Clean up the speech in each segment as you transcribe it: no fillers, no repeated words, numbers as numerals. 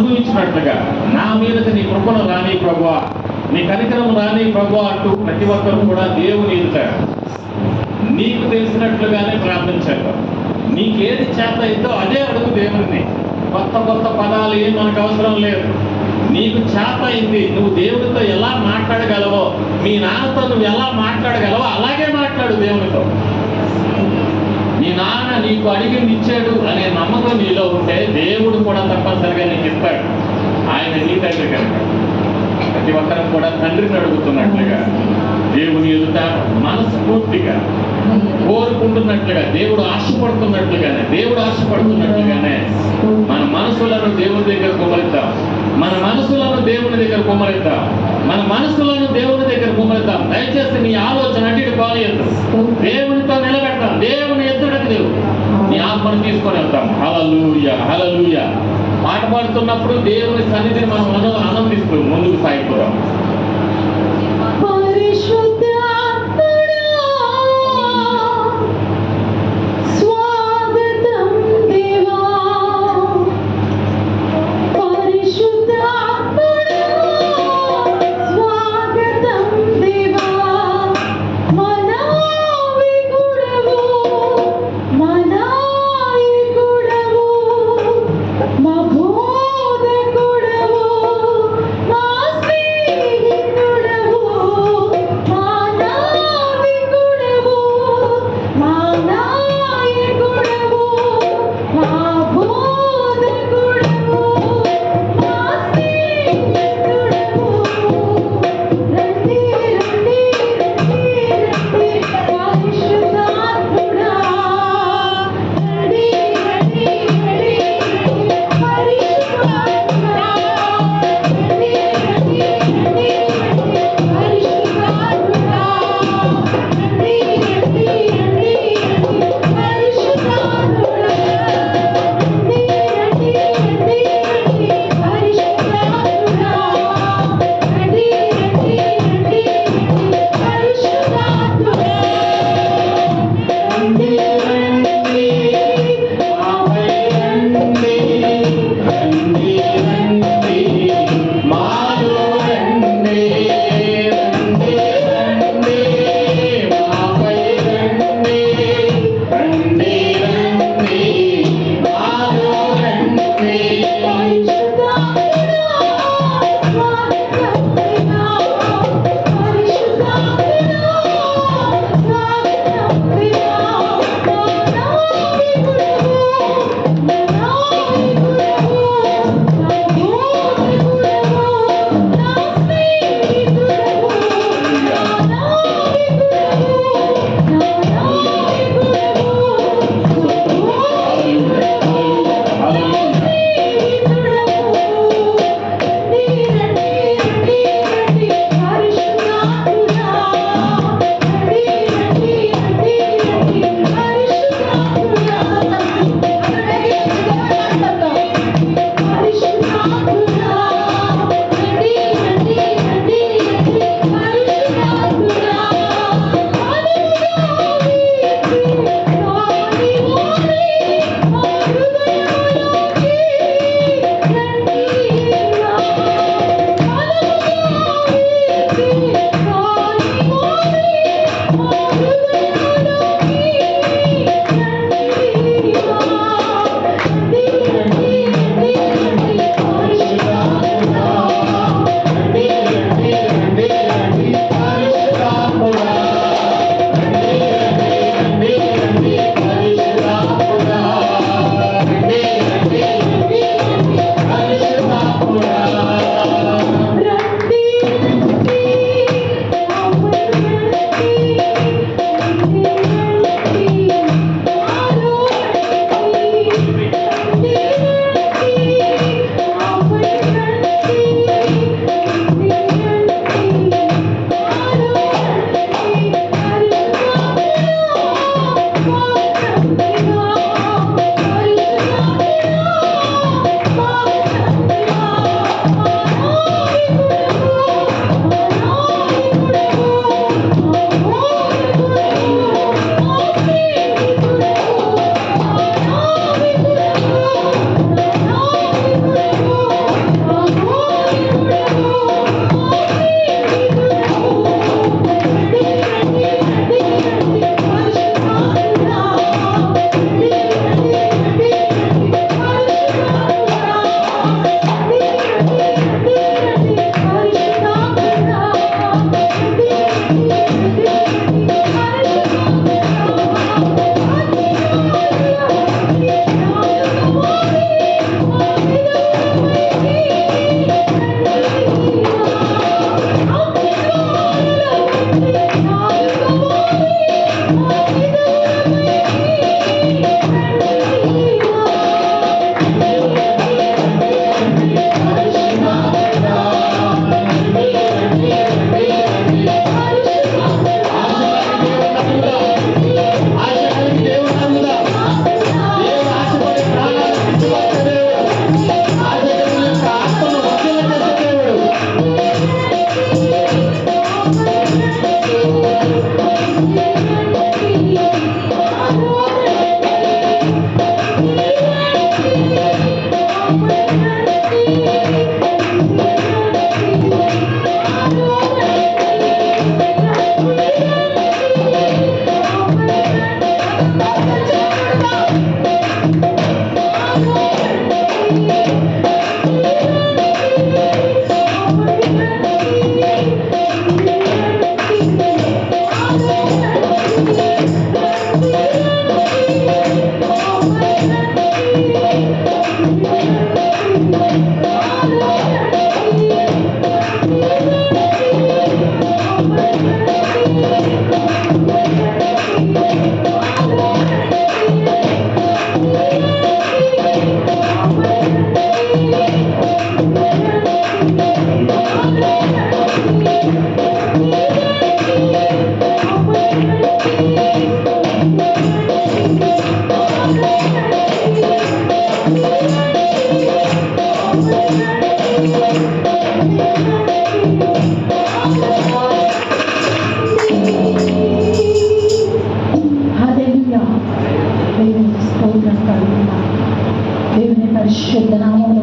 అనుభవించినట్లుగా నా మీదకి నీ కృపను రాని ప్రభువా, నీ కనికరం రాని ప్రభువా అంటూ ప్రతి ఒక్కరూ కూడా దేవుని ఎదుట నీకు తెలిసినట్లుగానే ప్రార్థించేద్దాం. నీకేది చేత అయిందో అదే అడుగు దేవుడిని. కొత్త కొత్త పదాలు ఏం మనకు అవసరం లేదు. నీకు చేత అయింది, నువ్వు దేవుడితో ఎలా మాట్లాడగలవో, మీ నాన్నతో నువ్వు ఎలా మాట్లాడగలవో అలాగే మాట్లాడు దేవునితో. మీ నాన్న నీకు అడిగింది ఇచ్చాడు అనే నమ్మకం నీలో ఉంటే దేవుడు కూడా తప్పనిసరిగా నీకు ఇస్తాడు. ఆయన నీ తండ్రి కనుక ప్రతి ఒక్కరం కూడా తండ్రిని అడుగుతున్నట్లుగా దేవుని ఎదుట మనస్ఫూర్తిగా కోరుకుంటున్నట్లుగా, దేవుడు ఆశపడుతున్నట్లుగానే మన మనసులను దేవుని దగ్గర కుమరిద్దాం. మన మనసులను దేవుని దగ్గర కుమరిద్దాం. దయచేసి నీ ఆలోచన అటు బాలేదు. దేవునితో నిలబెడతాం. దేవుని ఎదుటకు దేవుడు నీ ఆత్మను తీసుకొని వెళ్తాం. హల్లెలూయా, హల్లెలూయా. పాట పాడుతున్నప్పుడు దేవుని సన్నిధిని మనం ఆనందిస్తూ ముందుకు సాగిపోదాం. మా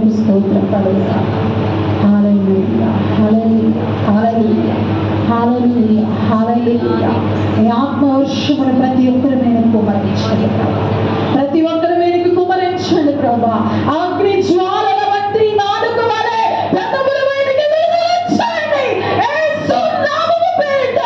నీకు స్తోత్రం కలుగుతాం. హల్లెలూయా, హల్లెలూయా, హల్లెలూయా, హల్లెలూయా, హల్లెలూయా. నీ ఆత్మవర్షమును ప్రతి ఒక్కరి మీద కుమరించండి ప్రభా, ప్రతి ఒక్కరి మీదకి కుమరించండి ప్రభా. అగ్ని జ్వాలల వంటి నాలుక వలె పెదవుల మీదకి వెలువరించండి. యేసు నామము పేరిట,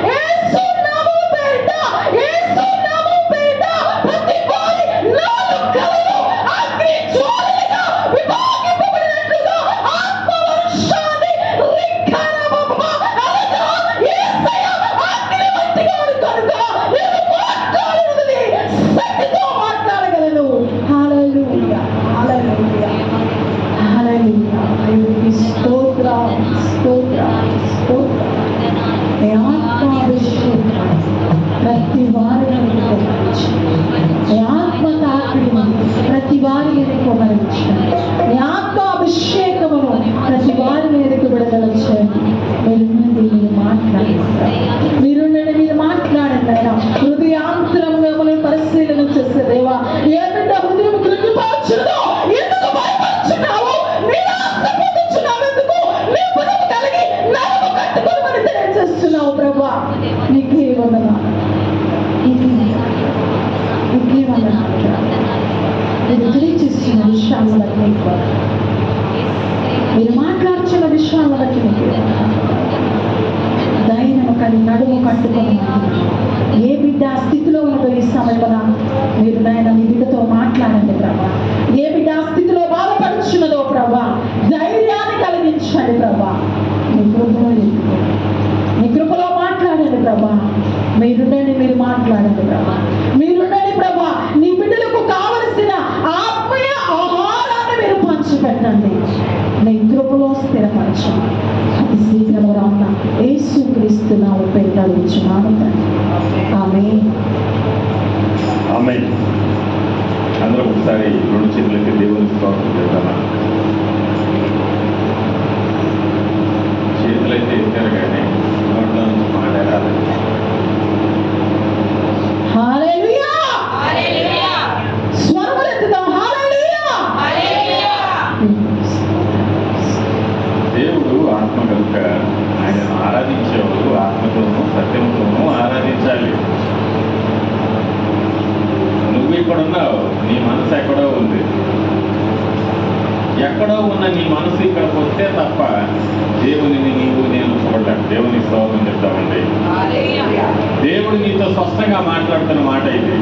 యేసు నామము పేరిట, యేసు నామము పేరిట ప్రతి వారి నాలుకలను అగ్ని జ్వాలలుగా విభాగింపబడినట్లుగా ఆత్మవర్షాన్ని రిక్కరమమ్మ అనగా యేసయ్య అగ్ని వంటి వాడు కనుక నేను మాట్లాడినది శక్తితో మాట్లాడగలను. హల్లెలూయా, హల్లెలూయా, హల్లెలూయా. దేవునికి స్తోత్రం, స్తోత్రం, స్తోత్రం. నీ ఆత్మాభిషేకం ప్రతి వారిని కుమరించండి. నీ ఆత్మ తాకిడిని ప్రతి వారి మీద కుమరించండి. నీ ఆత్మాభిషేకమును ప్రతి వారి మీదకు విడుదల చేయండి. మీరు మాట్లాడండి, మీరు మాట్లాడండి. ఆయన హృదయాంతరములను పరిశీలన చేసే దేవా, ఏ బిడ్డ హృదయం కృంగిపోవచ్చునో ఎందుకు భయపడుచున్నావు, నిరాశ పొందుచున్నావు ఎందుకు, నిపుణము కలిగి నరము కట్టుకోమని తెలియజేస్తున్నావు ప్రభా. నీకే వందనాలు, నీకే వందనాలు. మీరు తెలియజేస్తున్న విషయాలను బట్టి నీకు వందనాలు. మీరు మాట్లాడుతున్న విషయాలను బట్టి నీకు వందనాలు. ధైర్యము కానీ నడుము కట్టుకొని ఏ బిడ్డ ఆ స్థితిలో ఉన్నదో ఈ సమయంలో మీరు నాయన మీ బిడ్డతో మాట్లాడండి ప్రభా. ఏ బిడ్డ ఆ స్థితిలో బాధపడుచున్నదో ప్రభా ధైర్యాన్ని కలిగించండి ప్రభా. మీ కృపలో మీ కృపలో మాట్లాడండి ప్రభా. మీరుండండి, మీరు మాట్లాడండి ప్రభా. మీరుండండి ప్రభా. నీ బిడ్డలకు కావలసిన ఆత్మీయ ఆహారాన్ని మీరు పంచిపెట్టండి. నీ కృపలో స్థిరపరచండి. అతి శీఘ్రంగా ఉన్న యేసు క్రీస్తు నామమున పేరిట అడుగుచున్నాను తండ్రి. ఆమేన్. ఆమేన్. అందరూ ఒకసారి రెండు చేతులకి దేవునికి స్తోత్రం చేద్దామా? చేతులైతే ఎత్తారు కానీ నోట్లో నుంచి మాట్లాడాలి. హల్లెలూయా, హల్లెలూయా. స్వరములెత్తుదాం. హల్లెలూయా, హల్లెలూయా. దేవుడు ఆత్మ కనుక ఆయనను ఆరాధించేవాడు ఆత్మతోనూ సత్యంతోనూ ఆరాధించాలి. నువ్వు ఇక్కడున్నావు, నీ మనసు ఎక్కడో ఉంది. ఎక్కడో ఉన్న నీ మనసు ఇక్కడికి వస్తే తప్ప దేవునిని నీవు నేను చూడలేం. దేవుని స్తోత్రం చెప్తామండి. దేవుడు నీతో స్పష్టంగా మాట్లాడుతున్న మాట ఇది.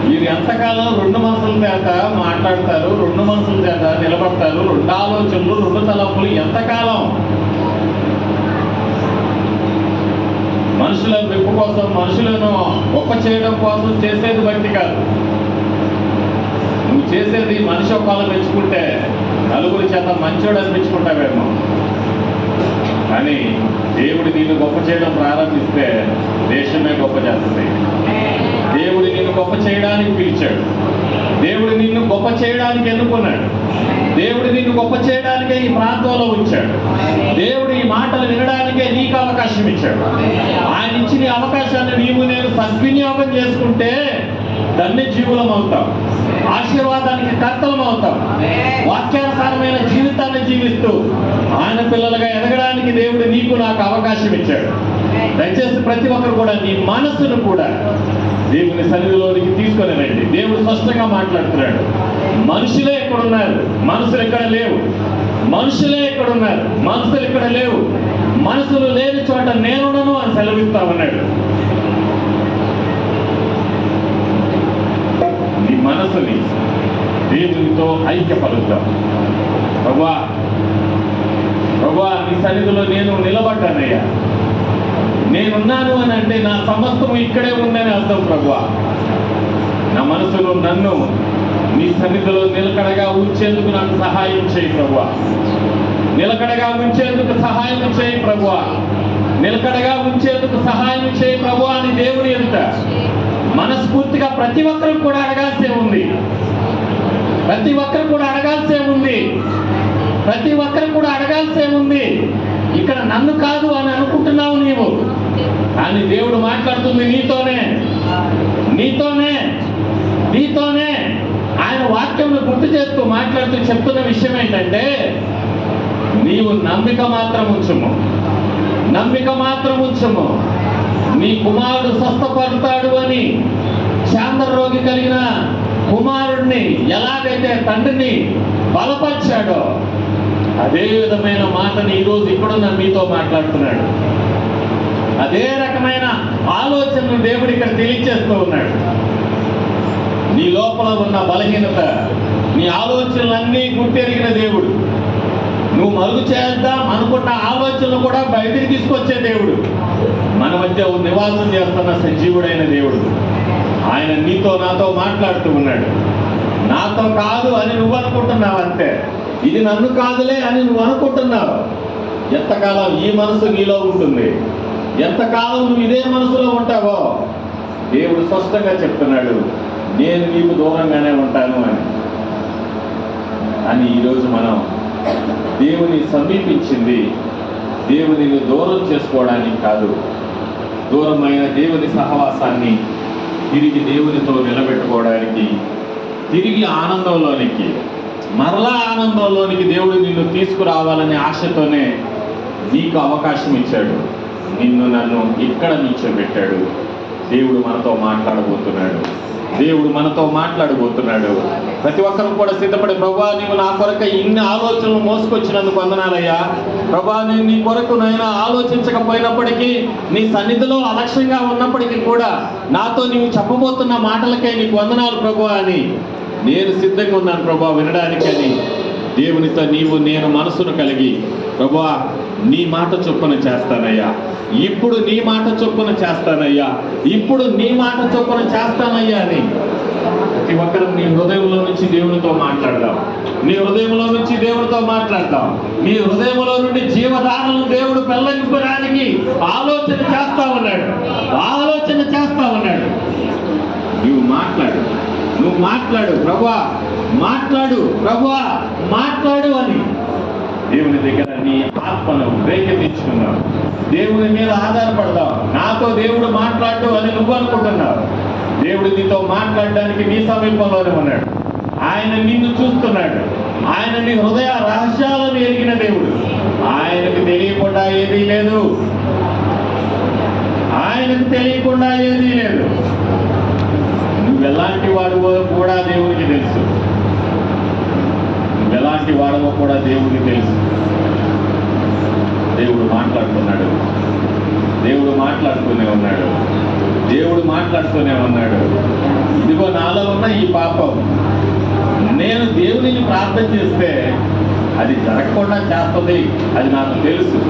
మీరు ఎంతకాలం రెండు మనసుల చేత మాట్లాడతారు, రెండు మనసుల చేత నిలబడతారు, రెండు ఆలోచనలు, రెండు తలంపులు ఎంతకాలం? మనుషుల మెప్పు కోసం, మనుషులను గొప్ప చేయడం కోసం చేసేది బట్టి కాదు. నువ్వు చేసేది మనిషి ఒకళ్ళు మెచ్చుకుంటే నలుగురి చేత మంచోడు అనిపించుకుంటావేమో, కానీ దేవుడు నిన్ను గొప్ప చేయడం ప్రారంభిస్తే దేశమే గొప్ప చేస్తుంది. దేవుడు నిన్ను గొప్ప చేయడానికి పిలిచాడు. దేవుడు నిన్ను గొప్ప చేయడానికి ఎన్నుకున్నాడు. దేవుడు నిన్ను గొప్ప చేయడానికే ఈ ప్రాంతంలో ఉంచాడు. దేవుడు ఈ మాటలు వినడానికే నీకు అవకాశం ఇచ్చాడు. ఆయన ఇచ్చిన ఈ అవకాశాన్ని నీవు నేను సద్వినియోగం చేసుకుంటే ధన్య జీవులం అవుతాం, ఆశీర్వాదానికి కర్తలం అవుతాం. వాక్యానుసారమైన జీవితాన్ని జీవిస్తూ ఆయన పిల్లలుగా ఎదగడానికి దేవుడు నీకు నాకు అవకాశం ఇచ్చాడు. దయచేసి ప్రతి ఒక్కరు కూడా నీ మనస్సును కూడా దేవుని సన్నిధిలోనికి తీసుకొని రండి. దేవుడు స్పష్టంగా మాట్లాడుతున్నాడు. మనుషులే ఇక్కడ ఉన్నారు, మనసులు ఇక్కడ లేవు. మనుషులే ఇక్కడ ఉన్నారు, మనసులు ఇక్కడ లేవు. మనసులు లేని చోట నేనున్నాను అని సెలవిస్తా ఉన్నాడు. నీ మనసుని దేవునితో ఐక్యపరుద్దాం. ప్రభువా, ప్రభువా, నీ సన్నిధిలో నేను నిలబడ్డానయ్యా. నేనున్నాను అని అంటే నా సమస్తము ఇక్కడే ఉందని అర్థం. ప్రభువా, నా మనసులో నన్ను నీ సన్నిధిలో నిలకడగా ఉంచేందుకు నాకు సహాయం చేయి ప్రభువా. నిలకడగా ఉంచేందుకు సహాయం చేయి ప్రభువా. నిలకడగా ఉంచేందుకు సహాయం చేయి ప్రభువా అని దేవుని ఎదుట మనస్ఫూర్తిగా ప్రతి ఒక్కరు కూడా అడగాల్సే ఉంది. ప్రతి ఒక్కరు కూడా అడగాల్సే ఉంది. ప్రతి ఒక్కరు కూడా అడగాల్సే ఉంది. ఇక్కడ నన్ను కాదు అని అనుకుంటున్నావు నీవు, కానీ దేవుడు మాట్లాడుతుంది నీతోనే, నీతోనే, నీతోనే. ఆయన ఆయన వాక్యంను గుర్తు చేస్తూ మాట్లాడుతూ చెప్తున్న విషయం ఏంటంటే, నీవు నమ్మిక మాత్రం ఉంచుము, నమ్మిక మాత్రం ఉంచుము, నీ కుమారుడు స్వస్థపడతాడు అని చాంద్ర రోగి కలిగిన కుమారుడిని ఎలాగైతే తండ్రిని బలపరిచాడో అదే విధమైన మాటని ఈరోజు ఇక్కడున్న మీతో మాట్లాడుతున్నాడు. అదే రకమైన ఆలోచనను దేవుడు ఇక్కడ తెలియజేస్తూ ఉన్నాడు. నీ లోపల ఉన్న బలహీనత, నీ ఆలోచనలన్నీ గుర్తెరిగిన దేవుడు, నువ్వు మరుగు చేద్దాం అనుకున్న ఆలోచనలు కూడా బయటికి తీసుకొచ్చే దేవుడు, మన మధ్య నివాసం చేస్తున్న సజీవుడైన దేవుడు. ఆయన నీతో నాతో మాట్లాడుతూ ఉన్నాడు. నాతో కాదు అని నువ్వు అనుకుంటున్నావు అంతే, ఇది నన్ను కాదులే అని నువ్వు అనుకుంటున్నావు. ఎంతకాలం ఈ మనసు నీలో ఉంటుంది, ఎంతకాలం నువ్వు ఇదే మనసులో ఉంటావో దేవుడు స్పష్టంగా చెప్తున్నాడు, నేను నీకు దూరంగానే ఉంటాను అని. ఈరోజు మనం దేవుని సమీపించింది దేవునిని దూరం చేసుకోవడానికి కాదు, దూరమైన దేవుని సహవాసాన్ని తిరిగి దేవునితో నిలబెట్టుకోవడానికి, తిరిగి ఆనందంలోనికి, మరలా ఆనందంలోనికి దేవుడు నిన్ను తీసుకురావాలనే ఆశతోనే నీకు అవకాశం ఇచ్చాడు. నిన్ను నన్ను ఇక్కడ నిల్చోబెట్టాడు. దేవుడు మనతో మాట్లాడబోతున్నాడు, దేవుడు మనతో మాట్లాడబోతున్నాడు. ప్రతి ఒక్కరు కూడా సిద్ధపడి, ప్రభా నీవు నా కొరకు ఇన్ని ఆలోచనలు మోసుకొచ్చినందుకు వందనాలయ్యా. ప్రభా నేను నీ కొరకు నైనా ఆలోచించకపోయినప్పటికీ, నీ సన్నిధిలో అలక్ష్యంగా ఉన్నప్పటికీ కూడా నాతో నీవు చెప్పబోతున్న మాటలకే నీకు వందనాలు ప్రభా అని నేను సిద్ధంగా ఉన్నాను ప్రభా వినడానికని. దేవునితో నీవు నేను మనసును కలిగి, ప్రభా నీ మాట చొప్పున చేస్తానయ్యా, ఇప్పుడు నీ మాట చొప్పున చేస్తానయ్యా, ఇప్పుడు నీ మాట చొప్పున చేస్తానయ్యా అని ప్రతి ఒక్కరు నీ హృదయంలో నుంచి దేవునితో మాట్లాడదాం. నీ హృదయంలో నుంచి దేవునితో మాట్లాడదాం. నీ హృదయంలో నుండి జీవధారలను దేవుడు పెళ్ళగింపడానికి ఆలోచన చేస్తా ఉన్నాడు, ఆలోచన చేస్తా ఉన్నాడు. నువ్వు మాట్లాడు, నువ్వు మాట్లాడు ప్రభువా, మాట్లాడు ప్రభువా, మాట్లాడు అని దేవుని దగ్గర నీ ఆత్మను రేకెత్తించుకున్నావు. దేవుని మీద ఆధారపడదాం. నాతో దేవుడు మాట్లాడు అని నువ్వు అనుకుంటున్నావు. దేవుడు నీతో మాట్లాడడానికి నీ సమీపంలోనే ఉన్నాడు. ఆయన నిన్ను చూస్తున్నాడు. ఆయన నీ హృదయ రహస్యాలను ఎరిగిన దేవుడు. ఆయనకు తెలియకుండా ఏదీ లేదు, ఆయనకు తెలియకుండా ఏదీ లేదు. నువ్వెలాంటి వాడువో కూడా దేవునికి తెలుసు, నువ్వెలాంటి వాడవో కూడా దేవుడికి తెలుసు. దేవుడు మాట్లాడుతున్నాడు, దేవుడు మాట్లాడుతూనే ఉన్నాడు, దేవుడు మాట్లాడుతూనే ఉన్నాడు. ఇదిగో నాలో ఉన్న ఈ పాపం, నేను దేవునిని ప్రార్థన చేస్తే అది జరగకుండా చేస్తుంది, అది నాకు తెలుసు.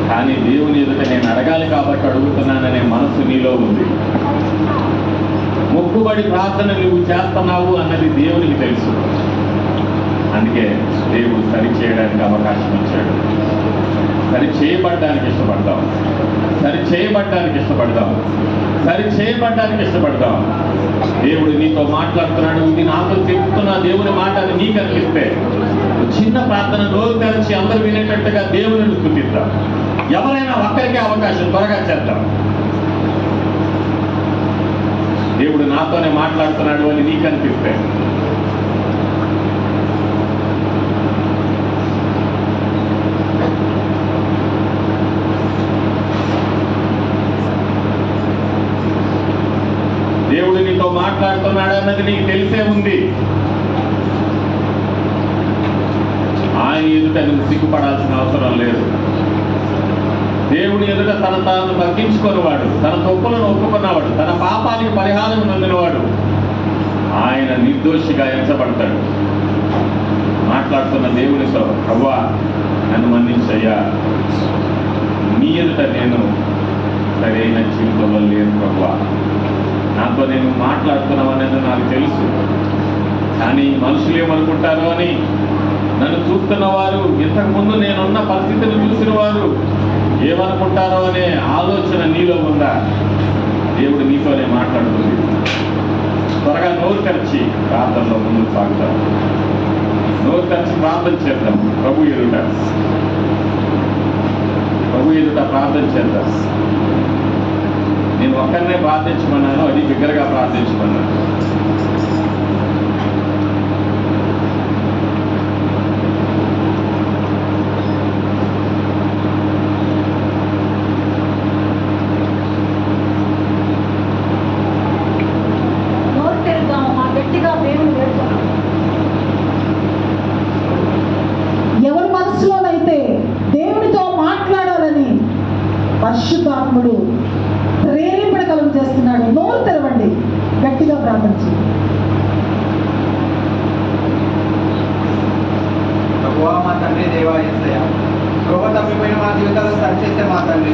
కానీ దేవుని ఎదుట నేను అడగాలి కాబట్టి అడుగుతున్నాననే మనసు నీలో ఉంది. మొక్కుబడి ప్రార్థన నువ్వు చేస్తున్నావు అన్నది దేవునికి తెలుసు. అందుకే దేవుడు సరి చేయడానికి అవకాశం ఇచ్చాడు. సరి చేయబడ్డానికి ఇష్టపడతాం, సరి చేయబడ్డానికి ఇష్టపడతాం, సరి చేయబడ్డానికి ఇష్టపడతాం. దేవుడు నీతో మాట్లాడుతున్నాడు. ఇది నాతో చెప్తున్న దేవుని మాట అని నీకు అనిపిస్తే చిన్న ప్రార్థన నోరు తెరిచి అందరూ వినేటట్టుగా దేవుని స్తుతిద్దాం. ఎవరైనా ఒక్కరికే అవకాశం త్వరగా చేద్దాం. దేవుడు నాతోనే మాట్లాడుతున్నాడు అని నీకు అనిపిస్తే దేవుడు నీతో మాట్లాడుతున్నాడు అన్నది నీకు తెలిసే ఉంది. ఆయన ఎదుట నువ్వు సిగ్గుపడాల్సిన అవసరం లేదు. దేవుని ఎదుట తన తాను తగ్గించుకున్నవాడు, తన తప్పులను ఒప్పుకున్నవాడు, తన పాపానికి పరిహారం నందినవాడు ఆయన నిర్దోషిగా ఎంచబడతాడు. మాట్లాడుతున్న దేవునితో, ప్రభువా నన్ను మన్నించయ్యా, నీ ఎదుట నేను సరైన జీవితంలో లేను ప్రభువా, నాతో నేను మాట్లాడుతున్నావు అనేది నాకు తెలుసు. కానీ మనుషులు ఏమనుకుంటారో అని, నన్ను చూస్తున్న వారు, ఇంతకుముందు నేనున్న పరిస్థితిని చూసిన వారు ఏమనుకుంటారో అనే ఆలోచన నీలో ఉందా? దేవుడు నీతోనే మాట్లాడుతుంది. త్వరగా నోరు తెరిచి ప్రార్థనలో ముందుకు సాగుతాం. నోరు తెరిచి ప్రార్థన చేద్దాం. ప్రభు ఎదుట, ప్రభు ఎదుట ప్రార్థన చేద్దాం. నేను ఒక్కరినే ప్రార్థించమన్నాను, అది బిగ్గరగా ప్రార్థించమన్నాను. పరిశుద్ధాత్ముడు ప్రేరేపణ కలుగు చేస్తున్నాడు. నోరు తెరవండి, గట్టిగా ప్రార్థించండి. ప్రభువా మా తండ్రి దేవా యేసయ్య, ప్రభు తప్పిపోయిన మా జీవితాల్లో సరిచేసే మా తండ్రి,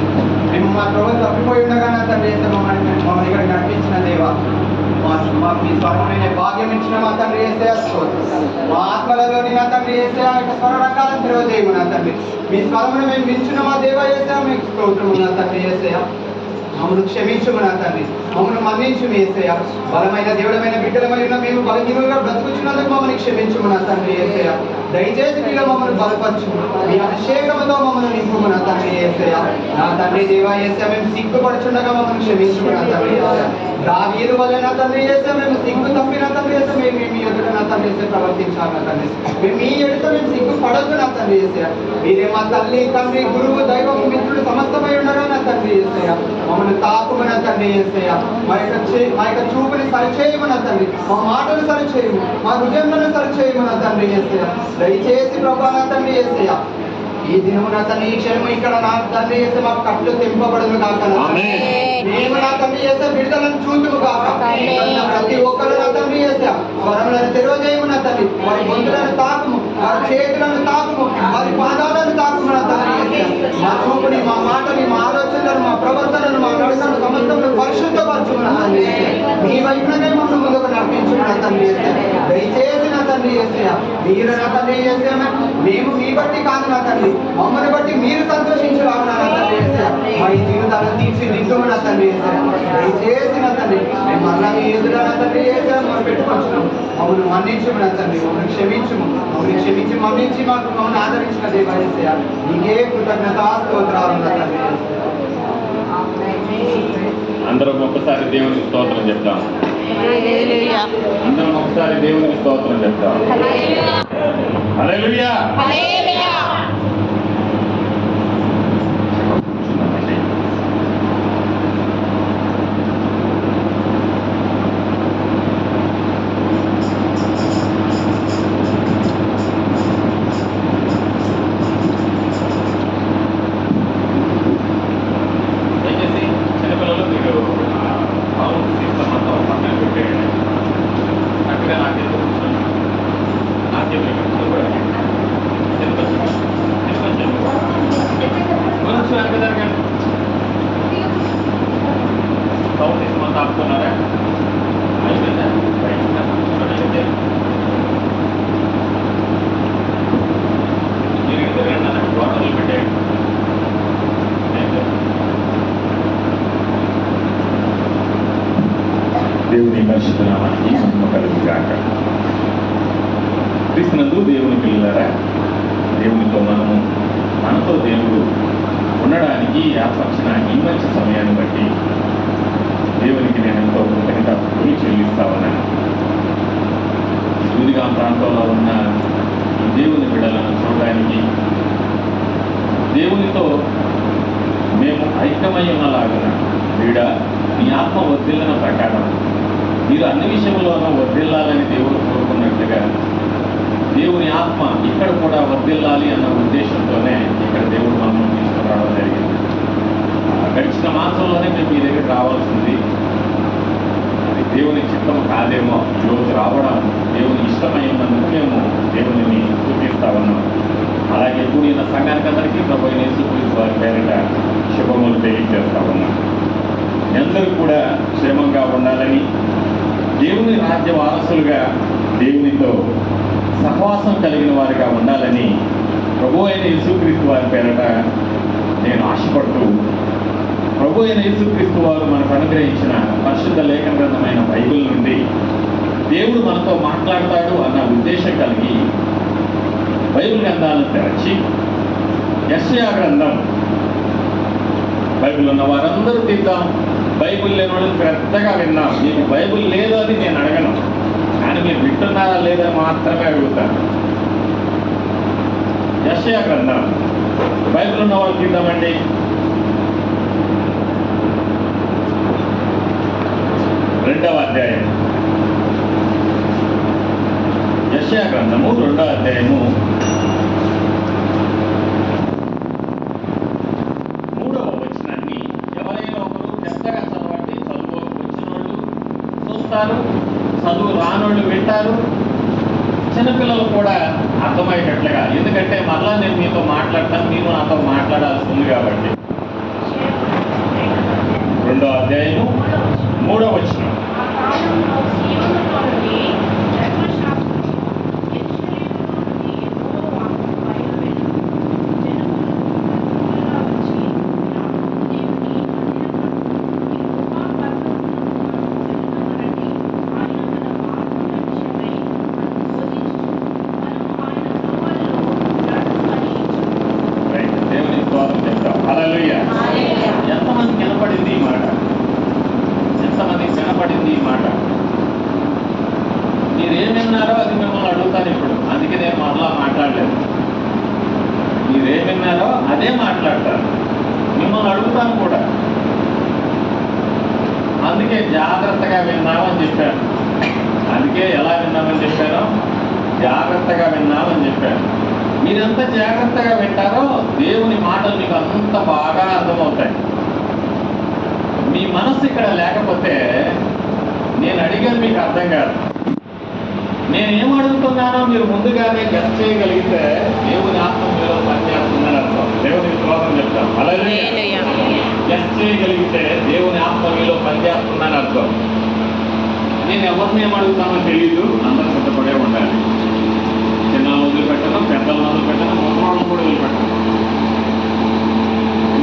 మేము మా ప్రభు తప్పిపోయి ఉండగా నా తండ్రి యేసయ్య మమ్మల్ని ఇక్కడ నడిపించిన దేవా, మీ స్వరమైన భాగ్యం ఇచ్చిన మా తండ్రి యేసయ్య స్తోత్రం. మా ఆత్మలలోని నా తండ్రి యేసయ్య యొక్క స్వర రంగాలను తెలియజేయము నా తండ్రి. మీ స్వరమును మేము మించిన మా దేవా యేసయ్య మీకు స్తోత్రము నా తండ్రి యేసయ్య. మమ్మల్ని క్షమించుము నా తండ్రి, మమ్మల్ని మన్నించుము యేసయ్య. బలమైన దేవుడమైన బిడ్డలమై ఉన్న మేము బలహీనులుగా బ్రతుకుచున్నందుకు మమ్మల్ని క్షమించుము నా తండ్రి యేసయ్య. దయచేసి మీలో మమ్మల్ని బలపరచుము, మీ అభిషేకముతో మమ్మల్ని నింపుము నా తండ్రి యేసయ్య. నా తండ్రి దేవా యేసయ్య, మేము సిగ్గుపడుచుండగా మమ్మల్ని క్షమించుము నా తండ్రి యేసయ్య. దావీదు వల్ల నా తండ్రి యేసయ్య, మేము సిగ్గు తప్పిన తండ్రి యేసయ్య, మేము మీ ఎదుట నా తండ్రి యేసయ్య ప్రవర్తించాలి నా తండ్రి. మేము మీ ఎదుట మేము సిగ్గుపడద్దు నా తండ్రి యేసయ్య. మీరే మా తల్లి తండ్రి గురువు దైవము మిత్రుడు సమస్తమై ఉండగా నా తండ్రి యేసయ్య. మమ్మల్ని తాకుము నా తండ్రి యేసయ్య. మా యొక్క చూపుని సరిచేయము నా తండ్రి, మా మాటలు సరిచేయము, మా హృదయములను సరిచేయము నా తండ్రి యేసయ్య. దయచేసి ప్రభా నా తండ్రి యేసయ్య, ఈ దినము నా తండ్రి, ఈ క్షణము ఇక్కడ నా తండ్రి యేసయ్య మాకు కట్లు తెంపబడును కాక నా తండ్రి. మేము నా తండ్రి యేసయ్య విడుదలను చూతుము కాక. ప్రతి ఒక్కరు నా తండ్రి యేసయ్య స్వరములను తెలియజేయము నా తండ్రి. వారి గొంతులను తాకుము, వారి చేతులను తాకుము, వారి పాదాలను తాకుము నా తండ్రి యేసయ్య. మా చూపుని, మా మాటని, మా ఆలోచనలను, మా ప్రవర్తనను, మా నడకను సమస్తమును పరిశుద్ధపరచుము నా తండ్రి యేసయ్య. మీ వైపుననే మమ్మల్ని ముందుకు నడిపించుము నా తండ్రి యేసయ్య. దయచేసి నా తండ్రి యేసయ్య, మీరు నా తండ్రి యేసయ్య, మేము మీ బట్టి కాదు నా తండ్రి, మమ్మల్ని బట్టి మీరు సంతోషించలాగా నా తండ్రి యేసయ్య. మా ఈ జీవితాలను తీర్చిదిద్దుము నా తండ్రి యేసయ్య. దయచేసి నా తండ్రి, మేము మళ్ళా మీ ఎదుట నా తండ్రి యేసయ్య మనం పెట్టుకొచ్చున్నాం. మమ్మల్ని మన్నించుము నా తండ్రి, మమ్మల్ని క్షమించుము, మమ్మల్ని క్షమించి మన్నించి మాకు మమ్మల్ని ఆదరించిన దేవా యేసయ్య, నీకే కృతజ్ఞతాస్తోత్రాలు నా తండ్రి యేసయ్య. అందరం ఒక్కసారి దేవునికి స్తోత్రం చెప్తాం. అందరం ఒకసారి దేవునికి స్తోత్రం చెప్తాం. హల్లెలూయా. దయచేసి చిన్నపిల్లలు మీరు సౌండ్ సిస్టమ్ అంతా పక్కన పెట్టేయండి. చక్కగా నాట్యం కూర్చోండి. నాట్యం కూర్చోబడి కొంచెం వెనక జరగండి. సౌండ్ సిస్టమ్ అంతా ఆపుతున్నారా? అయిపోయిందా? కూర్చోండి. మీరు తిరగండి అన్న గోడలు పెట్టేయండి. దేవుని పరిశుద్ధ నామానికి మహిమ కలుగుగాక. క్రీస్తునందు దేవుని పిల్లలారా, దేవునితో మనతో దేవుడు ఉండడానికి ఏర్పరిచిన ఈ మంచి సమయాన్ని బట్టి దేవునికి నేను ఎంతో కృతజ్ఞతలు చెల్లిస్తా ఉన్నాను. సూదిగా ప్రాంతంలో ఉన్న ఈ దేవుని బిడ్డలను చూడడానికి, దేవునితో మేము ఐక్యమై ఉన్నలాగున వీడ మీ ఆత్మ వర్ధిల్లిన ప్రకారం మీరు అన్ని విషయంలోనూ వర్ధిల్లాలని దేవుడు కోరుకున్నట్లుగా దేవుని ఆత్మ ఇక్కడ కూడా వర్ధిల్లాలి అన్న ఉద్దేశంతోనే ఇక్కడ దేవుడు మమ్మల్ని తీసుకురావడం జరిగింది. గడిచిన మాసంలోనే మేము మీ దగ్గర రావాల్సింది. అది దేవుని చిత్తం కాదేమో ఈరోజు రావడం దేవుని ఇష్టమై ఉన్నందుకు మేము దేవుని చూపిస్తా ఉన్నాం. అలాగే కూడిన సంఘానికి అందరికీ ప్రభు యేసుక్రీస్తు వారి పేరిట శుభములు తెలియజేస్తా ఉన్నాం. అందరూ కూడా క్షేమంగా ఉండాలని, దేవుని రాజ్య వారసులుగా దేవునితో సహవాసం కలిగిన వారిగా ఉండాలని ప్రభు అయిన యేసుక్రీస్తు వారి పేరట నేను ఆశపడుతూ, ప్రభు అయిన యేసుక్రీస్తు వారు మనకు అనుగ్రహించిన పరిశుద్ధ లేఖన గ్రంథమైన బైబిల్ నుండి దేవుడు మనతో మాట్లాడతాడు అన్న ఉద్దేశం కలిగి బైబిల్ గ్రంథాలను తెరచి యెషయా గ్రంథం, బైబిల్ ఉన్న వారందరూ తీద్దాం, బైబిల్ లేని వాళ్ళు పెద్దగా విన్నాం. మీకు బైబిల్ లేదు అని నేను అడగను, కానీ మీరు వింటున్నారా లేదని మాత్రమే అడుగుతాను. యెషయా గ్రంథం, బైబిల్ ఉన్న వాళ్ళు తీద్దామండి. రెండవ అధ్యాయం, యెషయా గ్రంథము 2వ అధ్యాయము 3వ వచనాన్ని ఎవరైనా అర్థమయ్యేటట్లుగా, ఎందుకంటే మరలా నేను మీతో మాట్లాడతాను, మీరు నాతో మాట్లాడాల్సి ఉంది కాబట్టి. 2వ అధ్యాయము 3వ వచనం. దేవుని స్తోత్రం చెప్తాం. హల్లెలూయా. ఎంతమంది వినపడింది ఈ మాట? ఎంతమందికి వినపడింది ఈ మాట? మీరేం విన్నారో అది మిమ్మల్ని అడుగుతాను ఇప్పుడు. అందుకే నేను మరలా మాట్లాడలేదు. మీరేం విన్నారో అదే మాట్లాడతాను, మిమ్మల్ని అడుగుతాను కూడా. అందుకే జాగ్రత్తగా విన్నామని చెప్పాను. అందుకే ఎలా విన్నామని చెప్పాను? జాగ్రత్తగా విన్నామని చెప్పాను. మీరెంత జాగ్రత్తగా వింటారో దేవుని మాటలు మీకు అంత బాగా అర్థమవుతాయి. మీ మనస్సు ఇక్కడ లేకపోతే నేను అడిగాను మీకు అర్థం కాదు. నేనేం అడుగుతున్నానో మీరు ముందుగానే గెస్ చేయగలిగితే దేవుని ఆత్మ మీలో పనిచేస్తుందని అర్థం. దేవుని స్తోత్రం చెప్తాం. అలాగే గెస్ చేయగలిగితే దేవుని ఆత్మ మీలో పనిచేస్తుందని అర్థం. నేను ఎవరిని ఏం అడుగుతానో తెలియదు, అందరూ సిద్ధపడే ఉండాలి. చిన్నలు వదిలిపెట్టడం, పెద్దలు వదిలిపెట్టడం, మొదలు కూడా వదిలిపెట్టడం.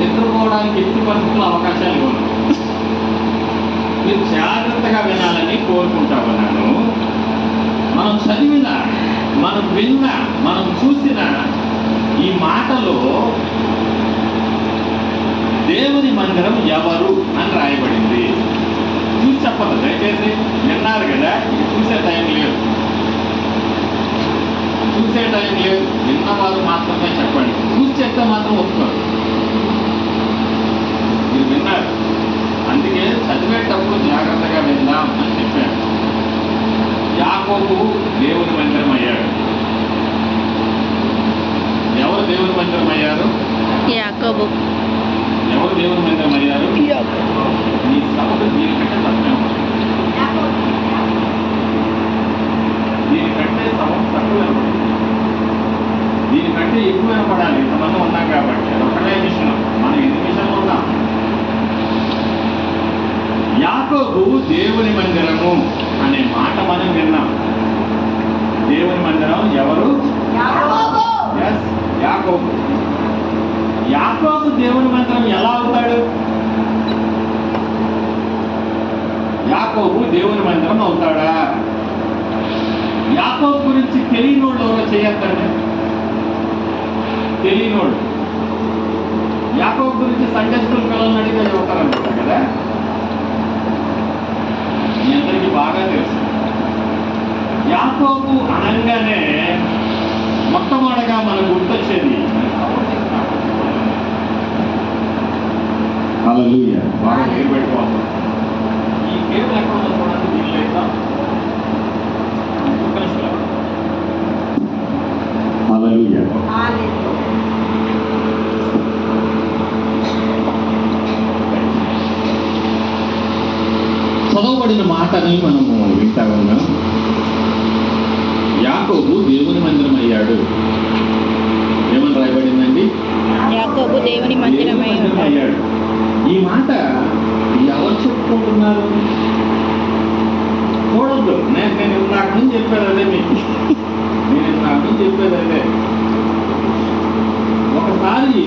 నిద్రపోవడానికి ఎట్టి పరిస్థితుల్లో అవకాశాలు ఇవ్వను. మీరు జాగ్రత్తగా వినాలని కోరుకుంటామన్నాను. మనం చదివిన, మనం విన్న, మనం చూసిన ఈ మాటలో దేవుని మందిరం ఎవరు అని రాయబడింది. చూసి చెప్పదు దయచేసి. విన్నారు కదా, చూసే టైం లేదు, చూసే టైం లేదు. విన్నవారు మాత్రమే చెప్పండి. చూసి చెప్తే మాత్రం ఒప్పుకోరు. మీరు విన్నారు, అందుకే చదివేటప్పుడు జాగ్రత్తగా విందాం అని చెప్పాను. యాకోబు దేవుని మందిరం అయ్యాడు. ఎవరు దేవుని మందిరం అయ్యారు? యాకోబు. ఎవరు దేవుని మందిరం అయ్యారు? నీ సభకు దీనికంటే తక్కువ, దీనికంటే సభ తక్కువ, దీనికంటే ఎక్కువ వినపడాలి. ఇంతమంది ఉన్నాం కాబట్టి ఒకటే మిషన్. మనం ఎన్ని మిషన్లు ఉన్నాం? యాకోబు దేవుని మందిరము అనే మాట మనం విన్నాం. దేవుని మందిరం ఎవరు? Yes, యాకోబు. యాకోబు దేవుని మందిరం ఎలా అవుతాడు? యాకోబు దేవుని మందిరం అవుతాడా? యాకోబు గురించి తెలియనోళ్ళు ఎవరో చేయొద్దండి. తెలియనోళ్ళు యాకోబు గురించి సండే స్కూల్ పిల్లల్ని అడిగే చదువుతారనుకుంటా కదా. మీ అందరికీ బాగా తెలుసు. యాకోబు అనగానే మొట్టమొదటిగా మనకు గుర్తొచ్చేది హల్లెలూయా. బాగా పేరు పెట్టుకోవాలి. ఈ పేరు ఎక్కడ చూడండి. వీళ్ళు లేదా హల్లెలూయా. చదవబడిన మాటని మనము వింటా ఉన్నాం. యాకోబు దేవుని మందిరం అయ్యాడు. ఏమని రాయబడిందండి? యాకోబు దేవుని మందిరం అయ్యాడు. ఈ మాట ఎవరు చెప్పుకుంటున్నారు? చూడద్దు. నేను నాకు నుంచి చెప్పేది అదే మీకు. నేను నాకు నుంచి చెప్పేది అదే. ఒకసారి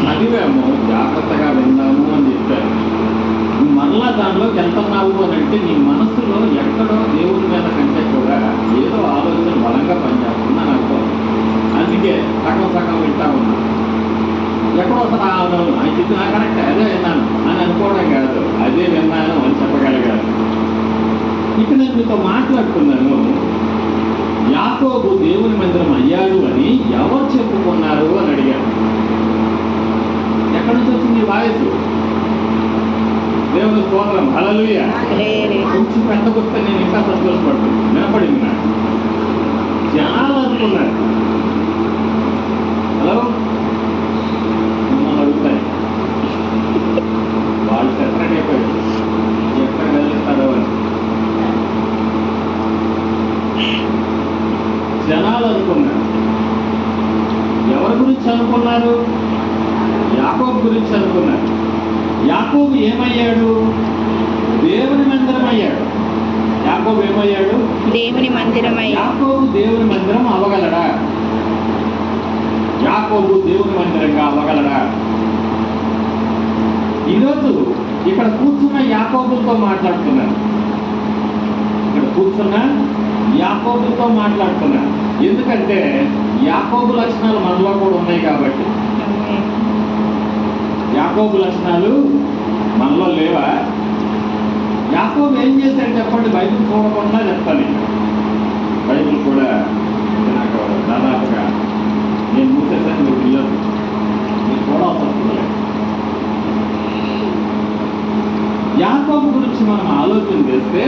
చదివాము, జాగ్రత్తగా విందాము అని చెప్పారు. మరలా దానిలోకి వెళ్తున్నావు అని అంటే నీ మనసులో ఎక్కడో దేవుని మీద కంటే కూడా ఏదో ఆలోచన బలంగా పనిచేస్తుందని అర్థం. అందుకే సగం సగం వింటా ఉన్నా. ఎక్కడో అవునవును అని చెప్పి నా కరెక్ట్ అదే విన్నాను అని అనుకోవడం కాదు, అదే విన్నాను అని చెప్పగలిగాను. ఇక నేను మీతో మాట్లాడుతున్నాను. యాకోబు దేవుని మందిరం అయ్యాడు అని ఎవరు చెప్పుకున్నారు అని అడిగాను. ఎక్కడి నుంచి వచ్చింది వాయిస్? దేవుని స్తోత్రం. హల్లెలూయా. కొంచెం పెద్ద కొత్త నేను ఇంకా సంతోషపడుతుంది. వినపడింది నాకు. జనాలు అనుకున్నారు. హలో, మిమ్మల్ని అడుగుతాయి. వాళ్ళు సెపరేట్ అయిపోయారు. ఎక్కడ వెళ్ళిస్తారో అని జనాలు అనుకున్నారు. అనుకున్నారు? యాకోబు గురించి అనుకున్నారు. యాకోబు ఏమయ్యాడు? దేవుని మందిరం అయ్యాడు. యాకోబు ఏమయ్యాడు? దేవుని మందిరమై. యాకోబు దేవుని మందిరం అవ్వగలడా? యాకోబు దేవుని మందిరంగా అవ్వగలడా? ఈరోజు ఇక్కడ కూర్చున్న యాకోబుతో మాట్లాడుతున్నాను. ఇక్కడ కూర్చున్న యాకోబుతో మాట్లాడుతున్నాను. ఎందుకంటే యాకోబు లక్షణాలు మనలో కూడా ఉన్నాయి కాబట్టి. యాకోబు లక్షణాలు మనలో లేవా? యాకోబు ఏం చేశాడు చెప్పండి? బైబిల్ చూడకుండా చెప్తాను. బైబిల్ కూడా నాకు దాదాపుగా నేను మూసేసాను, మీకు తెలియదు, మీరు చూడాల్సి వస్తుంది. యాకోబు గురించి మనం ఆలోచన చేస్తే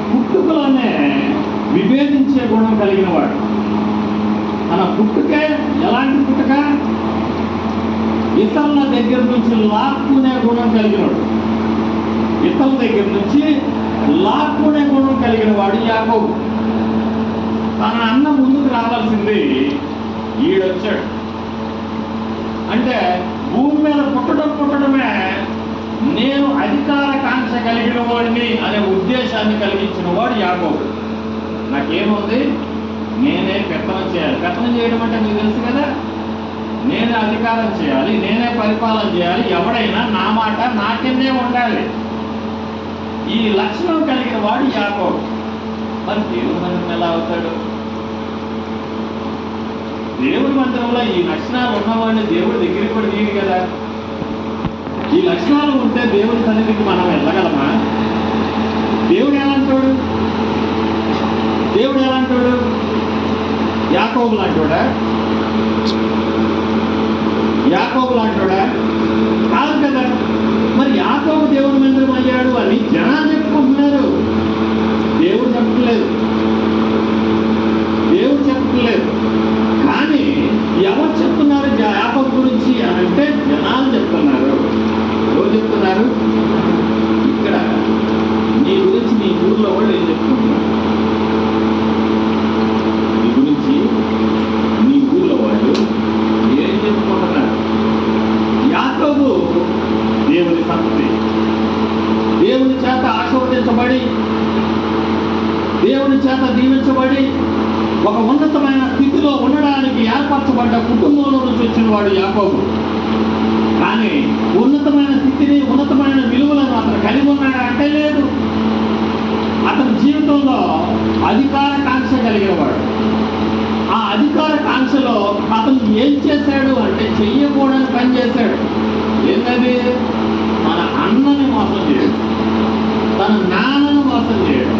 పుట్టుకలోనే విభేదించే గుణం కలిగిన వాడు. తన పుట్టుకే ఎలాంటి పుట్టుక? ఇతరుల దగ్గర నుంచి లాక్కునే గుణం కలిగినవాడు. ఇతరుల దగ్గర నుంచి లాక్కునే గుణం కలిగిన వాడు యాకోబు. తన అన్న ముందుకు రావాల్సింది, ఈడొచ్చాడు. అంటే భూమి మీద పుట్టడమే నేను అధికార కాంక్ష కలిగిన వాడిని అనే ఉద్దేశాన్ని కలిగించిన వాడు యాకోబు. నాకేముంది, నేనే పెత్తనం చేయాలి. పెత్తనం చేయడం అంటే మీకు తెలుసు కదా, నేనే అధికారం చేయాలి, నేనే పరిపాలన చేయాలి, ఎవడైనా నా మాట నా కిందే ఉండాలి. ఈ లక్షణం కలిగిన వాడు యాకోబు. మరి దేవుని మందిరం ఎలా అవుతాడు? దేవుడి మందిరంలో ఈ లక్షణాలు ఉన్నవాడిని దేవుడి దగ్గరికి కూడా తీయడు కదా. ఈ లక్షణాలు ఉంటే దేవుడి సన్నిధికి మనం వెళ్ళగలమా? దేవుడు ఎలాంటాడు? దేవుడు ఎలాంటాడు? యాకోబు లాంటోడా? యాకోబు లాంటోడా? కాదు కదా. మరి యాకోబు దేవుడి మందిరం అయ్యాడు అని జనాలు చెప్పుకుంటున్నారు, దేవుడు చెప్పట్లేదు. దేవుడు చెప్పట్లేదు. కానీ ఎవరు చెప్తున్నారు యాకోబు గురించి అని అంటే జనాలు చెప్తున్నారు. ఎవరు చెప్తున్నారు? ఇక్కడ నీ గురించి నీ ఊళ్ళో వాళ్ళు ఏం చెప్తున్నారు? నీ గురించి నీ ఊళ్ళో వాళ్ళు ఏం చెప్పుకుంటున్నారు? యాకోబు దేవుని సంతతి, దేవుని చేత ఆశీర్వదించబడి, దేవుని చేత దీవించబడి ఒక ఉన్నతమైన స్థితిలో ఉండడానికి ఏర్పరచబడ్డ కుటుంబంలో నుంచి వచ్చిన వాడు యాకోబు. కానీ ఉన్నతమైన స్థితిని, ఉన్నతమైన విలువలను అతను కలిగి ఉన్నాడు అంటే లేదు. అతని జీవితంలో అధికార కాంక్ష కలిగిన వాడు. ఆ అధికార కాంక్షలో అతను ఏం చేశాడు అంటే చెయ్యకూడని పని చేశాడు. ఏంటది? మన అన్నని మోసం చేయడం, తన నాన్నను మోసం చేయడం,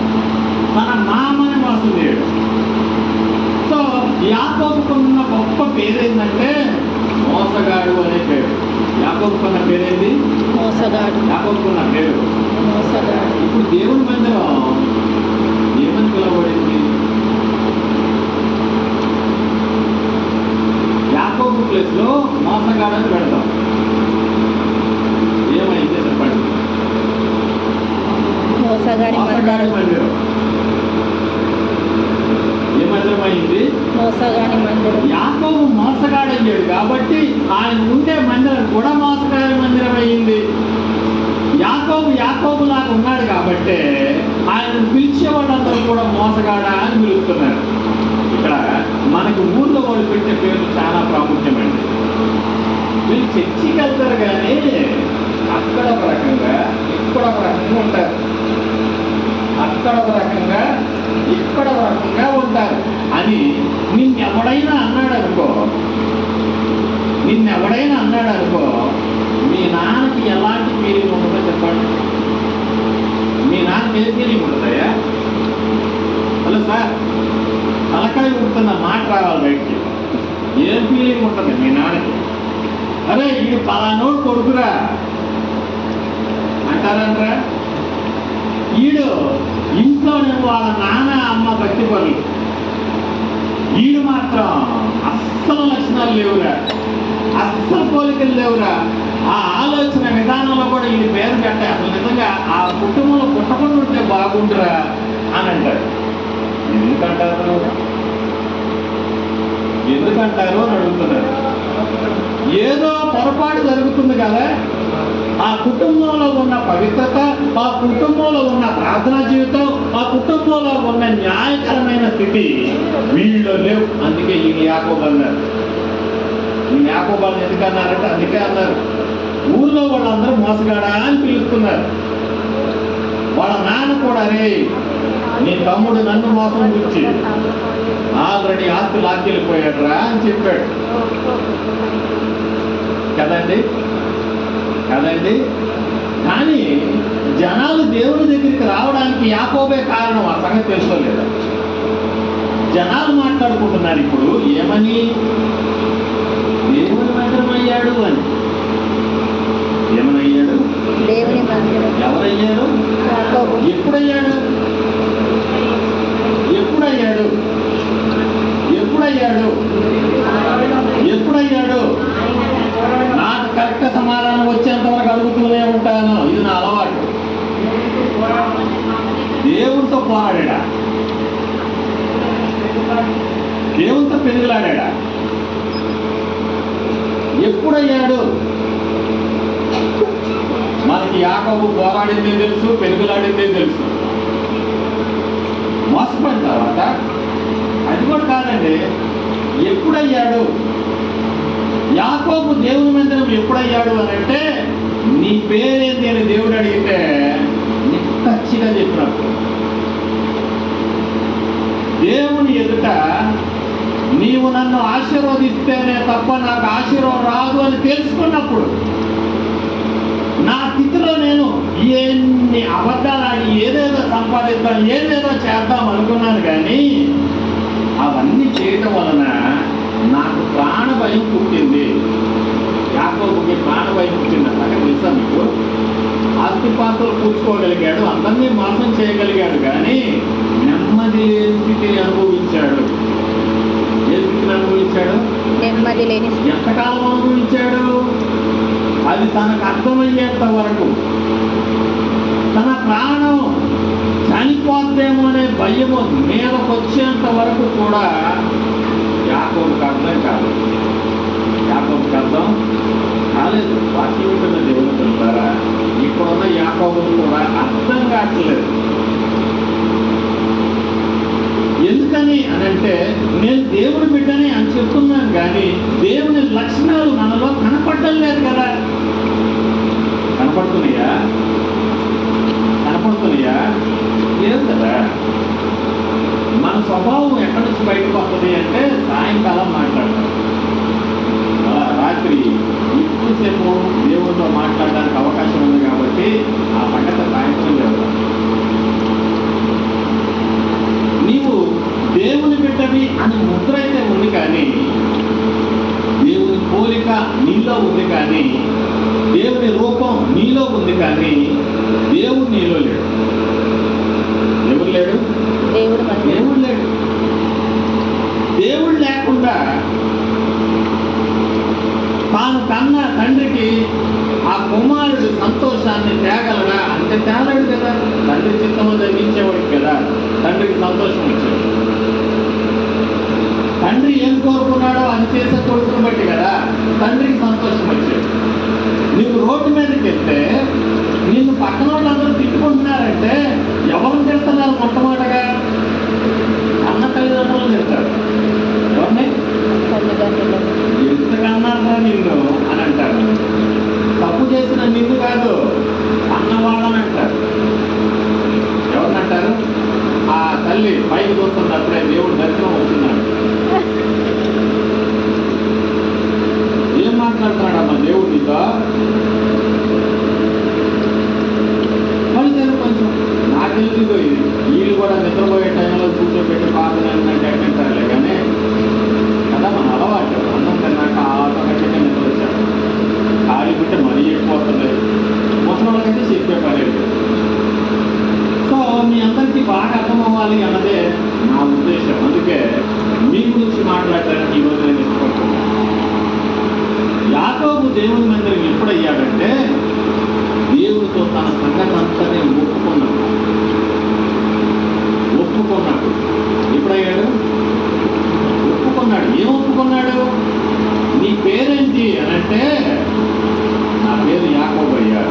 తన మామని మోసం చేయడం. సో యాకోబుకున్న గొప్ప పేరేంటంటే మోసగాడు అనే పేరు. యాకోబుకున్న పేరేంటి? మోసగాడు. యాకోబుకున్న పేరు మోసగాడు. ఇప్పుడు దేవుని మందిరం ఏమని పిలవబడింది? యాకోబు ప్లేస్ లో మోసగాడని పెడతాం. ఏమైంది చెప్పండి? మోసగాడి మోసగాడి మందిరం. మందిరం. ఏ మందిరం అయింది? మోసగాడి మందిరం. యాకోబు మోసగాడయ్యాడు కాబట్టి ఆయన ఉండే మందిరం కూడా మోసగాడి మందిరం అయ్యింది. యాకోబు లాగా ఉన్నాడు కాబట్టి ఆయన పిలిచే వాళ్ళందరూ కూడా మోసగాడా అని పిలుస్తున్నారు. ఇక్కడ మనకి ఊర్లో వాళ్ళు పెట్టే పేర్లు చాలా ప్రాముఖ్యమండి. వీళ్ళు చర్చికి వెళ్తారు కానీ అక్కడ ఒక రకంగా, ఇక్కడ ఒక రకంగా ఉంటారు. అక్కడ ఒక రకంగా, ఇక్కడ ఒక రకంగా ఉంటారు అని నిన్నెవడైనా అన్నాడు అనుకో, మీ నాన్నకి ఎలాంటి ఫీలింగ్ ఉంటుందో చెప్పండి. మీ నాన్నకి ఏ ఫీలింగ్ ఉంటుందయ్యా? హలో సార్, తలకాయ ఉంటున్న మాట రావాలి బయటికి. ఏ ఫీలింగ్ ఉంటుంది మీ నాన్నకి? అరే ఇది పలానోడు కొడుకురా అంటారంటారా? ఈడు ఇంట్లో వాళ్ళ నాన్న అమ్మ భక్తి పనులు, ఈడు మాత్రం అస్సలు లక్షణాలు లేవురా, అస్సలు పోలికలు లేవురా. ఆ ఆలోచన విధానంలో కూడా ఈయన పేరు పెట్టే అసలు నిజంగా ఆ కుటుంబంలో పుట్టకుండా ఉంటే బాగుంటురా అని అంటారు. ఎందుకంటారు అని అడుగుతున్నారు. ఏదో పొరపాటు జరుగుతుంది కదా, ఆ కుటుంబంలో ఉన్న పవిత్రత, ఆ కుటుంబంలో ఉన్న ప్రార్థనా జీవితం, ఆ కుటుంబంలో ఉన్న న్యాయకరమైన స్థితి వీళ్ళు లేవు. అందుకే ఈ యాకోబు అన్నారు. ఈ యాకోబాన్ని ఎందుకన్నారంటే అందుకే అన్నారు, ఊర్లో వాళ్ళందరూ మోసగాడా అని పిలుస్తున్నారు. వాళ్ళ నాన్న కూడా రే నీ తమ్ముడు నన్ను మోసం గురించి ఆల్రెడీ ఆస్తి లాక్కెళ్ళిపోయాడు రా అని చెప్పాడు కదండి. కానీ జనాలు దేవుని దగ్గరికి రావడానికి యాకోబే కారణం. ఆ సంగతి తెలుసుకోలేదా? జనాలు మాట్లాడుకుంటున్నారు ఇప్పుడు ఏమని, దేవుని మందిరం అయ్యాడు అని. ఏమనయ్యాడు? దేవుని మందిరం. ఎవరయ్యాడు? యాకోబు. ఎప్పుడయ్యాడు? నాకు కరెక్ట్ సమాధానం వచ్చేంత వరకు అడుగుతూనే ఉంటాను. ఇది నా అలవాటు. దేవుడితో పోరాడా? దేవుడితో పెరుగులాడా? ఎప్పుడయ్యాడు? మనకి యాకోబు పోరాడిందే తెలుసు, పెరుగులాడిందే తెలుసు. మోసపోయిన తర్వాత అది కూడా కాదండి, ఎప్పుడయ్యాడు? యాకోబు దేవుని మందిరం ఎప్పుడయ్యాడు అని అంటే, నీ పేరేంటి అని దేవుడు అడిగితే నిక్కచ్చిగా చెప్పినప్పుడు, దేవుని ఎదుట నీవు నన్ను ఆశీర్వదిస్తేనే తప్ప నాకు ఆశీర్వాదం రాదు అని తెలుసుకున్నప్పుడు, నా స్థితిలో నేను ఎన్ని అబద్ధాలు ఏదేదో సంపాదిద్దాం, ఏదేదో చేద్దాం అనుకున్నాను. కానీ అవన్నీ చేయటం వలన నాకు ప్రాణభయం పుట్టింది. యాకోబుకి ప్రాణభయం పుట్టింది. అలాగే తెలుసా మీకు? ఆస్తిపాస్తులు కూర్చుకోగలిగాడు, అందరినీ మోసం చేయగలిగాడు, కానీ నెమ్మది లేని స్థితిని అనుభవించాడు. ఏ స్థితిని అనుభవించాడు? నెమ్మది లేని. ఎంతకాలం అనుభవించాడు? అది తనకు అర్థమయ్యేంత వరకు, తన ప్రాణం చనిపోద్దేమో అనే భయము మీదకు వచ్చేంత వరకు కూడా యాకోబుకి అర్థం కాదు. కాలేదు. వాక్యం ఉంటున్న దేవుని తెలుస్తారా? ఇప్పుడున్న యాకోబుకు కూడా అర్థం కావట్లేదు. ఎందుకని అని అంటే, నేను దేవుని బిడ్డని అని చెప్తున్నాను, కానీ దేవుని లక్షణాలు మనలో కనపడటం లేదు కదా. కనపడుతున్నాయా? లేదు కదా. మన స్వభావం ఎక్కడి నుంచి బయటకు వస్తుంది అంటే, సాయంకాలం మాట్లాడతాం. రాత్రి ఎక్కువసేపు దేవుడితో మాట్లాడడానికి అవకాశం ఉంది కాబట్టి ఆ సంగతి సాయంత్రం చెప్తాం. నీవు దేవుని బిడ్డవి అని ముద్ర అయితే ఉంది, కానీ దేవుని పోలిక నీలో ఉంది, కానీ దేవుని రూపం నీలో ఉంది, కానీ దేవుడు నీలో లేడు. ఎవరు లేడు? దేవుడు లేడు. దేవుడు లేకుండా తాను కన్న తండ్రికి ఆ కుమారుడు సంతోషాన్ని తేగలడా అంటే తేలేడు కదా. తండ్రి చిత్తము జరిగించేవాడికి కదా తండ్రికి సంతోషం వచ్చేది. తండ్రి ఏం కోరుకున్నాడో అది చేసే కొడుకుని బట్టి కదా తండ్రికి సంతోషం వచ్చేది. నువ్వు రోడ్డు మీదకి వెళ్తే నిన్ను పక్కన వాళ్ళందరూ తిట్టుకుంటున్నారంటే ఎవరు తిడుతున్నారు? మొట్టమొదటగా అన్న తల్లిదండ్రులు తిడతారు. ఎవరిని? ఎంతకన్నారా నిన్ను అని అంటారు. తప్పు చేసిన నిన్ను కాదు, అన్నవాళ్ళని అంటారు. ఎవరినంటారు? ఆ తల్లి పైకి చూస్తున్నప్పుడే దేవుడు దర్శనం వస్తున్నాడు. ఏం మాట్లాడుతున్నాడమ్మా దేవుడు నీతో? కొంచెం నాకు తెలుసు, వీళ్ళు కూడా నిద్రపోయే టైంలో కూర్చోబెట్టి పాపనంటే అంటారులే, కానీ కదా మన అలవాటు. అన్నం తిన్నాక ఆటోమేటిక్గా నిద్ర వచ్చాడు. ఖాళీ పెట్టి మరీ ఎక్కువవుతుంది. ముసలికైతే చెప్పే పర్లేదు. సో మీ అందరికీ బాగా అర్థం అవ్వాలి అన్నదే నా ఉద్దేశం. అందుకే మీ గురించి మాట్లాడడానికి ఈరోజు నేను ఇష్టపడుతున్నాను. యాకోబు దేవుని మందిరం ఎప్పుడయ్యాడంటే, దేవుడితో తన సంగతి అంతనే ఒప్పుకున్నాడు. ఎప్పుడయ్యాడు? ఒప్పుకున్నాడు. ఏం ఒప్పుకున్నాడు? నీ పేరు అంటే నా పేరు యాకోబు అయ్యా,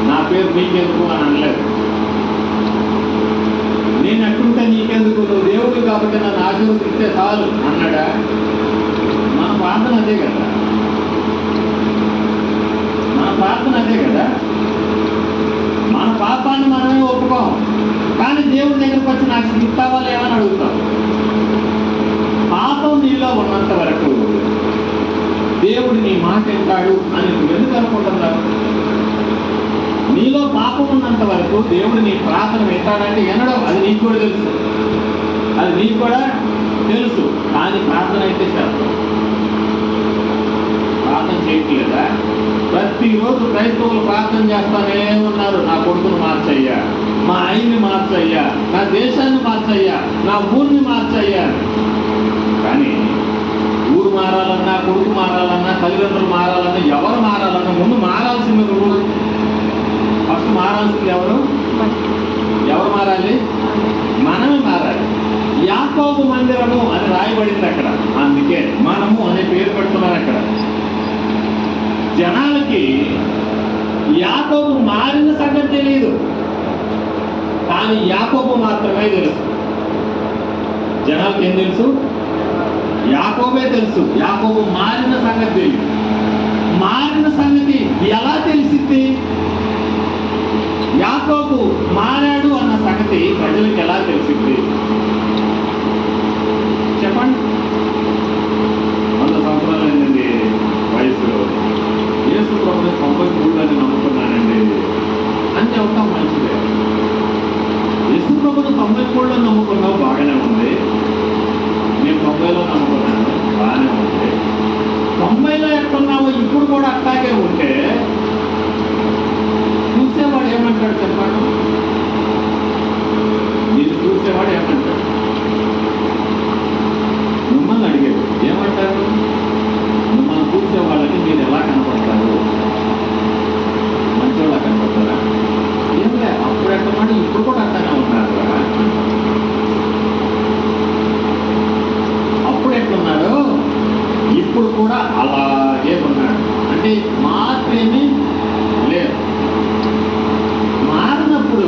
నా పేరు నీకెందుకు అని అనలేదు. నేను ఎట్టుంటే నీకెందుకు, నువ్వు దేవుడు కాబట్టి నన్ను ఆశీర్వదిస్తే చాలు అన్నాడా? మన ప్రార్థన అదే కదా, మన ప్రార్థన అదే కదా. మన పాపాన్ని మనమే ఒప్పుకోం, కానీ దేవుడి దగ్గరకు వచ్చి నాకు ఇస్తావా లేవని అడుగుతాం. పాపం నీలో ఉన్నంత వరకు దేవుడు నీ మాట వింటాడు అని నువ్వు ఎందుకు అనుకుంటున్నావు? నీలో పాపం ఉన్నంత వరకు దేవుడు నీ ప్రార్థన వింటాడంటే వినడం, అది నీకు కూడా తెలుసు, అది నీకు కూడా తెలుసు. కానీ ప్రార్థన అయితే చేస్తాం. ప్రార్థన చేయట్లేదా? ప్రతిరోజు క్రైస్తవులు ప్రార్థన చేస్తానే ఉన్నారు. నా కొడుకును మార్చయ్యా, మా ఆయన్ని మార్చయ్యా, నా దేశాన్ని మార్చయ్యా, నా ఊరిని మార్చయ్యా. కానీ ఊరు మారాలన్నా, కొడుకు మారాలన్నా, తల్లిదండ్రులు మారాలన్నా, ఎవరు మారాలన్నా ముందు మారాల్సింది నువ్వు. ఫస్ట్ మారాల్సింది ఎవరు మారాలి? మనమే మారాలి. యాకోబు మందిరము అని రాయబడింది అక్కడ, అందుకే మనము అనే పేరు పెడుతున్నారు అక్కడ. జనాలకి యాకోబు మారిన సంగతి తెలియదు, కానీ యాకోబు మాత్రమే తెలుసు. జనాలకి ఏం తెలుసు? యాకోబే తెలుసు. యాకోబు మారిన సంగతి తెలియదు. మారిన సంగతి ఎలా తెలిసింది? యాకోబు మారాడు అన్న సంగతి ప్రజలకు ఎలా తెలిసింది చెప్పండి. 100 సంవత్సరాలు అయిందండి వయసులో, యేసు ప్రభుని 93 నమ్ముకున్నానండి అని చెప్తాం, మంచిదే. యేసు ప్రభుని 93 నమ్ముకున్నావు, బాగానే ఉంది. నేను 90లో నమ్ముకున్నాను, బాగానే ఉంది. 90లో ఎట్టున్నావు, ఇప్పుడు కూడా అట్లాగే ఉంటే చూసేవాడు ఏమంటాడు చెప్పండి? నేను చూసేవాడు ఏమంటాడు? మిమ్మల్ని అడిగాడు ఏమంటారు? మిమ్మల్ని చూసే వాళ్ళకి మీరు ఎలా కనపడతారు? మంచివాళ్ళ కనపడతారా? ఏమిలే, అప్పుడు ఎట్టమాట ఇప్పుడు కూడా అట్లానే ఉన్నారు. అప్పుడు ఎట్లున్నాడు, ఇప్పుడు కూడా అలాగే ఉన్నాడు. అంటే మార్పేమీ లేదు. మారినప్పుడు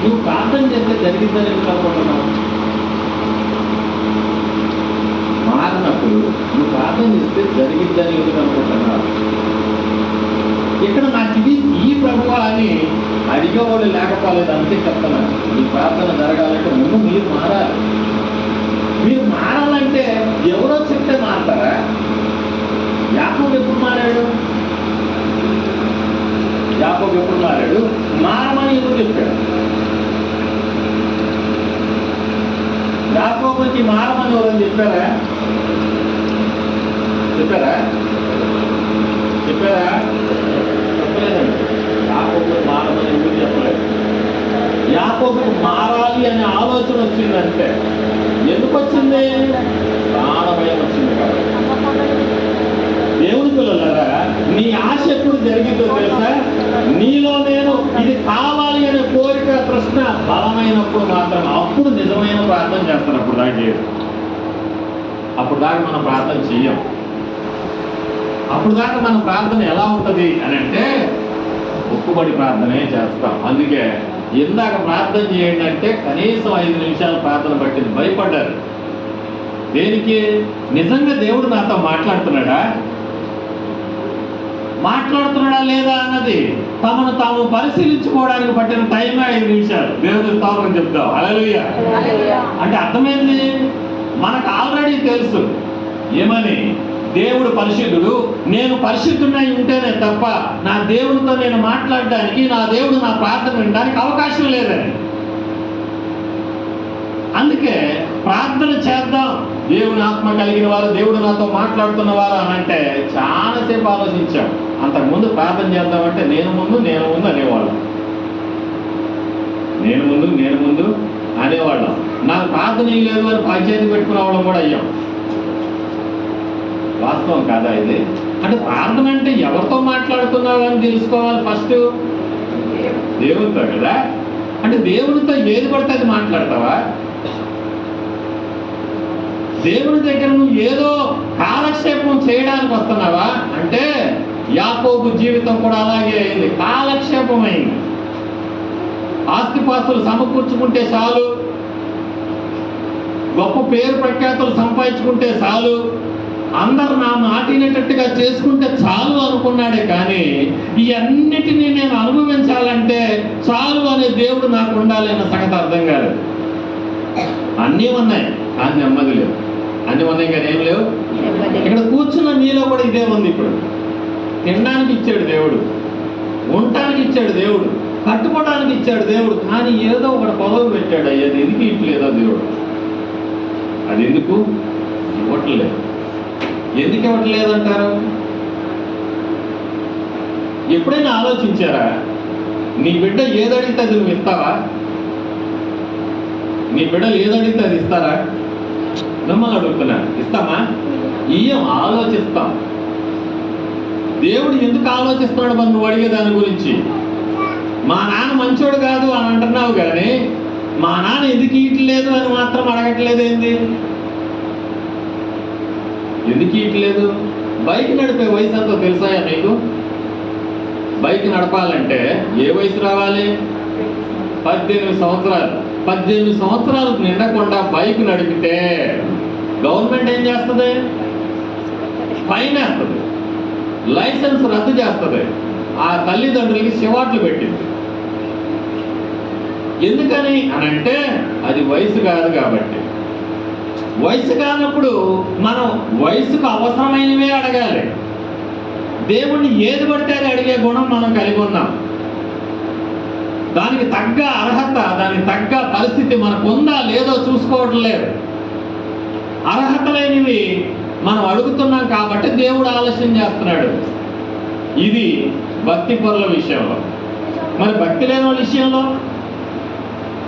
నువ్వు ప్రార్థన చేస్తే జరిగిద్దని అనుకుంటున్నావు. మారినప్పుడు నువ్వు ప్రార్థన చేస్తే జరిగిద్దని అనుకుంటున్నావు. ఇక్కడ నాకు ఇది ఈ ప్రభువా అని అడిగేవాళ్ళు లేకపోలేదు, అందుకే చెప్తున్నాను. ఈ ప్రార్థన జరగాలంటే ముందు మీరు మారాలి. మీరు మారాలంటే ఎవరో చెప్తే మారతారా? యాకోబు ఎప్పుడు మారాడు? యాకోబు ఎప్పుడు మారాడు? మారమని ఎవరు చెప్పాడు? యాకోబుకి మారమని ఎవరని చెప్పారా? చెప్పారా? చెప్పలేదండి. యాకోబు మారమని ఎవరు చెప్పలేదు. యాకోబు మారాలి అనే ఆలోచన వచ్చిందంటే ఎందుకు వచ్చింది? ప్రాణభయం వచ్చింది కాబట్టి. దేవుని పిల్లలారా, నీ ఆశ ఎప్పుడు జరిగిందో తెలుసా? నీలో నేను ఇది కావాలి అనే కోరిక, ప్రశ్న బలమైనప్పుడు మాత్రం అప్పుడు నిజమైన ప్రార్థన చేస్తాను. అప్పుడు దాకా చేయదు. అప్పుడు దాకా మనం ప్రార్థన చెయ్యం. అప్పుడు దాకా మన ప్రార్థన ఎలా ఉంటుంది అని అంటే ఒప్పుబడి ప్రార్థనే చేస్తాం. అందుకే ఇందాక ప్రార్థన చేయండి అంటే కనీసం 5 నిమిషాలు ప్రార్థన పట్టింది. భయపడ్డారు. దేనికి? నిజంగా దేవుడు నాతో మాట్లాడుతున్నాడా లేదా అన్నది తమను తాము పరిశీలించుకోవడానికి పట్టిన టైమే 5 నిమిషాలు. దేవుడి స్తోత్రం చెప్తాం. హల్లెలూయా. అంటే అర్థమైంది, మనకు ఆల్రెడీ తెలుసు ఏమని? దేవుడు పరిశుద్ధుడు, నేను పరిశుద్ధుడై ఉంటేనే తప్ప నా దేవుడితో నేను మాట్లాడడానికి, నా దేవుడు నా ప్రార్థన వినడానికి అవకాశం లేదని. అందుకే ప్రార్థన చేద్దాం, దేవుని ఆత్మ కలిగిన వారు, దేవుడు నాతో మాట్లాడుతున్నవారు అని అంటే చాలాసేపు ఆలోచించాం. అంతకుముందు ప్రార్థన చేద్దామంటే నేను ముందు అనేవాళ్ళం. నేను ముందు అనేవాళ్ళం. నాకు ప్రార్థన లేదు అని పంచాయతీ పెట్టుకునే వాళ్ళం కూడా అయ్యాం. వాస్తవం కాదా ఇది? అంటే ప్రార్థన అంటే ఎవరితో మాట్లాడుతున్నావు అని తెలుసుకోవాలి. ఫస్ట్ దేవునితో కదా. అంటే దేవునితో ఏది పడితే అది మాట్లాడతావా? దేవుని దగ్గర నువ్వు ఏదో కాలక్షేపం చేయడానికి వస్తున్నావా అంటే యాకోబు జీవితం కూడా అలాగే అయింది, కాలక్షేపం అయింది. ఆస్తిపాస్తులు సమకూర్చుకుంటే చాలు, గొప్ప పేరు ప్రఖ్యాతులు సంపాదించుకుంటే చాలు, అందరు నా మాటినట్టుగా చేసుకుంటే చాలు అనుకున్నాడే కానీ ఇవన్నిటినీ నేను అనుభవించాలంటే చాలు అనే దేవుడు నాకు ఉండాలి అన్న సంగతి అర్థం కాదు. అన్నీ ఉన్నాయి కానీ నెమ్మది లేవు, అన్నీ ఉన్నాయి కానీ ఏం లేవు. ఇక్కడ కూర్చున్న మీలో కూడా ఇదే ఉంది. ఇప్పుడు తినడానికి ఇచ్చాడు దేవుడు, ఉండటానికి ఇచ్చాడు దేవుడు, కట్టుకోవడానికి ఇచ్చాడు దేవుడు, కానీ ఏదో ఒకటి పొదవు పెట్టాడు. అయ్యేది ఎందుకు ఇట్లేదో దేవుడు, అది ఎందుకు ఇవ్వట్లేదు. ఎందుకు ఇవ్వట్లేదంటారు? ఎప్పుడైనా ఆలోచించారా? నీ బిడ్డ ఏదడిగితే అది నువ్వు ఇస్తావా? నీ బిడ్డలు ఏదడిగితే అది ఇస్తారా? మిమ్మల్ని అడుగుతున్నా, ఇస్తామా? ఇయ్యం, ఆలోచిస్తాం. దేవుడు ఎందుకు ఆలోచిస్తున్నాడు మరి నువ్వు అడిగే దాని గురించి? మా నాన్న మంచోడు కాదు అని అంటున్నావు కానీ మా నాన్న ఎందుకు ఇయట్లేదు అని మాత్రం అడగట్లేదు. ఏంది ఎందుకు ఇయట్లేదు? బైక్ నడిపే వయసు ఎంతో తెలుసాయా నీకు? బైక్ నడపాలంటే ఏ వయసు రావాలి? 18 సంవత్సరాలు. 18 సంవత్సరాలకు నిండకుండా బైక్ నడిపితే గవర్నమెంట్ ఏం చేస్తుంది? ఫైన్ వేస్తుంది, లైసెన్స్ రద్దు చేస్తుంది. ఆ తల్లిదండ్రులకి శివాట్లు పెట్టింది. ఎందుకని అని అంటే అది వయసు కాదు కాబట్టి. వయసు కానప్పుడు మనం వయసుకు అవసరమైనవే అడగాలి. దేవుణ్ణి ఏది పడితే అది అడిగే గుణం మనం కలిగి ఉన్నాం. దానికి తగ్గ అర్హత, దానికి తగ్గ పరిస్థితి మనకు ఉందా లేదో చూసుకోవడం లేదు. అర్హత లేనివి మనం అడుగుతున్నాం కాబట్టి దేవుడు ఆలస్యం చేస్తున్నాడు. ఇది భక్తి పరుల విషయంలో. మరి భక్తి లేని వాళ్ళ విషయంలో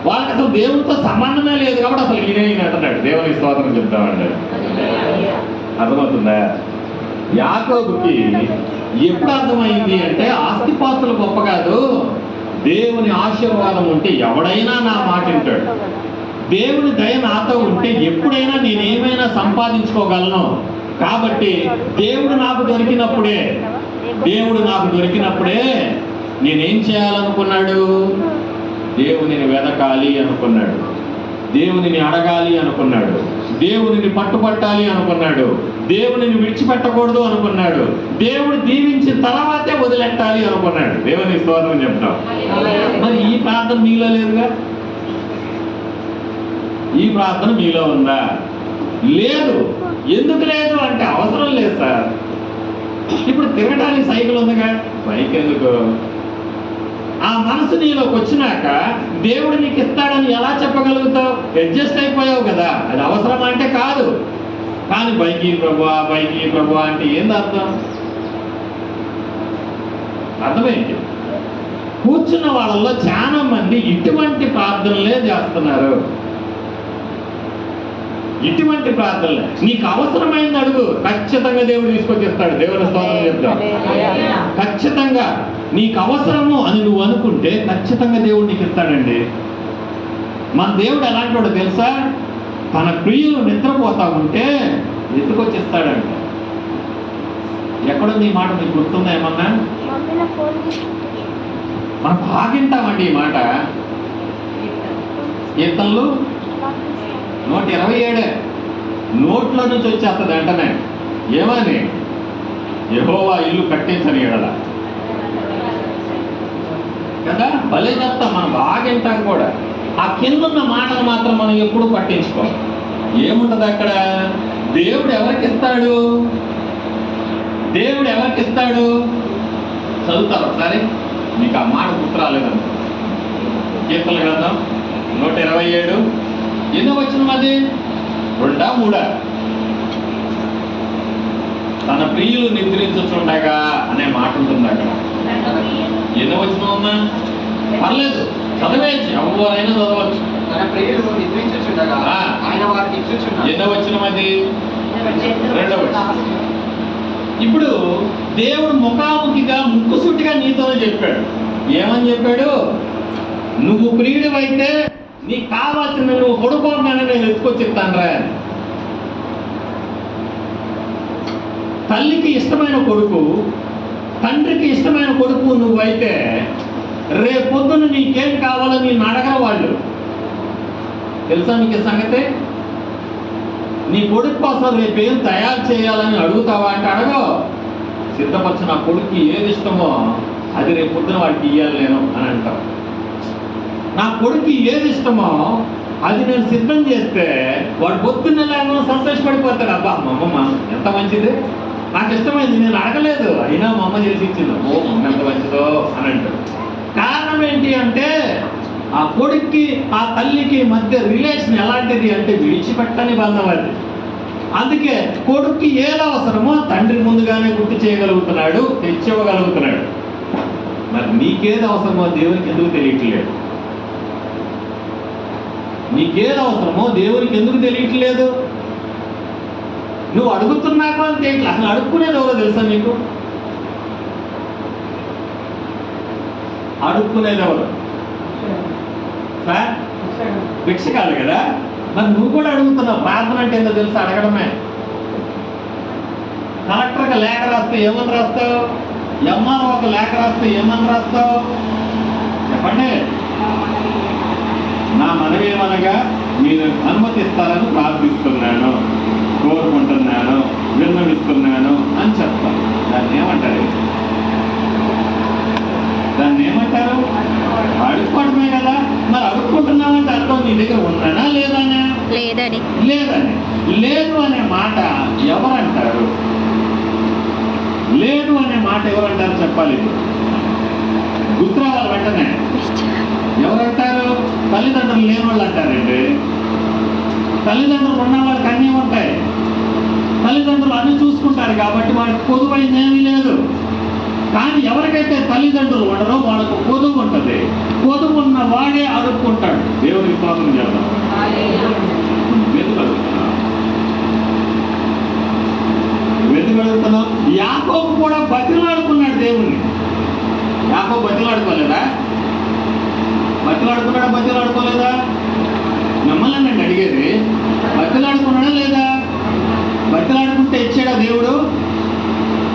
వాళ్ళకి అసలు దేవునితో సంబంధమే లేదు కాబట్టి అసలు ఈయన అంటున్నాడు దేవుని స్తోత్రం చెప్తామంటాడు. అర్థమవుతుందా? యాకోబుకి ఎప్పుడు అర్థమైంది అంటే ఆస్తిపాస్తులు గొప్ప కాదు, దేవుని ఆశీర్వాదం ఉంటే ఎవడైనా నా మాట వింటాడు. దేవుని దయ నాతో ఉంటే ఎప్పుడైనా నేనేమైనా సంపాదించుకోగలను. కాబట్టి దేవుడు నాకు దొరికినప్పుడే నేనేం చేయాలనుకున్నాడు? దేవునిని వెదకాలి అనుకున్నాడు, దేవునిని అడగాలి అనుకున్నాడు, దేవునిని పట్టుపట్టాలి అనుకున్నాడు, దేవునిని విడిచిపెట్టకూడదు అనుకున్నాడు, దేవుడు దీవించిన తర్వాతే వదిలెట్టాలి అనుకున్నాడు. దేవుని స్తోత్రం చెప్తాం. మరి ఈ ప్రార్థన మీలో లేదుగా? ఈ ప్రార్థన మీలో ఉందా? లేదు. ఎందుకు లేదు అంటే అవసరం లేదు సార్. ఇప్పుడు తిరగడానికి సైకిల్ ఉందిగా, బైక్ ఎందుకు? ఆ మనసు నీలోకి వచ్చినాక దేవుడు నీకు ఇస్తాడని ఎలా చెప్పగలుగుతావు? అడ్జస్ట్ అయిపోయావు కదా, అది అవసరం అంటే కాదు. కానీ బైకి ప్రభు అంటే ఏంది అర్థం? అర్థమైంది? కూర్చున్న వాళ్ళల్లో చాలా మంది ఇటువంటి ప్రార్థనలే చేస్తున్నారు. ఇటువంటి ప్రార్థనలు నీకు అవసరమైంది అడుగు, ఖచ్చితంగా దేవుడు తీసుకొచ్చిస్తాడు. దేవుని స్తోత్రం చెప్తాం. ఖచ్చితంగా నీకు అవసరము అని నువ్వు అనుకుంటే ఖచ్చితంగా దేవుడు నీకు ఇస్తాడండి. మన దేవుడు ఎలాంటి వాడు తెలుసా? తన ప్రియులు నిద్రపోతా ఉంటే ఎత్తుకొచ్చిస్తాడంట. ఎక్కడుంది ఈ మాట? మీకు గుర్తుందా ఏమన్నా? మనం బాగింటామండి ఈ మాట. కీర్తనలు 127 నోట్లో నుంచి వచ్చేస్తుంది వెంటనే. ఏమని? యెహోవా ఇల్లు కట్టించని ఎడల కదా. భలే చెప్తాం, మనం బాగా వింటాం కూడా. ఆ కిందున్న మాటలు మాత్రం మనం ఎప్పుడు పట్టించుకోం. ఏముంటది అక్కడ? దేవుడు ఎవరికి ఇస్తాడు? దేవుడు ఎవరికి ఇస్తాడు? చదువుతారు ఒకసారి, మీకు ఆ మాట గుర్తు రాలేదనుకో. కీర్తన గ్రంథం 127 ఎన్నో వచనం అది? 2, 3. తన ప్రియులు నిద్రించుచుండగా అనే మాట ఉంటుంది అక్కడ. ఎన్నో వచనం ఉందా? పర్లేదు, చదవేయచ్చు, ఎవరైనా చదవచ్చు. తన ప్రియులు నిద్రించుచుండగా ఆయన వారికి ఇచ్చుచున్నాడు. ఎన్నో వచనం అది? 2వ వచనం. ఇప్పుడు దేవుడు ముఖాముఖిగా ముక్కుసూటిగా నీతోనే చెప్పాడు. ఏమని చెప్పాడు? నువ్వు ప్రియుడివైతే నీకు కావాల్సిన నువ్వు కొడుకోగానే నేను ఎత్తుకొచ్చిస్తాను రా. తల్లికి ఇష్టమైన కొడుకు, తండ్రికి ఇష్టమైన కొడుకు నువ్వైతే రేపొద్దున నీకేం కావాలో నేను అడగరు వాళ్ళు. తెలుసా మీకు ఈ సంగతి? నీ కొడుకు కోసం రేపేం తయారు చేయాలని అడుగుతావా అంటే అడగవు. సిద్ధపరిచిన నా కొడుకు ఏది ఇష్టమో అది రేపు పొద్దున వాడికి ఇయ్యాలి నేను అని అంటావు. నా కొడుకు ఏది ఇష్టమో అది నేను సిద్ధం చేస్తే వాడు పొద్దున్న లేకుండా సంతోషపడిపోతాడు. అబ్బా మా అమ్మమ్మ ఎంత మంచిది, నాకు ఇష్టమైంది, నేను అడగలేదు అయినా మా అమ్మ చేసి ఇచ్చింది, ఓ మమ్మ ఎంత మంచిదో అని అంటాడు. కారణం ఏంటి అంటే ఆ కొడుక్కి ఆ తల్లికి మధ్య రిలేషన్ ఎలాంటిది అంటే విడిచిపెట్టని బంధం అది. అందుకే కొడుక్కి ఏది అవసరమో తండ్రి ముందుగానే గుర్తు చేయగలుగుతున్నాడు, తెచ్చివ్వగలుగుతున్నాడు. మరి నీకేది అవసరమో దేవునికి ఎందుకు తెలియట్లేదు? నీకేది అవసరమో దేవునికి ఎందుకు తెలియట్లేదు? నువ్వు అడుగుతున్నాకు అని తెలియట్లేదు. అసలు అడుక్కునేది ఎవరో తెలుసా నీకు? అడుక్కునేది ఎవరు? సార్ భిక్ష కాదు కదా. మరి నువ్వు కూడా అడుగుతున్నావు. ప్రార్థన అంటే ఏంటో తెలుసా? అడగడమే. కలెక్టర్కి లేఖ రాస్తే ఏమని రాస్తావు? ఎంఆర్ఓ ఒక లేఖ రాస్తే ఏమని రాస్తావు? చెప్పండి. నా మనవి ఏమనగా మీరు అనుమతిస్తారని ప్రార్థిస్తున్నాను, కోరుకుంటున్నాను, విన్నవిస్తున్నాను అని చెప్తాను. దాన్ని ఏమంటారు? దాన్ని ఏమంటారు? అడుక్కోవడమే కదా. మరి అడుక్కుంటున్నామంటే అర్థం నీ దగ్గర ఉన్నానా లేదనే? లేదని. లేదని. లేదు అనే మాట ఎవరంటారు? లేదు అనే మాట ఎవరంటారు చెప్పాలి. గుర్తు రావాలి వెంటనే. ఎవరంటారు? తల్లిదండ్రులు లేని వాళ్ళు అంటారండి. తల్లిదండ్రులు ఉన్న వాళ్ళకి అన్నీ ఉంటాయి. తల్లిదండ్రులు అన్ని చూసుకుంటారు కాబట్టి వాడికి పొదువైంది ఏమీ లేదు. కానీ ఎవరికైతే తల్లిదండ్రులు ఉండరో వాళ్ళకు పొదువు ఉంటుంది. పొదువు ఉన్న వాడే అడుక్కుంటాడు. దేవుడికి స్తోత్రం చేద్దాం. ఎందుకు అడుగుతున్నాం? యాకోబు కూడా బతిలాడుకున్నాడు దేవుణ్ణి. యాకోబు బతిలాడుకోలేదా? బతిలాడుకోలేదా? మిమ్మల్ని నన్ను అడిగేది, బతిలాడుకున్నాడా లేదా? బతిలాడుకుంటే ఇచ్చాడా దేవుడు?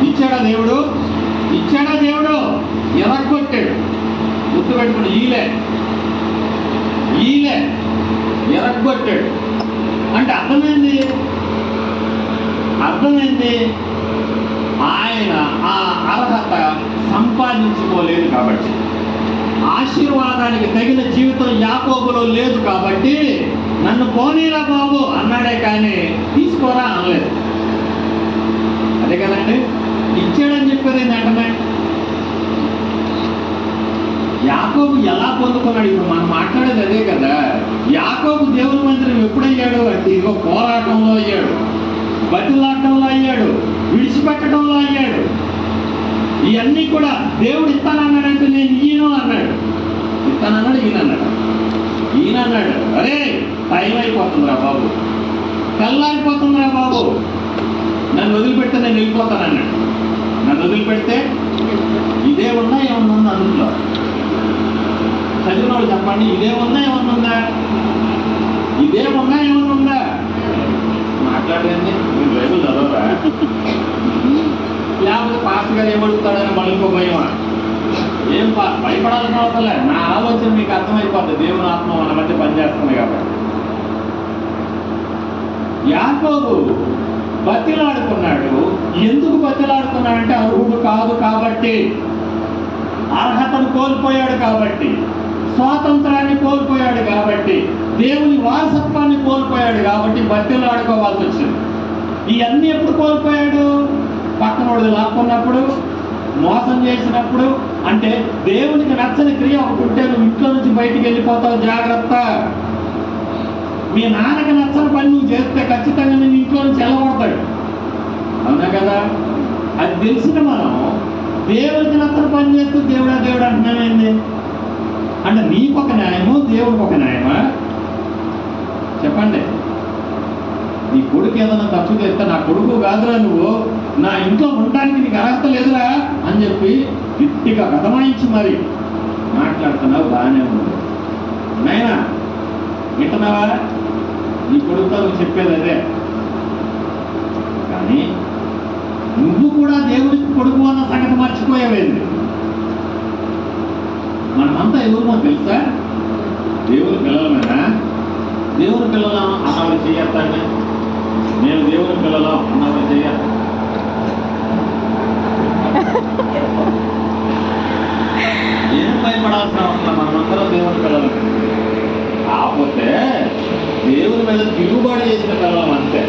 ఇచ్చాడా దేవుడు? ఎరగొట్టాడు. గుర్తుపెట్టుకుని ఈలే ఎరగొట్టాడు అంటే అర్థమైంది ఆయన ఆ అర్హత సంపాదించుకోలేదు కాబట్టి, ఆశీర్వాదానికి తగిన జీవితం యాకోబులో లేదు కాబట్టి నన్ను పోనీరా బాబు అన్నాడే కానీ తీసుకోరా అనలేదు. అదే కదండి ఇచ్చాడని చెప్పేది ఏంటంటే యాకోబు ఎలా పొందుకున్నాడు? ఇప్పుడు మనం మాట్లాడేది అదే కదా. యాకోబు దేవుని మందిరం ఎప్పుడయ్యాడు అంటే ఇదిగో పోరాటంలో అయ్యాడు, బతిలాటంలో అయ్యాడు, విడిచిపెట్టడంలో అయ్యాడు. ఇవన్నీ కూడా దేవుడు ఇస్తానన్నాడంటే నేను ఈయన అన్నాడు. ఇస్తానన్నాడు, ఈయన అన్నాడు అరే టైం అయిపోతుందిరా బాబు, తెల్లారిపోతుందిరా బాబు, నన్ను వదిలిపెడితే నేను వెళ్ళిపోతానన్నాడు. నన్ను వదిలిపెడితే ఇదే ఉన్నా ఏమన్నా ఉందా? అందులో చదివిన వాళ్ళు చెప్పండి. ఇదేమన్నా ఏమన్నా ఉందా? మాట్లాడేది మీరు బైబిల్ చదవరా? లేకపోతే పాస్టర్ గారు ఏమడుగుతాడని మళ్ళీ భయమా? ఏం భయపడాల్సిన అవసరం లేదు. నా ఆలోచన మీకు అర్థమైపోతుంది. దేవుని ఆత్మ మన మధ్య పనిచేస్తుంది కాబట్టి. యాకోబు బతిలాడుకున్నాడు. ఎందుకు బతిలాడుకున్నాడంటే అర్హుడు కాదు కాబట్టి, అర్హతను కోల్పోయాడు కాబట్టి, స్వాతంత్రాన్ని కోల్పోయాడు కాబట్టి, దేవుని వారసత్వాన్ని కోల్పోయాడు కాబట్టి బతిలాడుకోవాల్సి వచ్చింది. ఇవన్నీ ఎప్పుడు కోల్పోయాడు? పక్కనోడు లాక్కున్నప్పుడు, మోసం చేసినప్పుడు. అంటే దేవునికి నచ్చని క్రియ ఒకటి ఉంటే నువ్వు ఇంట్లో నుంచి బయటికి వెళ్ళిపోతావు, జాగ్రత్త. మీ నాన్నకి నచ్చని పని నువ్వు చేస్తే ఖచ్చితంగా నేను ఇంట్లో నుంచి వెళ్ళబడతాడు. అవునా కదా? అది తెలిసిన మనం దేవుడికి నచ్చని పని చేస్తూ దేవుడు అంటున్నామేంది అంటే నీకొక న్యాయము, దేవుడికి ఒక న్యాయమా? చెప్పండి. నీ కొడుకు ఏదైనా తప్పు చేస్తే నా కొడుకు కాదురా నువ్వు, నా ఇంట్లో ఉండడానికి నీకు అర్హత లేదురా అని చెప్పి గట్టిగా గతమాయించి మరి మాట్లాడుతున్నావు. బాగానే ఉంది నాయనా, వింటున్నావా? నీ కొడుకుతో నువ్వు చెప్పేది అదే. కానీ కొడుకు అన్న సంగతి మర్చిపోయేవేంది. మనమంతా ఎవరు తెలుసా? దేవుని పిల్లలమేనా? దేవుని పిల్లలు అన్నవాళ్ళు చేయొద్దండి. నేను దేవుని పిల్లలు అన్నవాళ్ళు చేయొద్దు. ఏం భయపడాల్సిన అవసరం, మనమందరం దేవుని పిల్లలు. కాకపోతే దేవుని మీద తిరుగుబాటు చేసిన పిల్లలం అంతే.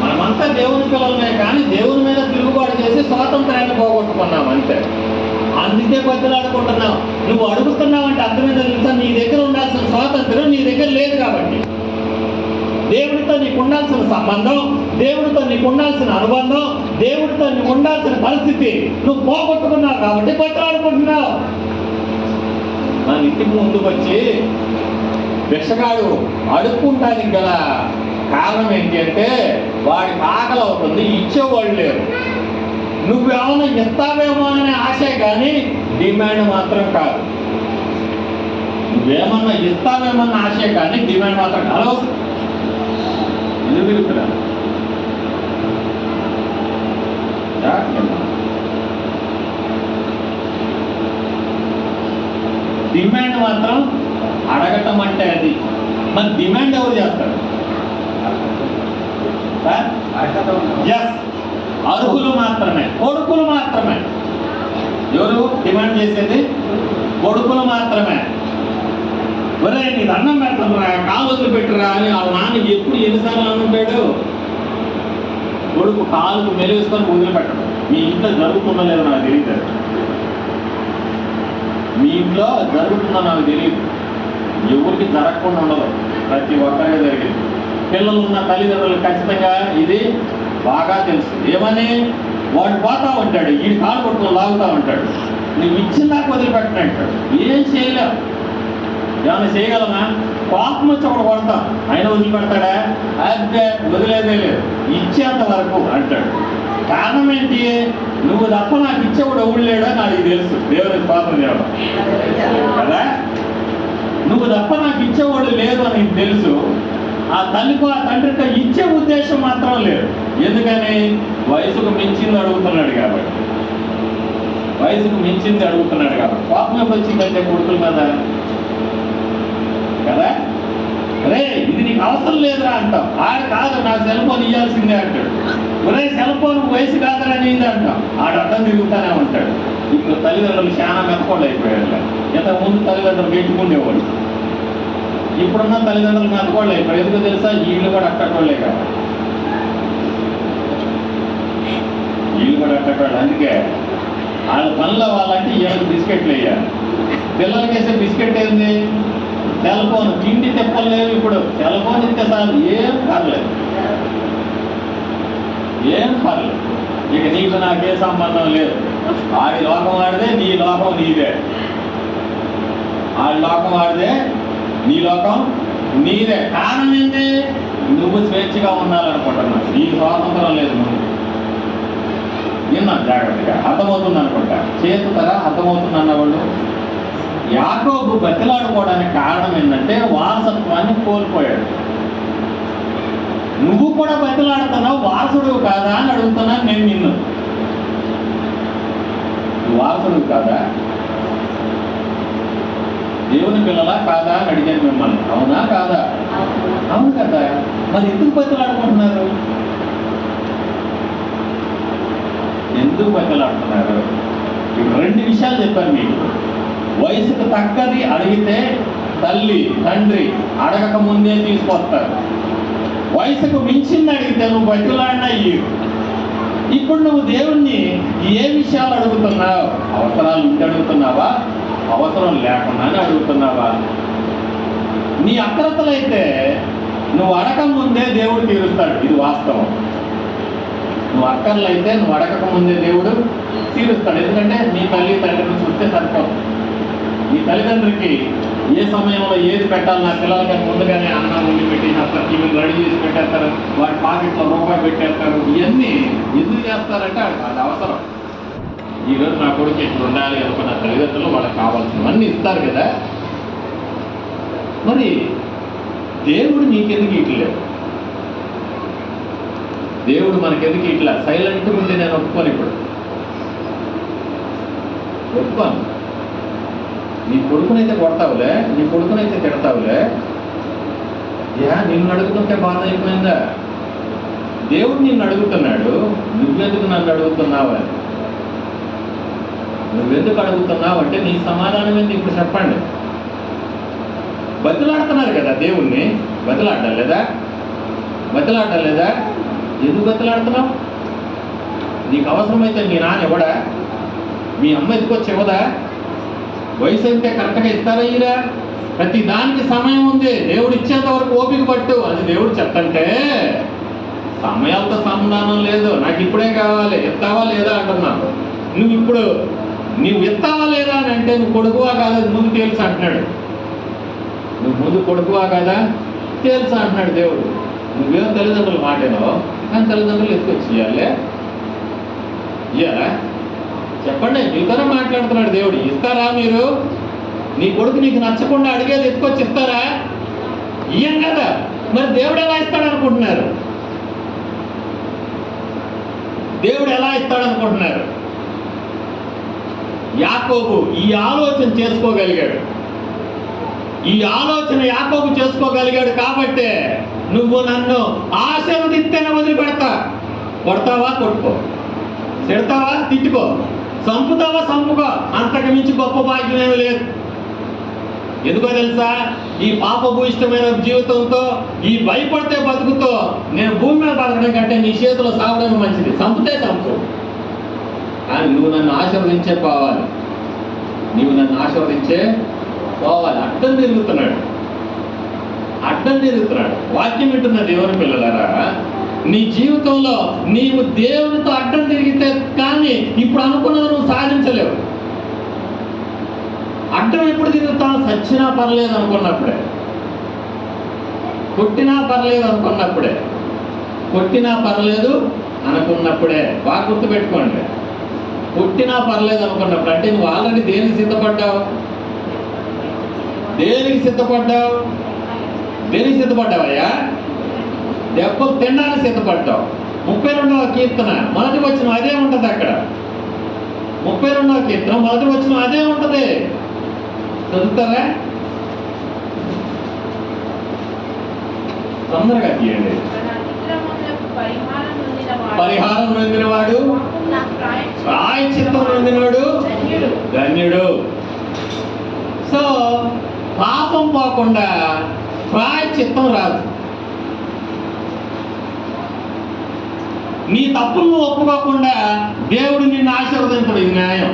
మనమంతా దేవుని పిల్లలమే, కానీ దేవుని మీద తిరుగుబాటు చేసి స్వాతంత్రాన్ని పోగొట్టుకున్నాం అంతే. అందుకే బతిలాడుకుంటున్నావు. నువ్వు అడుగుతున్నావంటే అర్థమైంది తెలుసా? నీ దగ్గర ఉండాల్సిన స్వాతంత్రం నీ దగ్గర లేదు కాబట్టి. దేవుడితో నీకు ఉండాల్సిన సంబంధం, దేవుడితో నీకు ఉండాల్సిన అనుబంధం, దేవుడితో నీకు ఉండాల్సిన పరిస్థితి నువ్వు పోగొట్టుకున్నావు కాబట్టి బతిలాడుకుంటున్నావు. మన ఇంటికి ముందుకు వచ్చి భిక్షగాడు అడుక్కుంటానికి గల కారణం ఏంటి అంటే వాడికి ఆకలి అవుతుంది, ఇచ్చేవాళ్ళు లేరు. నువ్వేమన్నా ఇస్తావేమో అనే ఆశే కానీ డిమాండ్ మాత్రం కాదు. నువ్వేమన్నా ఇస్తావేమన్న ఆశే కానీ డిమాండ్ మాత్రం కాదు. ఎందుకు తిరుగుతున్నా? డిమాండ్ మాత్రం అడగటం అంటే అది. మరి డిమాండ్ ఎవరు చేస్తారు? అర్హులు మాత్రమే, కొడుకులు మాత్రమే. ఎవరు డిమాండ్ చేసేది? కొడుకులు మాత్రమే. ఒరే నీకు అన్నం పెడతారా, కాలు వదిలి పెట్టురా అని ఆ నాన్న ఎప్పుడు ఎన్నిసార్లు అనుకుంటాడు? కొడుకు కాలుకు మెలేసుకొని వదిలిపెట్టడం. మీ ఇంట్లో జరుగుతుందో లేదో నాకు తెలియదు. మీ ఇంట్లో జరుగుతుందో నాకు తెలియదు. ఎవరికి జరగకుండా ఉండదు, ప్రతి ఒక్కరికి జరిగింది. పిల్లలు ఉన్న తల్లిదండ్రులు ఖచ్చితంగా ఇది బాగా తెలుసు. ఏమని? వాడు పోతా ఉంటాడు, ఈ కాలు కొట్టుకుని లాగుతూ ఉంటాడు, నువ్వు ఇచ్చిన దాకా వదిలిపెట్టనంటాడు. ఏం చేయలేవు. ఏమైనా చేయగలమా? కోపం వచ్చి ఒకడు కొడతాం, ఆయన వదిలిపెడతాడా? అదే వదిలేదే లేదు, ఇచ్చేంత వరకు అంటాడు. కారణం ఏంటి? నువ్వు తప్ప నాకు ఇచ్చేవాడు ఎవడు లేడో నాకు తెలుసు. దేవుని పాత్ర దేవుడు కదా. నువ్వు తప్ప నాకు ఇచ్చేవాడు లేదు అని తెలుసు. ఆ తల్లికో ఆ తండ్రితో ఇచ్చే ఉద్దేశం మాత్రం లేదు. ఎందుకని? వయసుకు మించింది అడుగుతున్నాడు కాబట్టి. వయసుకు మించింది అడుగుతున్నాడు కాబట్టి కోపం వచ్చిందంటే కొడుకుల మీద కదా. అరే ఇది నీకు అవసరం లేదురా అంటాం. ఆడ కాదు, నాకు సెల్ ఫోన్ ఇవ్వాల్సిందే అంటాడు. ఒరే సెల్ ఫోన్ వయసు కాదురా నీది అంటాం. ఆడ అడ్డం తిరుగుతానే ఉంటాడు. ఇప్పుడు తల్లిదండ్రులు చాలా మెత్తకోళ్ళు అయిపోయారు. ఇంతకుముందు తల్లిదండ్రులు పెట్టుకుండేవాళ్ళు, ఇప్పుడున్న తల్లిదండ్రులు మెత్తకోళ్ళు అయిపోయారు. ఎందుకు తెలుసా? వీళ్ళు కూడా అట్టకోళ్ళే కదా. వీళ్ళు కూడా అట్టకోళ్ళు. అందుకే వాళ్ళ పనుల వాళ్ళంటే ఏమైనా బిస్కెట్లు వేయాలి. పిల్లలకి వేసే బిస్కెట్ ఏంది? Cell phone. తిండి తిప్పలు లేవు. ఇప్పుడు సెల్ ఫోన్ ఇస్తే చాలు, ఏం పర్లేదు, ఏం పర్లేదు. ఇక నీకు నాకే సంబంధం లేదు. ఆడి లోకం ఆడితే నీ లోకం నీదే, ఆడి లోకం ఆడితే నీ లోకం నీదే. కారణం ఏంటి? నువ్వు స్వేచ్ఛగా ఉండాలనుకుంటున్నావు. నీ స్వాతంత్రం లేదు. నువ్వు నిన్న జాగ్రత్తగా అర్థమవుతుంది అనుకుంటా. చేతుతారా? అర్థమవుతుంది అన్నవాళ్ళు. యాకోబు బతిలాడుకోవడానికి కారణం ఏంటంటే వారసత్వాన్ని కోల్పోయాడు. నువ్వు కూడా బతిలాడుతున్నావు, వారసుడు కాదా అని అడుగుతున్నాను నేను నిన్ను. వారసుడు కాదా? దేవుని పిల్లలా కాదా అని అడిగాను మిమ్మల్ని. అవునా కాదా? అవును కదా. మరి ఎందుకు బతిలాడుకుంటున్నారు? ఎందుకు బతిలాడుతున్నారు? ఇప్పుడు రెండు విషయాలు చెప్పాను మీకు. వయసుకు తగ్గది అడిగితే తల్లి తండ్రి అడగక ముందే తీసుకొస్తారు. వయసుకు మించింది అడిగితే నువ్వు బతిలాడినా ఇయ్యు. ఇప్పుడు నువ్వు దేవుణ్ణి ఏ విషయాలు అడుగుతున్నావు? అవసరాలు ఉండి అడుగుతున్నావా? అవసరం లేకుండానే అడుగుతున్నావా? నీ అక్రతలైతే నువ్వు అడగక ముందే దేవుడు తీరుస్తాడు. ఇది వాస్తవం. నువ్వు అక్కర్లైతే నువ్వు అడగక ముందే దేవుడు తీరుస్తాడు. ఎందుకంటే నీ తల్లి తండ్రిని చూస్తే సరిపోదు. నీ తల్లిదండ్రికి ఏ సమయంలో ఏది పెట్టాలి, నా పిల్లలకి ముందుగానే అన్నం వండి పెట్టేసేస్తారు, ఇవి రెడీ చేసి పెట్టేస్తారు, వాడి పాకెట్లో రూపాయి పెట్టేస్తారు. ఇవన్నీ ఎందుకు చేస్తారంటే అది అవసరం. ఈరోజు నా కొడుకు ఇప్పుడు ఉండాలి అనుకున్న తల్లిదండ్రులు వాళ్ళకి కావాల్సినవన్నీ ఇస్తారు కదా. మరి దేవుడు నీకెందుకు ఇట్లేదు? దేవుడు మనకెందుకు ఇట్లా సైలెంట్గా ఉండి నేను ఒప్పుకోను. ఇప్పుడు ఒప్పుకోను. నీ కొడుకునైతే కొడతావులే, నీ కొడుకునైతే తిడతావులే, నిన్ను అడుగుతుంటే బాధ అయిపోయిందా? దేవుడు నిన్ను అడుగుతున్నాడు, నువ్వెందుకు నన్ను అడుగుతున్నావు అని. నువ్వెందుకు అడుగుతున్నావు అంటే నీ సమాధానం ఏంటి ఇప్పుడు చెప్పండి. బతిలాడుతున్నారు కదా దేవుణ్ణి, బతిలాడడం లేదా? బతిలాడడం లేదా? ఎందుకు బతిలాడుతున్నావు? నీకు అవసరమైతే మీ నాన్న ఇవ్వడా? మీ అమ్మ ఎత్తుకొచ్చి ఇవ్వదా? వయసు అయితే కరెక్ట్గా ఇస్తారా? ఇరా ప్రతి దానికి సమయం ఉంది. దేవుడు ఇచ్చేంత వరకు ఓపిక పట్టు. అది దేవుడు చెప్తంటే సమయాలతో సంధానం లేదు. నాకు ఇప్పుడే కావాలి, ఎత్తావా లేదా అంటున్నాను. నువ్వు ఎత్తావా లేదా అని అంటే నువ్వు కొడుకువా కాదా అది ముందు తేల్చు అంటున్నాడు. నువ్వు ముందు కొడుకువా కాదా తేల్చు అంటున్నాడు దేవుడు. నువ్వేం తల్లిదండ్రులు మాటేనో కానీ తల్లిదండ్రులు ఎత్తుకొచ్చి ఇవ్వాలే, ఇయ్యాలా? చెప్పండి, మీతోనే మాట్లాడుతున్నాడు దేవుడు. ఇస్తారా మీరు? నీ కొడుకు నీకు నచ్చకుండా అడిగేది ఎత్తుకొచ్చి ఇస్తారా? ఇయ్యం కదా. మరి దేవుడు ఎలా ఇస్తాడనుకుంటున్నారు? దేవుడు ఎలా ఇస్తాడనుకుంటున్నారు? యాకోబు ఈ ఆలోచన చేసుకోగలిగాడు. ఈ ఆలోచన యాకోబు చేసుకోగలిగాడు కాబట్టే నువ్వు నన్ను ఆశీర్వదిస్తేనే వదిలిపెడతా. కొడతావా కొట్టుకో, తిడతావా తిట్టుకో, చంపుతావా చంపుకో, అంతకు మించి గొప్ప భాగ్యం ఏమీ లేదు. ఎందుకో తెలుసా? ఈ పాపభూయిష్టమైన జీవితంతో, ఈ భయపడితే బతుకుతో నేను భూమి మీద బతకడం కంటే నీ చేతిలో సావడం మంచిది. చంపుతే చంపు, కానీ నువ్వు నన్ను ఆశీర్వదించే పోవాలి. నీవు నన్ను ఆశీర్వదించే పోవాలి. అడ్డం తిరుగుతున్నాడు. వాక్యం వింటున్న దేవుని పిల్లలారా, నీ జీవితంలో నీవు దేవునితో అడ్డం తిరిగితే కానీ ఇప్పుడు అనుకున్నది నువ్వు సాధించలేవు. అడ్డం ఎప్పుడు తిరుగుతావు? సచ్చినా పర్లేదు అనుకున్నప్పుడే, కొట్టినా పర్లేదు అనుకున్నప్పుడే, కొట్టినా పర్లేదు అనుకున్నప్పుడే. బాగా గుర్తుపెట్టుకోండి. కొట్టినా పర్లేదు అనుకున్నప్పుడు అంటే నువ్వు ఆల్రెడీ దేనికి సిద్ధపడ్డావు? దేనికి సిద్ధపడ్డావయ్యా? దెబ్బలు తినడానికి సిద్ధపడ్డావు. 32వ కీర్తన మొదటి వచనం అదే ఉంటుంది. అక్కడ 32వ కీర్తన మొదటి వచనం అదే ఉంటుంది. చదువుతారా? తొందరగా తీయండి. పరిహారం నొందినవాడు, ప్రాయశ్చిత్తం నొందినవాడు ధన్యుడు. సో పాపం పోకుండా ప్రాయశ్చిత్తం రాదు. నీ తప్పులను ఒప్పుకోకుండా దేవుడు నిన్ను ఆశీర్వదించడు. ఇది న్యాయం.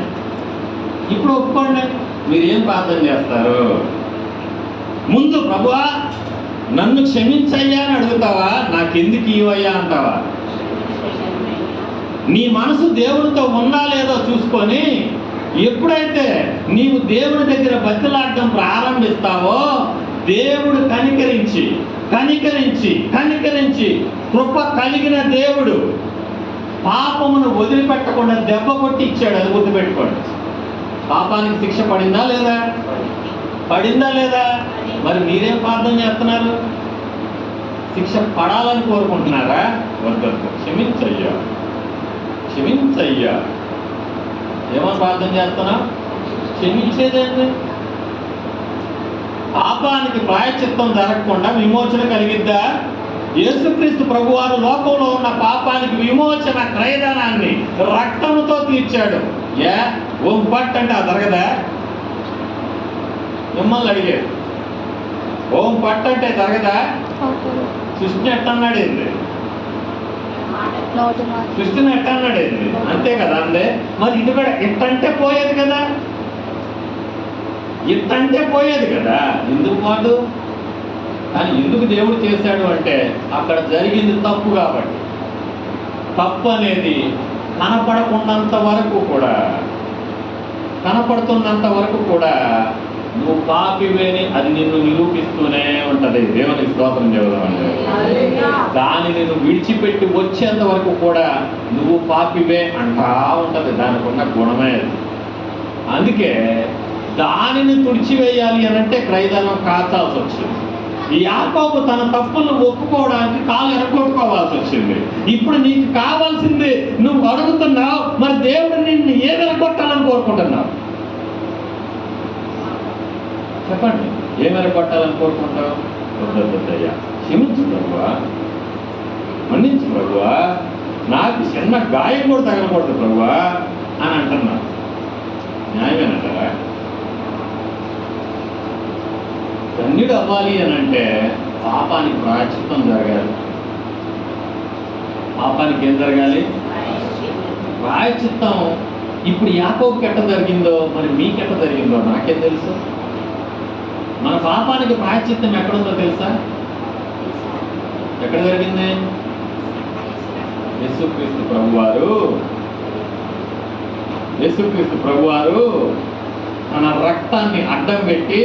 ఇప్పుడు ఒప్పుకోండి. మీరేం ప్రార్థన చేస్తారు? ముందు ప్రభువా నన్ను క్షమించయ్యా అని అడుగుతావా? నాకెందుకు ఇవ్వయ్యా అంటావా? నీ మనసు దేవుడితో ఉందా లేదో చూసుకొని ఎప్పుడైతే నీవు దేవుడి దగ్గర బతిలాడడం ప్రారంభిస్తావో దేవుడు కనికరించి కృప కలిగిన దేవుడు పాపమును వదిలిపెట్టకుండా దెబ్బ కొట్టి ఇచ్చాడు. అది గుర్తుపెట్టుకోండి. పాపానికి శిక్ష పడిందా లేదా? మరి మీరేం ప్రార్థన చేస్తున్నారు? శిక్ష పడాలని కోరుకుంటున్నారా? వద్దు. క్షమించయ్యా. ఏమని ప్రార్థన చేస్తున్నా? క్షమించేదేంటి? పాపానికి ప్రాయశ్చిత్తం జరగకుండా విమోచన కలిగిద్దా? యేసుక్రీస్తు ప్రభువారు లోకంలో ఉన్న పాపానికి విమోచన క్రయధనాన్ని రక్తముతో తీర్చాడు. ఓం పట్ అంటే అది జరగదా? మిమ్మల్ని అడిగాడు. ఓం పట్ అంటే జరగదా? సృష్టిని ఎట్టన్నాడేంది? సృష్టిని ఎట్టన్నాడేంది? అంతే కదా అందే. మరి ఇది కూడా ఇట్టంటే పోయేది కదా. ఎందుకు వాడు? కానీ ఎందుకు దేవుడు చేశాడు అంటే అక్కడ జరిగింది తప్పు కాబట్టి. తప్పు అనేది కనపడుతున్నంత వరకు కూడా నువ్వు పాపివేని అది నిన్ను నిరూపిస్తూనే ఉంటది. దేవునికి స్తోత్రం చెబుదామండి. దానిని నువ్వు విడిచిపెట్టి వచ్చేంత వరకు కూడా నువ్వు పాపివే అంటా ఉంటది. దానికి ఉన్న గుణమే. అందుకే దానిని తుడిచివేయాలి అని అంటే క్రయధనం కాచాల్సి వచ్చింది. ఈ యాకోబు తన తప్పులను ఒప్పుకోవడానికి కాలు ఎరగొట్టుకోవాలి. ఎదుర్కోవాల్సి వచ్చింది. ఇప్పుడు నీకు కావాల్సింది నువ్వు అడుగుతున్నావు, మరి దేవుడు నిన్ను ఏ వెరగొట్టాలని కోరుకుంటున్నావు? చెప్పండి, ఏ వెరగొట్టాలని కోరుకుంటావు? వద్దయ్యా, క్షమించు ప్రభువా, మన్నించు ప్రభువా, నాకు చిన్న గాయం కూడా తగలకూడదు ప్రభువా అని అంటున్నావు. న్యాయమేనంటారా? ధన్యుడు అవ్వాలి అని అంటే పాపానికి ప్రాయశ్చిత్తం జరగాలి. పాపానికి ఏం జరగాలి? ప్రాయశ్చిత్తం. ఇప్పుడు యాకోబుకి ఎట్ట జరిగిందో మరి మీకెట్ట జరిగిందో నాకేం తెలుసు? మన పాపానికి ప్రాయశ్చిత్తం ఎక్కడుందో తెలుసా? ఎక్కడ జరిగింది? యేసుక్రీస్తు ప్రభువారు తన రక్తాన్ని అడ్డం పెట్టి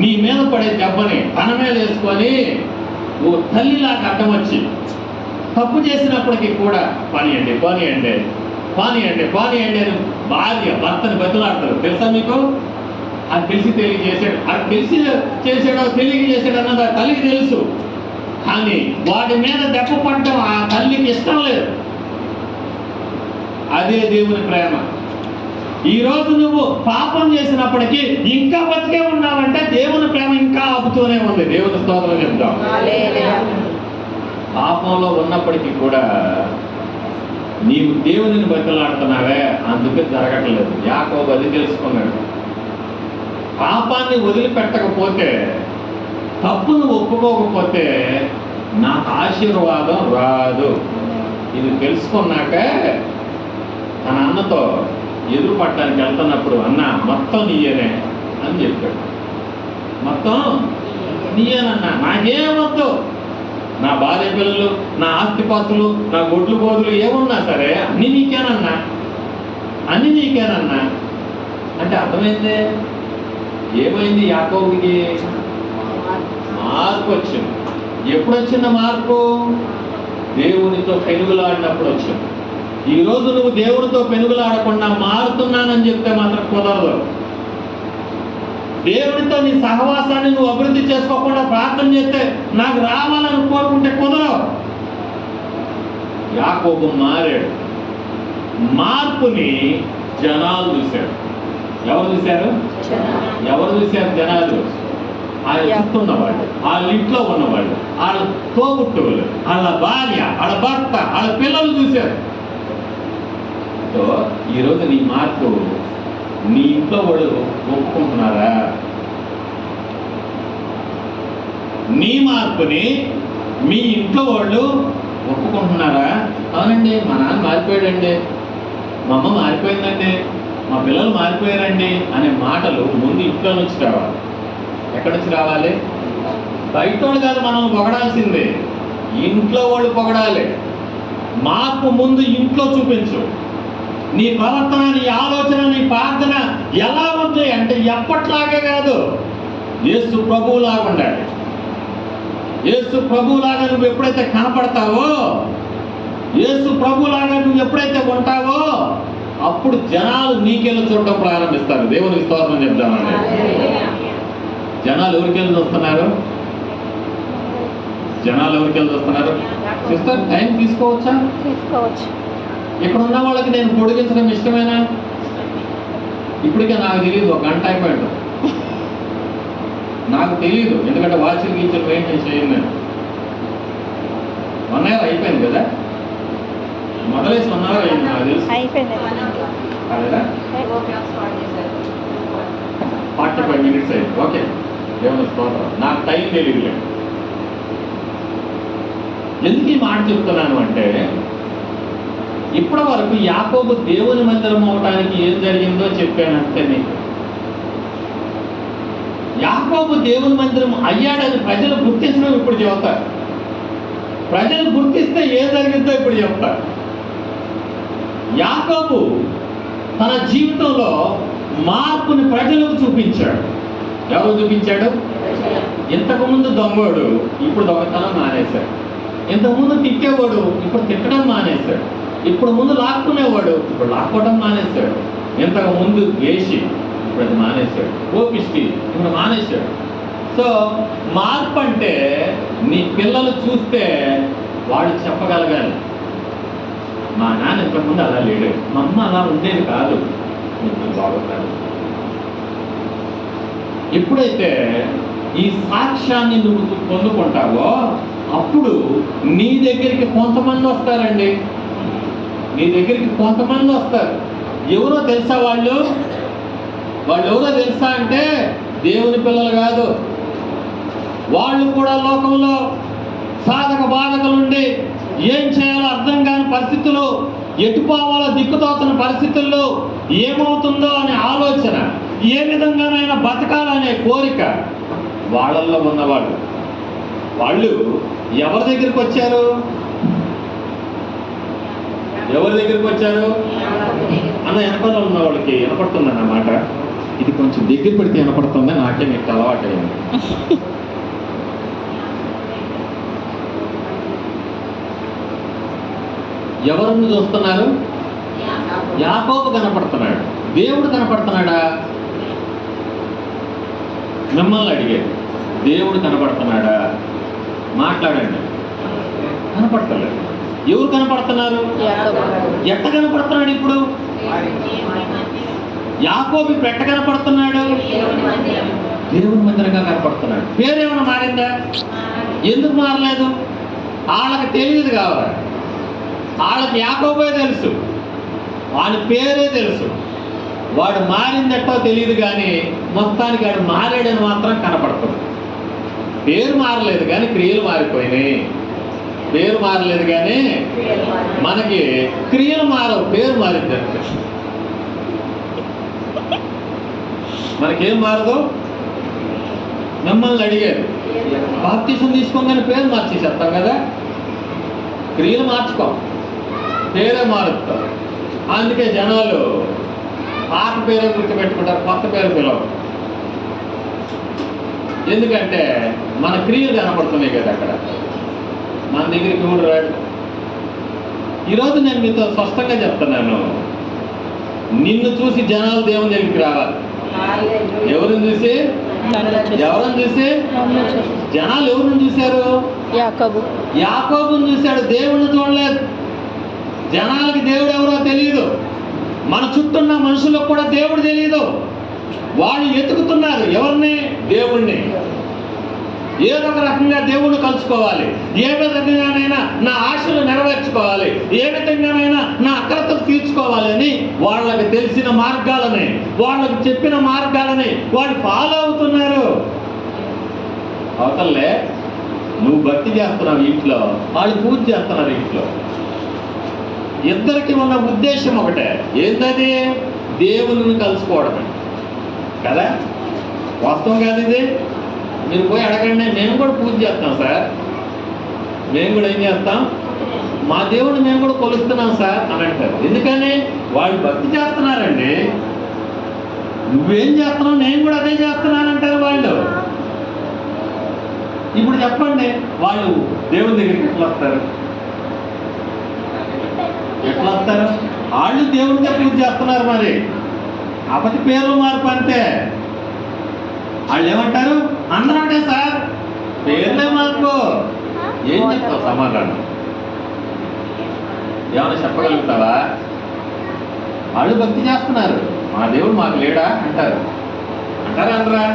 నీ మీద పడే దెబ్బని తన మీద వేసుకొని ఓ తల్లిలాగా అడ్డం వచ్చి తప్పు చేసినప్పటికీ కూడా పానీయండి అని భార్య భర్తని బతులాడతారు. తెలుసా మీకు? అది తెలిసి తెలియజేసాడు, అది తెలిసి చేసాడో తెలియజేసాడు అన్నది ఆ తల్లికి తెలుసు. కానీ వాడి మీద దెబ్బ పడటం ఆ తల్లికి ఇష్టం లేదు. అదే దేవుని ప్రేమ. ఈరోజు నువ్వు పాపం చేసినప్పటికీ ఇంకా బతికే ఉన్నావంటే దేవుని ప్రేమ ఇంకా ఆపుతూనే ఉంది. దేవుని స్తోత్రం చెప్తాం. పాపంలో ఉన్నప్పటికీ కూడా నీవు దేవునిని బతిలాడుతున్నావే, అందుకే జరగట్లేదు. యాకోబు అది తెలుసుకున్నాడు. పాపాన్ని వదిలిపెట్టకపోతే, తప్పును ఒప్పుకోకపోతే నాకు ఆశీర్వాదం రాదు. ఇది తెలుసుకున్నాక తన అన్నతో ఎదురు పట్టడానికి వెళ్తున్నప్పుడు, అన్న మొత్తం నీయేనే అని చెప్పాడు. మొత్తం నీయేనన్నా, నాకేమొద్దు, నా భార్య పిల్లలు, నా ఆస్తిపాస్తులు, నా గొడ్లు గోదులు ఏమున్నా సరే అన్ని నీకేనన్నా అంటే అర్థమైంది. ఏమైంది? యాకోబుకి మార్పు వచ్చింది. ఎప్పుడు వచ్చింది మార్పు? దేవునితో పెనుగులాడినప్పుడు వచ్చింది. ఈరోజు నువ్వు దేవునితో పెనుగులాడకుండా మారుతున్నానని చెప్తే మాత్రం కుదరదు. దేవునితో నీ సహవాసాన్ని నువ్వు అభివృద్ధి చేసుకోకుండా ప్రార్థన చేస్తే నాకు రావాలని కోరుకుంటే కుదరవు. యాకోబు మారాడు. మార్పుని జనాలు చూశారు. ఎవరు చూశారు? జనాలు. ఆయన చుట్టున్నవాళ్ళు, వాళ్ళ ఇంట్లో ఉన్నవాళ్ళు, వాళ్ళ తోబుట్టువులు, వాళ్ళ భార్య, వాళ్ళ భర్త, వాళ్ళ పిల్లలు చూశారు. సో ఈరోజు నీ మార్పు నీ ఇంట్లో వాళ్ళు ఒప్పుకుంటున్నారా? నీ మార్పుని మీ ఇంట్లో వాళ్ళు ఒప్పుకుంటున్నారా? అవునండి, మా నాన్న మారిపోయాడండి, మా అమ్మ మారిపోయిందండి, మా పిల్లలు మారిపోయారండి అనే మాటలు ముందు ఇంట్లో నుంచి రావాలి. ఎక్కడి నుంచి రావాలి? బయట వాళ్ళు కాదు మనం పొగడాల్సిందే, ఇంట్లో వాళ్ళు పొగడాలి. మార్పు ముందు ఇంట్లో చూపించు. నీ ప్రవర్తన, నీ ఆలోచన, నీ ప్రార్థన ఎలా ఉంది అంటే ఎప్పట్లాగే కాదు, యేసు ప్రభువులాగా ఉండాలి. యేసు ప్రభువులాగా నువ్వు ఎప్పుడైతే కనపడతావో, యేసు ప్రభువులాగా నువ్వు ఎప్పుడైతే ఉంటావో, అప్పుడు జనాలు నీకెళ్ళి చూడటం ప్రారంభిస్తారు. దేవునికి స్తోత్రం చెప్తామండి. జనాలు ఎవరికెళ్ళి చూస్తున్నారు? సిస్టర్, టైం తీసుకోవచ్చు. ఇక్కడ ఉన్న వాళ్ళకి నేను పొడిగించడం ఇష్టమేనా? ఇప్పటికే నాకు తెలియదు, 1 గంట అయిపోయాడు. నాకు తెలియదు, ఎందుకంటే వాచ్లు గీచలు మెయింటైన్ చేయండి. నేను 1 hour అయిపోయింది కదా, మొదలేసి 1 hour అయింది నాకు తెలుసు. అదేనా? 45 minutes అయింది. ఓకే, దేవుని స్తోత్రం. నాకు టైం తెలియదులే. ఎందుకు ఈ మాట చెప్తున్నాను అంటే, ఇప్పటి వరకు యాకోబు దేవుని మందిరం అవడానికి ఏం జరిగిందో చెప్పానంటే, నీకు యాకోబు దేవుని మందిరం అయ్యాడని ప్రజలు గుర్తించడం ఇప్పుడు చెబుతారు. ప్రజలు గుర్తిస్తే ఏం జరిగిందో ఇప్పుడు చెప్తారు. యాకోబు తన జీవితంలో మార్పుని ప్రజలకు చూపించాడు. ఎవరు చూపించాడు? ఇంతకుముందు దొంగోడు, ఇప్పుడు దొంగతనం మానేశాడు. ఇంతకుముందు తిట్టేవాడు, ఇప్పుడు తిట్టడం మానేశాడు. ఇప్పుడు ముందు లాక్కునేవాడు, ఇప్పుడు లాక్కోవడం మానేశాడు. ఇంతకు ముందు వేసి, ఇప్పుడు అది మానేశాడు. కోపిష్టి, ఇప్పుడు మానేశాడు. సో మార్పు అంటే నీ పిల్లలు చూస్తే వాడు చెప్పగలగాలి, మా నాన్న ఇంతకుముందు అలా లేడు, మా అమ్మ అలా ఉండేది కాదు, మీరు బాగుంటారు. ఎప్పుడైతే ఈ సాక్ష్యాన్ని నువ్వు పొందుకుంటావో అప్పుడు నీ దగ్గరికి కొంతమంది వస్తారండి. నీ దగ్గరికి కొంతమంది వస్తారు. ఎవరో తెలుసా వాళ్ళు ఎవరో తెలుసా అంటే దేవుని పిల్లలు కాదు. వాళ్ళు కూడా లోకంలో సాధక బాధకులుండి ఏం చేయాలో అర్థం కాని పరిస్థితులు, ఎటుపోవాలో దిక్కుతోచని పరిస్థితుల్లో ఏమవుతుందో అనే ఆలోచన, ఏ విధంగానైనా బతకాలనే కోరిక వాళ్ళల్లో ఉన్నవాళ్ళు. వాళ్ళు ఎవరి దగ్గరికి వచ్చారు? ఎవరి దగ్గరికి వచ్చారు అన్న? వెనకాల ఉన్న వాళ్ళకి వినపడుతుందన్నమాట. ఇది కొంచెం దగ్గర పెడితే వినపడుతుందా? నాకే మీకు అలవాటైంది. ఎవరిని చూస్తున్నారు? యాకోబు కనపడుతున్నాడు. దేవుడు కనపడుతున్నాడా? మిమ్మల్ని అడిగాడు, దేవుడు కనపడుతున్నాడా? మాట్లాడండి. కనపడతలేదు. ఎవరు కనపడుతున్నారు? ఎట్ట కనపడుతున్నాడు? ఇప్పుడు యాకోబు ఎట్ట కనపడుతున్నాడు? దేవుని మందిరంగా కనపడుతున్నాడు. పేరేమైనా మారిందా? ఎందుకు మారలేదు? వాళ్ళకి తెలియదు కావాలి. వాళ్ళకి యాకోబే తెలుసు, వాడి పేరే తెలుసు. వాడు మారిందట్టో తెలియదు, కానీ మొత్తానికి వాడు మారాడని మాత్రం కనపడుతుంది. పేరు మారలేదు కానీ క్రియలు మారిపోయినాయి. పేరు మారలేదు కానీ మనకి క్రియలు మారవు, పేరు మారిందంటే. మనకేం మారదు? మిమ్మల్ని అడిగారు, బాప్తిసం తీసుకోగానే పేరు మార్చేసేస్తాం కదా. క్రియలు మార్చుకో, పేరే మారుతారు. అందుకే జనాలు పాత పేరే గుర్తుపెట్టుకుంటారు, కొత్త పేరు పిలవరు. ఎందుకంటే మన క్రియలు కనపడుతున్నాయి కదా అక్కడ. మన దగ్గరికి కూడా రాడు. ఈరోజు నేను మీతో స్పష్టంగా చెప్తున్నాను, నిన్ను చూసి జనాలు దేవుని దగ్గరికి రావాలి. ఎవరిని చూసి? ఎవరిని చూసి? జనాలు ఎవరిని చూశారు? యాకోబుని చూశాడు, దేవుణ్ణి చూడలేదు. జనాలకి దేవుడు ఎవరో తెలియదు. మన చుట్టూన్న మనుషులకు కూడా దేవుడు తెలియదు. వాళ్ళు ఎతుకుతున్నారు ఎవరిని? దేవుణ్ణి. ఏదో ఒక రకంగా దేవుణ్ణి కలుసుకోవాలి, ఏ విధంగానైనా నా ఆశలు నెరవేర్చుకోవాలి, ఏ విధంగానైనా నా అక్రతలు తీర్చుకోవాలి అని వాళ్ళకి తెలిసిన మార్గాలని, వాళ్ళకి చెప్పిన మార్గాలని వాళ్ళు ఫాలో అవుతున్నారు. అవతలే నువ్వు భక్తి చేస్తున్నావు ఇంట్లో, వాళ్ళు పూజ చేస్తున్నారు ఇంట్లో. ఇద్దరికి ఉన్న ఉద్దేశం ఒకటే. ఏంటది? దేవుని కలుసుకోవడమే కదా. వాస్తవం కాదు ఇది. మీరు పోయి అడగండి, మేము కూడా పూజ చేస్తాం సార్, మేము కూడా ఏం చేస్తాం, మా దేవుడిని మేము కూడా కొలుస్తున్నాం సార్ అని అంటారు. ఎందుకని? వాళ్ళు భక్తి చేస్తున్నారండి. నువ్వేం చేస్తున్నావు? నేను కూడా అదే చేస్తున్నానంటారు వాళ్ళు. ఇప్పుడు చెప్పండి, వాళ్ళు దేవుని దగ్గరికి ఎట్లా వస్తారు? ఎట్లా వస్తారు? వాళ్ళు దేవుడికే పూజ చేస్తున్నారు. మరి కాకపోతే పేర్లు మార్పు అంతే. వాళ్ళు ఏమంటారు? అందరూ అంటే సార్ పేర్లే మార్పు. ఏం చెప్తావు సమాధానం? ఏమైనా చెప్పగలుగుతావా? వాళ్ళు భక్తి చేస్తున్నారు, మా దేవుడు మాకు లేడా అంటారు. అంటారా? అనరా?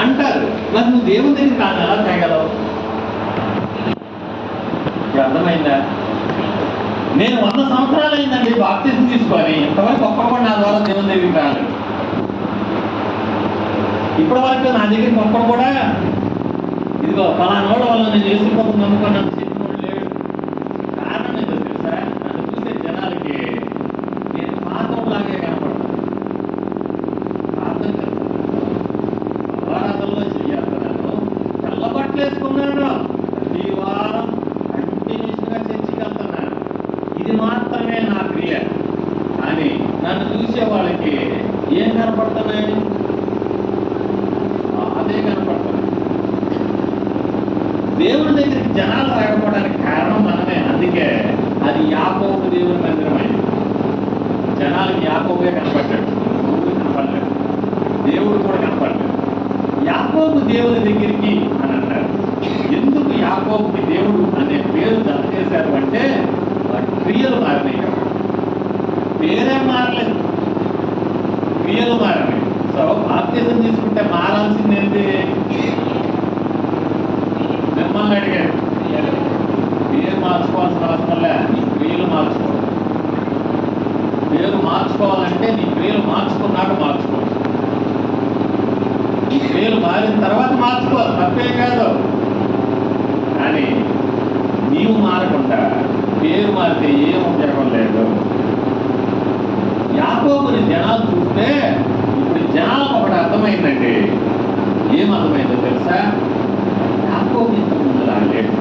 అంటారు. మరి నువ్వు దేవుని దగ్గరికి కాదు ఎలా చేయగలవు? అర్థమైందా? నేను 100 సంవత్సరాలు అయిందండి బాప్తిసం తీసుకొని, ఇంతవరకు ఒక్కడు కూడా నా ద్వారా దేవుని దగ్గరికి రాలేదు. ఇప్పటి వరకు నా దగ్గరికి ఒక్కడు కూడా ఇదిగో ఫలానోళ్ళ వల్ల నేను యేసుప్రభువుని నమ్ముకున్నాను చెప్పినోడు లేడు. కారణం ఏంటో తెలుసా? నన్ను చూసే జనాలకి నేను పాత్రలాగే కనపడతాను. ప్రార్థన వారాధనలో చేయాలను, తెల్లబట్టలు వేసుకున్నాను, ప్రతి వారం కంటిన్యూస్గా చర్చికి వెళ్తున్నాను. ఇది మాత్రమే నా క్రియ. అని నన్ను చూసే వాళ్ళకి ఏం కనపడుతున్నాయి? అదే కనపడుతుంది. దేవుని దగ్గరికి జనాలు రాకపోవడానికి కారణం మనమే. అందుకే అది యాకోబు దేవుని మందిరమైంది. జనాలకి యాకోబే కనపడ్డాడు, దేవుడు కనపడలేదు, దేవుడు కూడా కనపడలేదు. యాకోబు దేవుని దగ్గరికి అని అన్నారు. ఎందుకు యాకోబుకి దేవుడు అనే పేరు జత చేశారు అంటే వాటి క్రియలు మారినాయి. పేరేం మారలేదు, క్రియలు మారినాయి. సో బాప్తిజం తీసుకుంటే మారాల్సింది ఏంటి? మిమ్మల్ని అడిగారు, పేరు మార్చుకోవాల్సిన అవసరం లే, నీ క్రియలు మార్చుకో. పేరు మార్చుకోవాలంటే నీ క్రియలు మార్చుకున్నాక మార్చుకోవచ్చు. నీ క్రియలు మారిన తర్వాత మార్చుకోవాలి, తప్పే కాదు. కానీ నీవు మారకుండా పేరు మారితే ఏం ఉపయోగం లేదు. యాకోబుని జనాలు చూస్తే ఇప్పుడు జనాలకు ఒకటి అర్థమైందండి. ఏం అర్థమైందో తెలుసా? యాకోబు ఇంత ముందు లాగలేడు,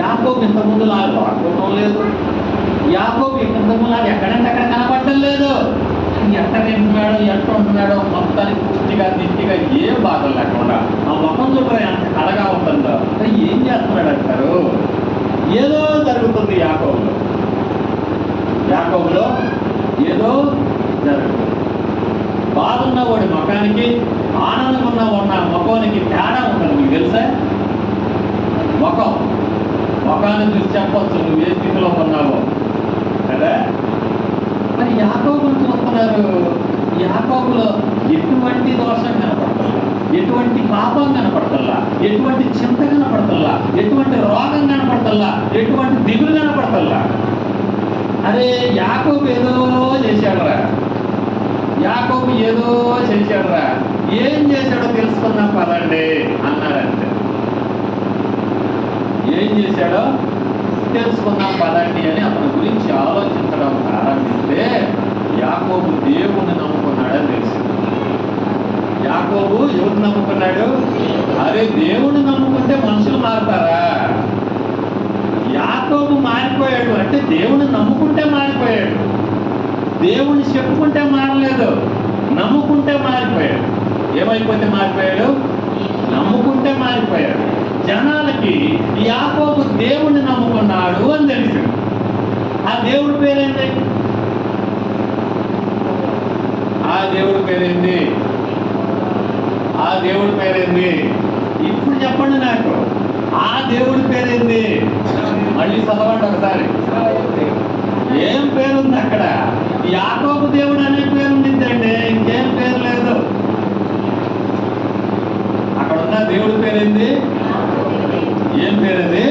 యాకోబు ఇంత ముందు లాగా వాడుకోవడం లేదు, యాకోబు ఇంత ముందు లాగా ఎక్కడంటే అక్కడ కనపడటం లేదు. ఎట్ట నింటున్నాడో ఎట్ట ఉంటున్నాడో మొత్తానికి పూర్తిగా దిట్టిగా ఏం బాధలు లేకుండా ఆ మొహం చూడరా ఎంత కళగా ఉంటుందో. ఏం చేస్తున్నాడు అంటారు? ఏదో జరుగుతుంది యాకోబులో, యాకోబులో ఏదో జరుగుతుంది. బాధ ఉన్నవాడి ముఖానికి ఆనందం ఉన్న ముఖానికి తేడా ఉంటుంది. మీకు తెలుసా? ముఖాన్ని చూసి చెప్పొచ్చు నువ్వు ఏ స్థితిలో ఉన్నావో కదా. మరి యాకోబుని చూస్తున్నారు, యాకోబులో ఎటువంటి దోషం కనపడతల్లా, ఎటువంటి పాపం కనపడతల్లా, ఎటువంటి చింత కనపడతల్లా, ఎటువంటి రోగం కనపడతల్లా, ఎటువంటి దిగులు కనపడతల్లా. అరే యాకోబు ఏదో చేశాడురా, యాకోబు ఏదో చేశాడురా, ఏం చేశాడో తెలుసుకుందాం పదండి అన్నారంటే. ఏం చేశాడో తెలుసుకుందాం పదండి అని అతని గురించి ఆలోచించడం ప్రారంభిస్తే యాకోబు దేవుణ్ణి నమ్ముకున్నాడని తెలిసింది. యాకోబు ఎవరిని నమ్ముకున్నాడు? అరే దేవుణ్ణి నమ్ముకుంటే మనుషులు మారుతారా? యాకోబు మారిపోయాడు అంటే దేవుణ్ణి నమ్ముకుంటే మారిపోయాడు. దేవుణ్ణి చెప్పుకుంటే మారలేదు, నమ్ముకుంటే మారిపోయాడు. ఏమైపోతే మారిపోయాడు? నమ్ముకుంటే మారిపోయాడు. జనాలకి యాకోబు దేవుణ్ణి నమ్ముకున్నాడు అని తెలిసింది. ఆ దేవుడి పేరేంటి? ఆ దేవుడి పేరేంటి? ఆ దేవుడి పేరేంది? ఇప్పుడు చెప్పండి నాకు, ఆ దేవుడి పేరేంది? మళ్ళీ చదవండి ఒకసారి. ఏం పేరుంది అక్కడ? యాకోబు దేవుడు అనే పేరు ఉండిందండి, ఇంకేం పేరు లేదు. అక్కడ ఉన్న దేవుడి పేరేంది? ఏం పేరేది?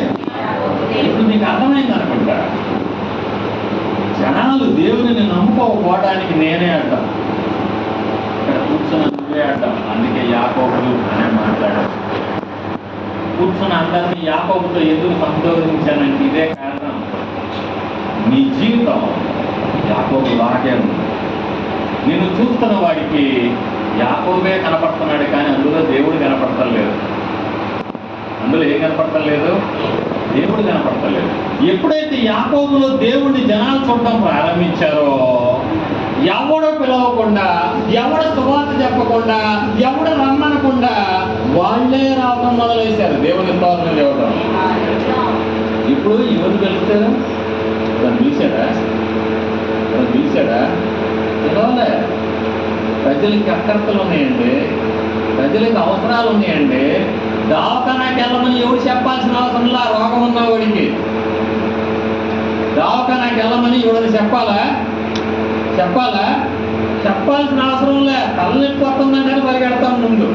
ఇప్పుడు మీకు అర్థమైంది అనుకుంటా. జనాలు దేవుడిని నమ్ముకోకపోవడానికి నేనే అడ్డం, ఇక్కడ కూర్చున్న నువ్వే అడ్డం. అందుకే యాకోబులు అనే మాట్లాడారు. కూర్చున్న అందరినీ యాకోబుతో ఎందుకు సంబోధించానంటే ఇదే కారణం. నీ జీవితం యాకోబు లాగే ఉంది. నిన్ను చూస్తున్న వాడికి యాకోబే కనపడుతున్నాడు, కానీ అందులో దేవుడు కనపడతలేదు. అందులో ఏం కనపడతలేదు? దేవుడు కనపడతలేదు. ఎప్పుడైతే యాకోబులో దేవుడిని జనాలు చూడటం ప్రారంభించారో, ఎవడో పిలవకుండా, ఎవడ సువార్త చెప్పకుండా, ఎవడ రమ్మనకుండా వాళ్ళే రావడం మొదలైశారు. దేవుని స్తోత్రం చెప్పడం. ఇప్పుడు ఎవరు పిలుస్తారు? తను పిలిచాడా? తను పిలిచాడా? పిలవలే. ప్రజలకి అక్కర్తలు ఉన్నాయండి, ప్రజలకి అవసరాలు ఉన్నాయండి. దవాఖానాకి వెళ్ళమని ఎవరు చెప్పాల్సిన అవసరంలా. రోగం ఉన్న వాడికి దవాఖానాకి వెళ్ళమని ఎవడని చెప్పాలా? చెప్పాల్సిన అవసరం లే. తలనొప్పి వస్తుందంటే పరిగెడతాం ముందు.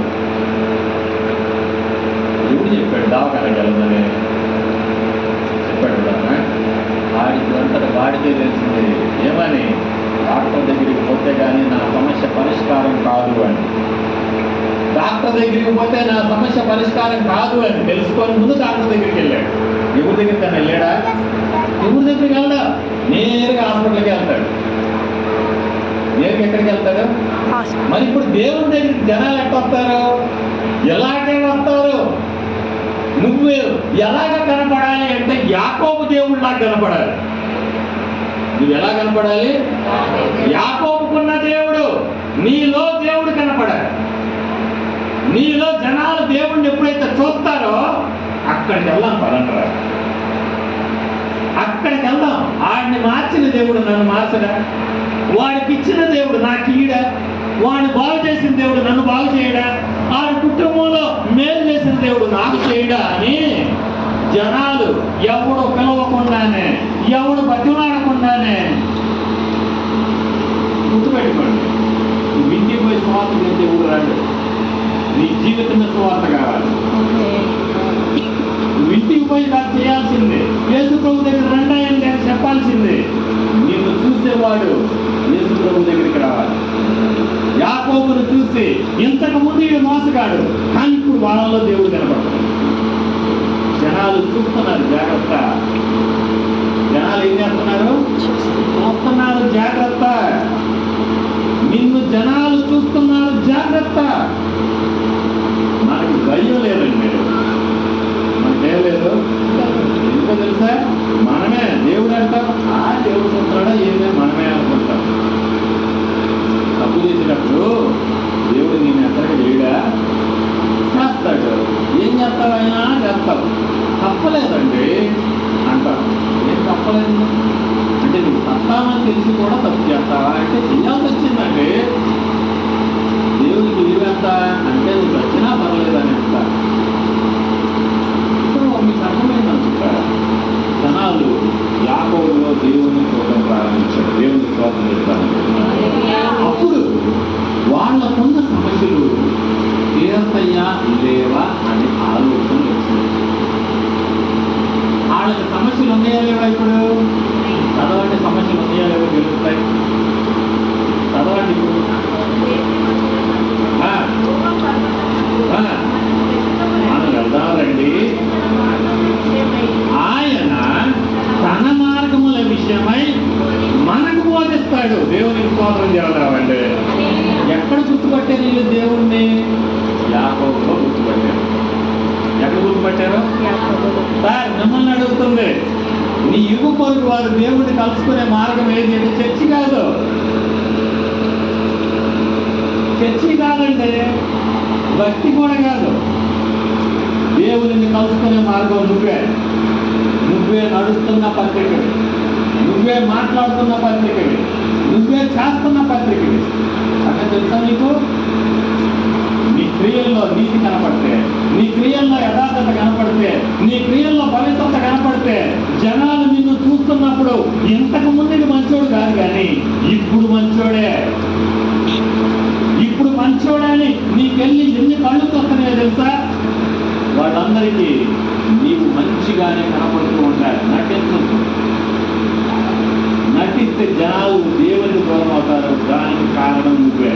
ఎవడు చెప్పాడు దవాఖానాకి వెళ్ళమని? చెప్పాడు కదా. వాడికి అంతటి వాడికే తెలిసింది. ఏమని? డాక్టర్ దగ్గరికి పోతే కానీ నా సమస్య పరిష్కారం కాదు అని. డాక్టర్ దగ్గరికి పోతే నా సమస్య పరిష్కారం కాదు అని తెలుసుకొని ముందు డాక్టర్ దగ్గరికి వెళ్ళాడు. ఎవరి దగ్గరికి తను వెళ్ళాడా? ఎవరి దగ్గరికి వెళ్ళడా? నేరుగా హాస్పిటల్కి వెళ్తాడు. నేరుగా ఎక్కడికి వెళ్తాడు? మరి ఇప్పుడు దేవుని దగ్గరికి జనాలు ఎట్ట వస్తారు? ఎలాగే వస్తారు. నువ్వు ఎలాగ కనపడాలి అంటే యాకోబు దేవుడిలా కనపడాలి. నువ్వు ఎలా కనపడాలి? యాకోబుకున్న దేవుడు నీలో దేవుడు కనపడాలి. నీలో జనాలు దేవుడిని ఎప్పుడైతే చూస్తారో అక్కడికి వెళ్దాం పరంపర. అక్కడికి వెళ్దాం. వాడిని మార్చిన దేవుడు నన్ను మార్చడా? వాడికి ఇచ్చిన దేవుడు నాకు ఈడా? వాడిని బాగు చేసిన దేవుడు నన్ను బాగు చేయడా? వాడి కుటుంబంలో మేలు చేసిన దేవుడు నాకు చేయడా అని జనాలు ఎవడు పిలవకుండానే, ఎవడు బతిలాడకుండానే, గుర్తుపెట్టుకోండి, నువ్వు ఇంటికి పోయి సువార్త చేస్తే ఊరు రాడు. నీ జీవితమే సువార్త కావాలి. నువ్వు ఇంటికి పోయి కాదు చేయాల్సిందే. యేసు ప్రభు దగ్గర రండాయని నేను చెప్పాల్సిందే. నిన్ను చూసేవాడు యేసు ప్రభు దగ్గరికి రావాలి. యాకోబును చూసి ఇంతకు ముందు వీడు మోసగాడు, కానీ ఇప్పుడు వాళ్ళలో దేవుడు కనపడతాడు. జనాలు చూస్తున్నారు, జాగ్రత్త. జనాలు ఏం చేస్తున్నారు? చూస్తున్నారు, జాగ్రత్త. నిన్ను జనాలు చూస్తున్నారు, జాగ్రత్త. మనకి భయం లేదండి, మనకేం లేదు. ఎందుకో తెలుసా? మనమే దేవుడు అంటాం, ఆ దేవుడు చూస్తున్నాడా ఏమే మనమే అనుకుంటాం. తప్పు చేసేటప్పుడు దేవుడు నేను ఎక్కడికి లేడా చేస్తాడు. ఏం చేస్తావు అయినా చేస్తావు. తప్పలేదండి అంటావు. ఏం తప్పలేదు అంటే నువ్వు తప్పామని తెలిసి కూడా తప్పు చేస్తావా అంటే చేయాల్సి వచ్చిందండి. దేవుడికి విలువెంత అంటే నువ్వు వచ్చినా పర్లేదని ఎంత. ఇప్పుడు మీకు అర్థమైందనుకుంటా. జనాలు యాకోబులో దేవుని చూడడం ప్రారంభించారు, దేవుని స్తోత్రం చేస్తారు. అప్పుడు వాళ్ళకున్న సమస్యలు తీరతయ్యా లేవా అని ఆలోచన వచ్చింది. వాళ్ళకి సమస్యలు ఉన్నాయా లేవా? ఇప్పుడు చదవండి, సమస్యలు ఉన్నాయా లేవో తెలుస్తాయి. చదవండి ఇప్పుడు. మనం వెళ్దామండి. ఆయన తన మార్గముల విషయమై మనకు బోధిస్తాడు. దేవునికి స్తోత్రం చేయాలండి. ఎక్కడ గుర్తుపట్టారు వీళ్ళు దేవుణ్ణి? యాకోబులో గుర్తుపట్టారు. ఎక్కడ గుర్తుపట్టారు? సార్ మిమ్మల్ని అడుగుతుంది, నీ ఇరుగు పొరుగు వారు దేవుడిని కలుసుకునే మార్గం ఏది అంటే చర్చి కాదు. చర్చి కాదండి, భక్తి కూడా కాదు. దేవుడిని కలుసుకునే మార్గం నువ్వే. నువ్వే నడుస్తున్న పత్రికవి, నువ్వే మాట్లాడుతున్న పత్రికవి, నువ్వే చేస్తున్న పత్రికవి. అంటే తెలుసా నీకు? నీ క్రియల్లో నీతి కనపడితే, నీ క్రియల్లో యథార్థత కనపడితే, నీ క్రియల్లో పవిత్రత కనపడితే, జనాలు నిన్ను చూస్తున్నప్పుడు ఇంతకు ముందు మంచోడు కాదు కానీ ఇప్పుడు మంచోడే, ఇప్పుడు మంచోడని నీకెళ్ళి ఎన్ని కళ్ళు తొక్కనే తెలుసా? వాళ్ళందరికీ నీవు మంచిగానే కనపడుతూ ఉంటారు. నటిస్తే జనాలు దేవునికి దూరం అవుతారు. దానికి కారణం నువ్వే.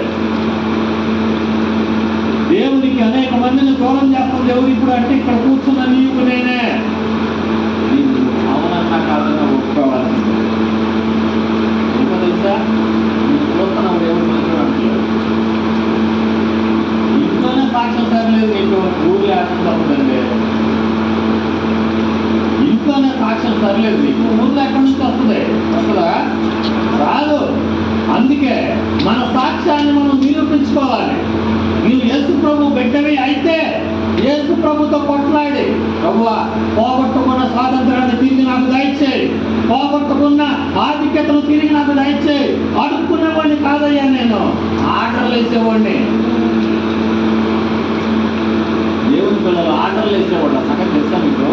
దేవునికి అనేక మందిని దూరం చేస్తుంది ఎవరు ఇప్పుడు అంటే ఇక్కడ కూర్చున్న నీకు నేనే. నీకు అవునన్నా కాదన్నా ఒప్పుకోవాల్సిందే. ఎందుకో తెలుసా? నీకు చూస్తున్నప్పుడు ఎవరు మంచిగా అంటలేదు. ఇంట్లోనే సాక్ష్యం సరలేదు, నీకు ఊళ్ళో యాక్షన్ తప్పదండి. ఇంట్లోనే సాక్ష్యం సరలేదు, నీకు ఊళ్ళో ఎక్కడి నుంచి వస్తుంది? వస్తుందా? రాదు. అందుకే మన సాక్ష్యాన్ని మనం నిరూపించుకోవాలి. నువ్వు యేసు ప్రభు బిడ్డవి అయితే యేసు ప్రభుతో కొట్లాడి, ప్రభువా పోగొట్టుకున్న స్వాతంత్రాన్ని తిరిగి నాకు దయచేయి, పోగొట్టుకున్న ఆధిక్యతను తిరిగి నాకు దయచేయి. అడుక్కునేవాడిని కాదయ్యా, నేను ఆర్డర్లు వేసేవాడిని. దేవుని పిల్లలు ఆర్డర్లు వేసేవాడు. సంగతి తెలుసా మీకు?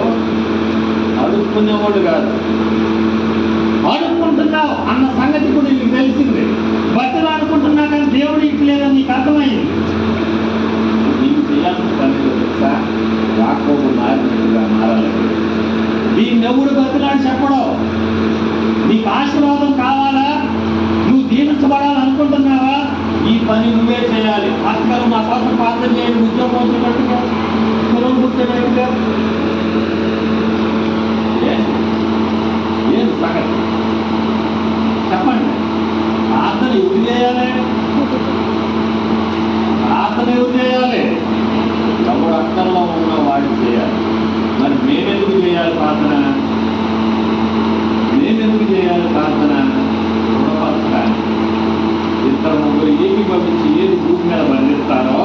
అడుక్కునేవాడు కాదు. అడుక్కుంటున్నావు అన్న సంగతి కూడా నీకు తెలిసింది. బట్టలు ఆడుకుంటున్నా కానీ దేవుడు ఇట్లేదని నీకు అర్థమైంది. నీకు చేయాల్సిన పని తెలుసా? యాకోబు మారినట్టుగా మారాలి. దీన్ని ఎవడు బతులాడి చెప్పడం. నీకు ఆశీర్వాదం కావాలా? నువ్వు దీవించబడాలనుకుంటున్నావా? ఈ పని నువ్వే చేయాలి. అసలు నా కోసం ప్రార్థన చేయండి. ఉద్యోగం వచ్చినట్టుగా పొలం కూర్చోబెట్టుగా ఏం సంగతి చెప్పండి. ప్రార్థన ఎవరు చేయాలి? ప్రార్థన ఎవరు చేయాలి? ఎవడు అక్కర్లో ఉన్న వాడు చేయాలి. మరి మేమెందుకు చేయాలి ప్రార్థన? మేమెందుకు చేయాలి ప్రార్థన? రుణపరచడానికి. ఇద్దరు ముగ్గురు ఏకీభవించి ఏది భూమి మీద బంధిస్తారో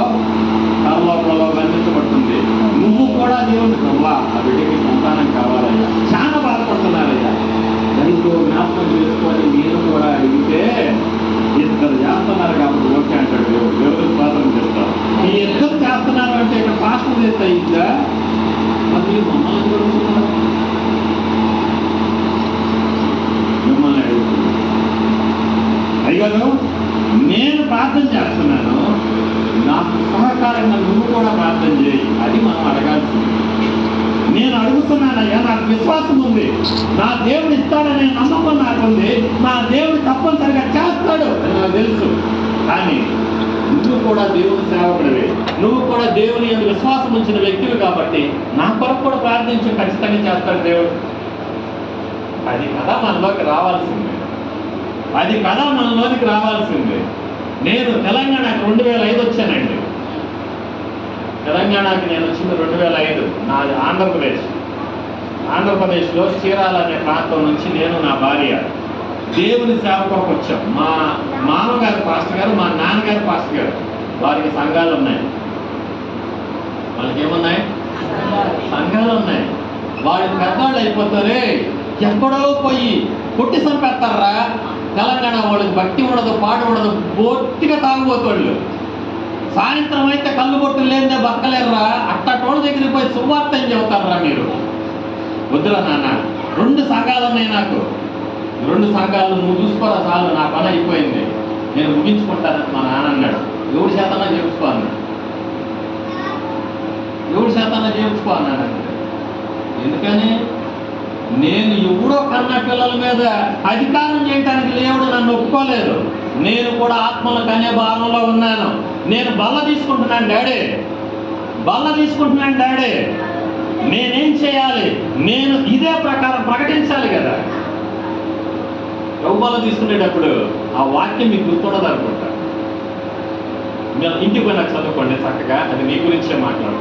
పరలోకంలో బంధించబడుతుంది. నువ్వు కూడా దేవుని ప్రభా అయ్యగారు నేను ప్రార్థన చేస్తున్నాను, నాకు సహకారంగా నువ్వు కూడా ప్రార్థన చేయి. అది మనం అడగాల్సింది. నేను అడుగుతున్నానయ్యా, నాకు విశ్వాసం ఉంది, నా దేవుడు ఇస్తాడనే నమ్మకం నాకుంది, నా దేవుడు తప్పనిసరిగా చేస్తాడు అని నాకు తెలుసు. కానీ నువ్వు కూడా దేవుని సేవకుడివి, నువ్వు కూడా దేవుని యొక్క విశ్వాసం ఉంచిన వ్యక్తివి కాబట్టి నా కొరకు కూడా ప్రార్థించి ఖచ్చితంగా చేస్తాడు దేవుడు. అది కదా మనలోకి రావాల్సింది, అది కదా మనలోనికి రావాల్సింది. నేను తెలంగాణకి 2005 వచ్చానండి. తెలంగాణకి నేను వచ్చింది 2005. నాది ఆంధ్రప్రదేశ్లో చీరాల అనే ప్రాంతం నుంచి నేను, నా భార్య దేవుని సేవ కొరకు వచ్చాం. మా మామగారు పాస్టర్ గారు, మా నాన్నగారు పాస్టర్ గారు, వారికి సంఘాలు ఉన్నాయి. వాళ్ళకి ఏమున్నాయి? సంఘాలు ఉన్నాయి. వాళ్ళు పెద్దవాళ్ళు అయిపోతారే, ఎక్కడో పోయి కొట్టి సంపేస్తారా. తెలంగాణ వాళ్ళకి భక్తి ఉండదు, పాట ఉండదు, బొత్తిగా తాగుబోతోళ్ళు. సాయంత్రం అయితే కళ్ళు బొట్టులు లేదే బతకలేరురా. అట్టటోళ్ళ దగ్గరికి పోయి సువార్త ఏం చెబుతారా మీరు? వద్దురా నాన్న, 2 సంఘాలు ఉన్నాయి నాకు, 2 సంఘాలు నువ్వు చూసుకోరా చాలు, నా పని అయిపోయింది, నేను ముగించుకుంటానని మా నాన్న అన్నాడు. 7% చేయించుకో అన్నాడు. 7% చేయించుకో అన్నాడు. ఎందుకని? నేను ఎవడో కన్న పిల్లల మీద అధికారం చేయడానికి దేవుడు నన్ను ఒప్పుకోలేదు. నేను కూడా ఆత్మల కనే భావంలో ఉన్నాను. నేను బల్ల తీసుకుంటున్నాను డాడీ, బల్ల తీసుకుంటున్నాను డాడీ. నేనేం చేయాలి? నేను ఇదే ప్రకారం ప్రకటించాలి కదా. బల్ల తీసుకునేటప్పుడు ఆ వాక్యం మీకు గుర్తుండదు అనుకుంటా. మీరు ఇంటికి పోయి నాకు చదువుకోండి చక్కగా, అది మీ గురించే మాట్లాడు.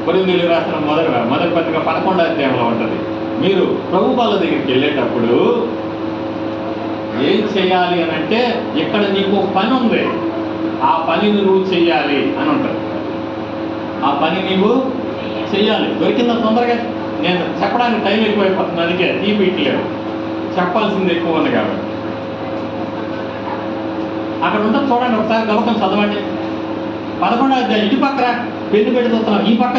కొరింథీయులకు రాసిన మొదటి పత్రిక 11వ అధ్యాయంలో ఉంటుంది. మీరు ప్రభు బల్ల దగ్గరికి వెళ్ళేటప్పుడు ఏం చేయాలి అని అంటే, ఇక్కడ నీకు పని ఉంది, ఆ పనిని నువ్వు చెయ్యాలి అని ఉంటుంది. ఆ పని నీవు చెయ్యాలి. దొరికిందా తొందరగా? నేను చెప్పడానికి టైం ఎక్కువైపోతుంది, అందుకే తీపిట్లేదు, చెప్పాల్సింది ఎక్కువ ఉంది కాబట్టి. అక్కడ ఉంటుంది చూడండి, ఒకసారి గమకం చదవండి. 11వ అధ్యాయం, ఇటు పక్కన పెన్ను పెట్టి చూస్తున్నాం, ఈ పక్క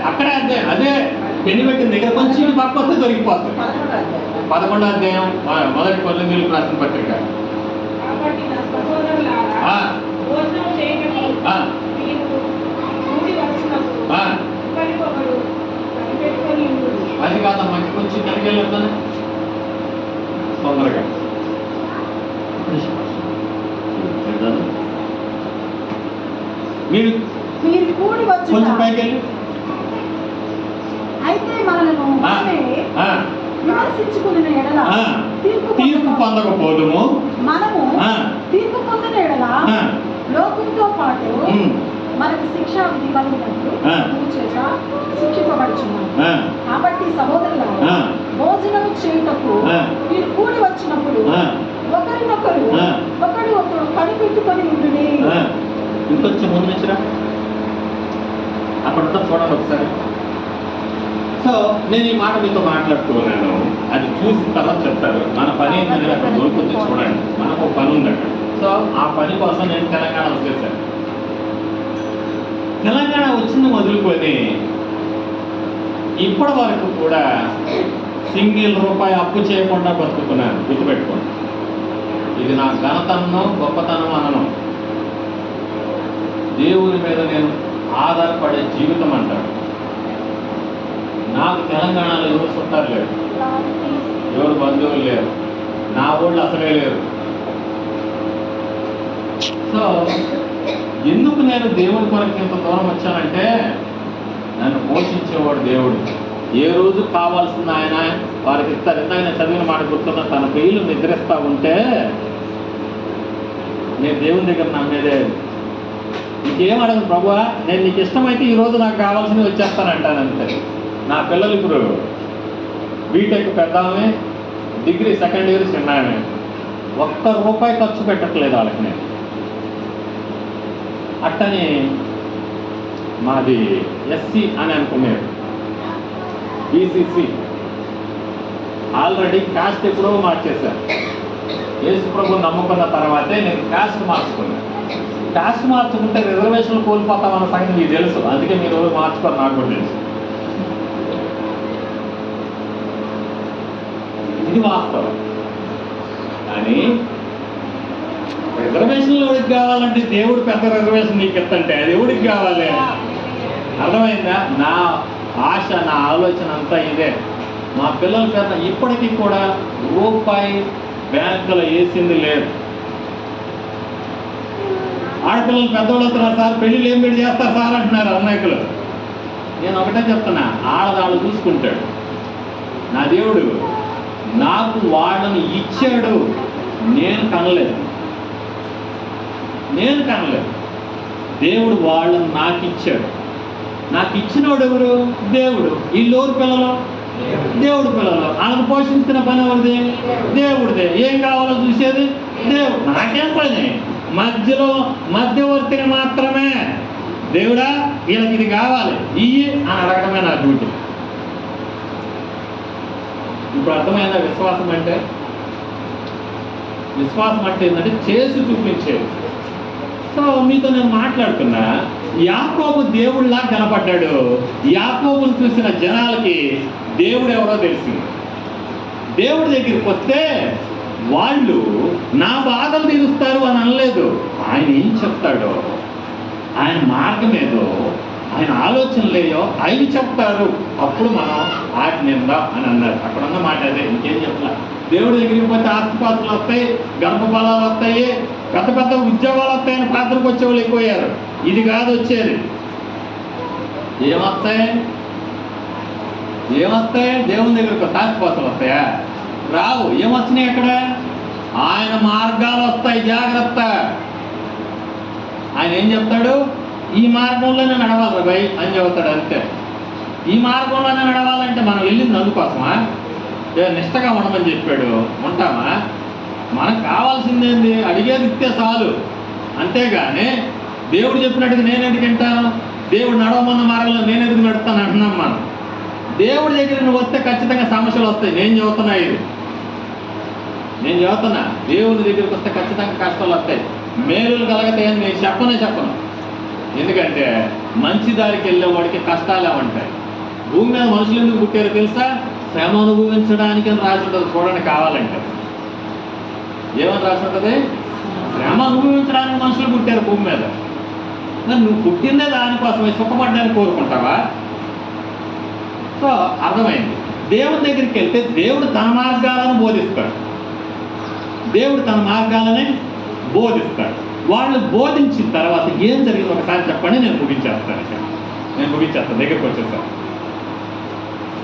అక్కడే అదే పెన్ను పెట్టిన దగ్గర కొంచెం ఇటు పక్క వస్తే దొరికిపోతుంది. 11వ అధ్యాయం మొదటి కొరింథీయులకు రాసిన పత్రిక. అది కాదమ్మా, కొంచెం కలిగేళ్ళొద్దాను తొందరగా. మీరు కూడి కొంచెం వచ్చుట పైకి వెళ్ళి. అయితే మనలను విమర్శించుకున్న ఎడల తీర్పు పొందకపోదుము. మనము తీర్పు పొందిన ఎడల లోకంతో పాటు మనకు శిక్ష విధి కలిగినట్లు చేత శిక్షింపబడుచున్నాం. కాబట్టి సహోదరులారా, భోజనం చేయుటకు మీరు కూడి వచ్చినప్పుడు ఒకరినొకరు ఒకడు కనిపెట్టుకొని ఉండుడి. ఇంకొంచెం ముందు నుంచిరా, అక్కడ చూడండి ఒకసారి. సో నేను ఈ మాట మీతో మాట్లాడుతూ ఉన్నాను, అది చూసిన తర్వాత చెప్తారు. మన పని ఏంటనేది అక్కడ దొరుకుతుంది చూడండి. మనకు ఒక పని ఉంది అక్కడ. సో ఆ పని కోసం నేను తెలంగాణ వచ్చేసాను. తెలంగాణ వచ్చింది మొదలుకొని ఇప్పటి వరకు కూడా సింగిల్ రూపాయి అప్పు చేయకుండా బతుకుతున్నాను. గుర్తుపెట్టుకోండి, ఇది నా ఘనతనం గొప్పతనం అనను. దేవుని మీద నేను ఆధారపడే జీవితం అంటాడు. నాకు తెలంగాణలో ఎవరు చుట్టారు లేరు, ఎవరు బంధువులు లేరు, నా ఊళ్ళో అసలే లేరు. సో ఎందుకు నేను దేవుడి కొరకు ఇంత దూరం వచ్చానంటే, నన్ను పోషించేవాడు దేవుడు. ఏ రోజు కావాల్సింది ఆయన వారికి ఇస్తారు. ఇందాక నేను చదివిన మాట గుర్తున్న, తన ప్రియులు నిద్రిస్తూ ఉంటే నేను దేవుని దగ్గర నమ్మేదే. నీకేం అడగదు ప్రభువా, నేను నీకు ఇష్టమైతే ఈరోజు నాకు కావాల్సినవి వచ్చేస్తానంటానంతే. నా పిల్లలు ఇప్పుడు బీటెక్ పెద్దామే, డిగ్రీ 2nd ఇయర్ చిన్నామే. ₹1 ఖర్చు పెట్టట్లేదు వాళ్ళకి నేను. అట్టని మాది ఎస్సీ అని అనుకునేది, బీసీసీ ఆల్రెడీ కాస్ట్ ఎప్పుడో మార్చేశాను. యేసు ప్రభు నమ్ముకున్న తర్వాతే నేను కాస్ట్ మార్చుకున్నాను. కాస్ట్ మార్చుకుంటే రిజర్వేషన్లు కోల్పోతామన్న సంగతి మీకు తెలుసు, అందుకే మీరు ఎవరు మార్చుకోరు, నాకు కూడా తెలుసు. ఇది వాస్తవం. కానీ రిజర్వేషన్లు ఎవరికి కావాలంటే దేవుడు పెద్ద రిజర్వేషన్ నీకు ఇస్తుంటే అది ఎవరికి కావాలి? అర్థమైందా? నా ఆశ, నా ఆలోచన అంతా ఇదే. మా పిల్లల పెద్ద ఇప్పటికీ కూడా రూపాయి బ్యాంకులో వేసింది లేదు. ఆడపిల్లలు పెద్దవాళ్ళు వస్తున్నారు, సార్ పెళ్ళిళ్ళు ఏం పెళ్లి చేస్తారు సార్ అంటున్నారు అన్నయ్యకులు. నేను ఒకటే చెప్తున్నా, ఆడదాళ్ళు చూసుకుంటాడు. నా దేవుడు నాకు వాళ్ళని ఇచ్చాడు, నేను కనలేదు. దేవుడు వాళ్ళని నాకు ఇచ్చాడు. నాకు ఇచ్చినోడు ఎవరు? దేవుడు. వీళ్ళెవరు పిల్లలు? దేవుడు పిల్లలు. వాళ్ళని పోషించిన పని ఎవరిది? దేవుడిదే. ఏం కావాలో చూసేది దేవుడు. నాకేం పని? మధ్యలో మధ్యవర్తిని మాత్రమే. దేవుడా వీళ్ళకి ఇది కావాలి ఇయ్యి అని అడగడమే నా డ్యూటీ. ఇప్పుడు అర్థమైందా విశ్వాసం అంటే? విశ్వాసం అంటే ఏంటంటే చేసి చూపించేది. సో మీతో నేను మాట్లాడుతున్నా, యాకోబు దేవుడిలా కనపడ్డాడు. యాకోబును చూసిన జనాలకి దేవుడు ఎవరో తెలిసింది. దేవుడి దగ్గరికి వస్తే వాళ్ళు నా బాధలు తీరుస్తారు అని అనలేదు. ఆయన ఏం చెప్తాడో, ఆయన మార్గం ఏదో, ఆయన ఆలోచనలేయో అవి చెప్తారు. అప్పుడు మనం ఆటి నిందా అని అన్నారు. అక్కడ ఉన్న మాట అదే, ఇంకేం చెప్పలే. దేవుడి దగ్గరికి పోతే ఆస్తిపాస్తులు వస్తాయి, గర్భఫలాలు వస్తాయి, పెద్ద పెద్ద ఉద్యోగాలు వస్తాయని ప్రార్థనకు వచ్చే వాళ్ళు ఎక్కువయ్యారు. ఇది కాదు వచ్చేది. ఏమొస్తాయి? దేవుని దగ్గరికి ఆస్తిపాస్తులు వస్తాయా? రావు. ఏమొచ్చినాయి అక్కడ? ఆయన మార్గాలు వస్తాయి, జాగ్రత్త. ఆయన ఏం చెప్తాడు? ఈ మార్గంలోనే నడవాలి భయ్ అని చెబుతాడు. అంతే. ఈ మార్గంలోనే నడవాలంటే మనం వెళ్ళింది అందుకోసమా? నిష్టగా ఉండమని చెప్పాడు. ఉంటామా? మనకు కావాల్సిందేంది? అడిగేది ఇస్తే చాలు. అంతేగాని దేవుడు చెప్పినట్టుగా నేను ఎందుకు వింటాను, దేవుడు నడవమన్న మార్గంలో నేను ఎందుకు నడుస్తాను అంటున్నాం మనం. దేవుడి దగ్గర నువ్వు వస్తే ఖచ్చితంగా సమస్యలు వస్తాయి. నేను చెబుతున్నా దేవుని దగ్గరికి వస్తే ఖచ్చితంగా కష్టాలు వస్తాయి. మేలులు కలగతాయి అని నేను చెప్పను. ఎందుకంటే మంచి దారికి వెళ్ళేవాడికి కష్టాలే ఉంటాయి. భూమి మీద మనుషులు ఎందుకు పుట్టారో తెలుసా? శ్రమ అనుభవించడానికి అని రాసి ఉంటుంది. చూడండి కావాలంటే ఏమని రాసి ఉంటుంది? శ్రమ అనుభవించడానికి మనుషులు పుట్టారు భూమి మీద. మరి నువ్వు పుట్టిందే దానికోసమే, సుఖపడ్డానికి కోరుకుంటావా? సో అర్థమైంది. దేవుడి దగ్గరికి వెళ్తే దేవుడు తన మార్గాలను బోధిస్తాడు. వాళ్ళు బోధించిన తర్వాత ఏం జరిగింది ఒకసారి చెప్పండి, నేను ముగించేస్తాను. దగ్గరికి వచ్చేస్తాను.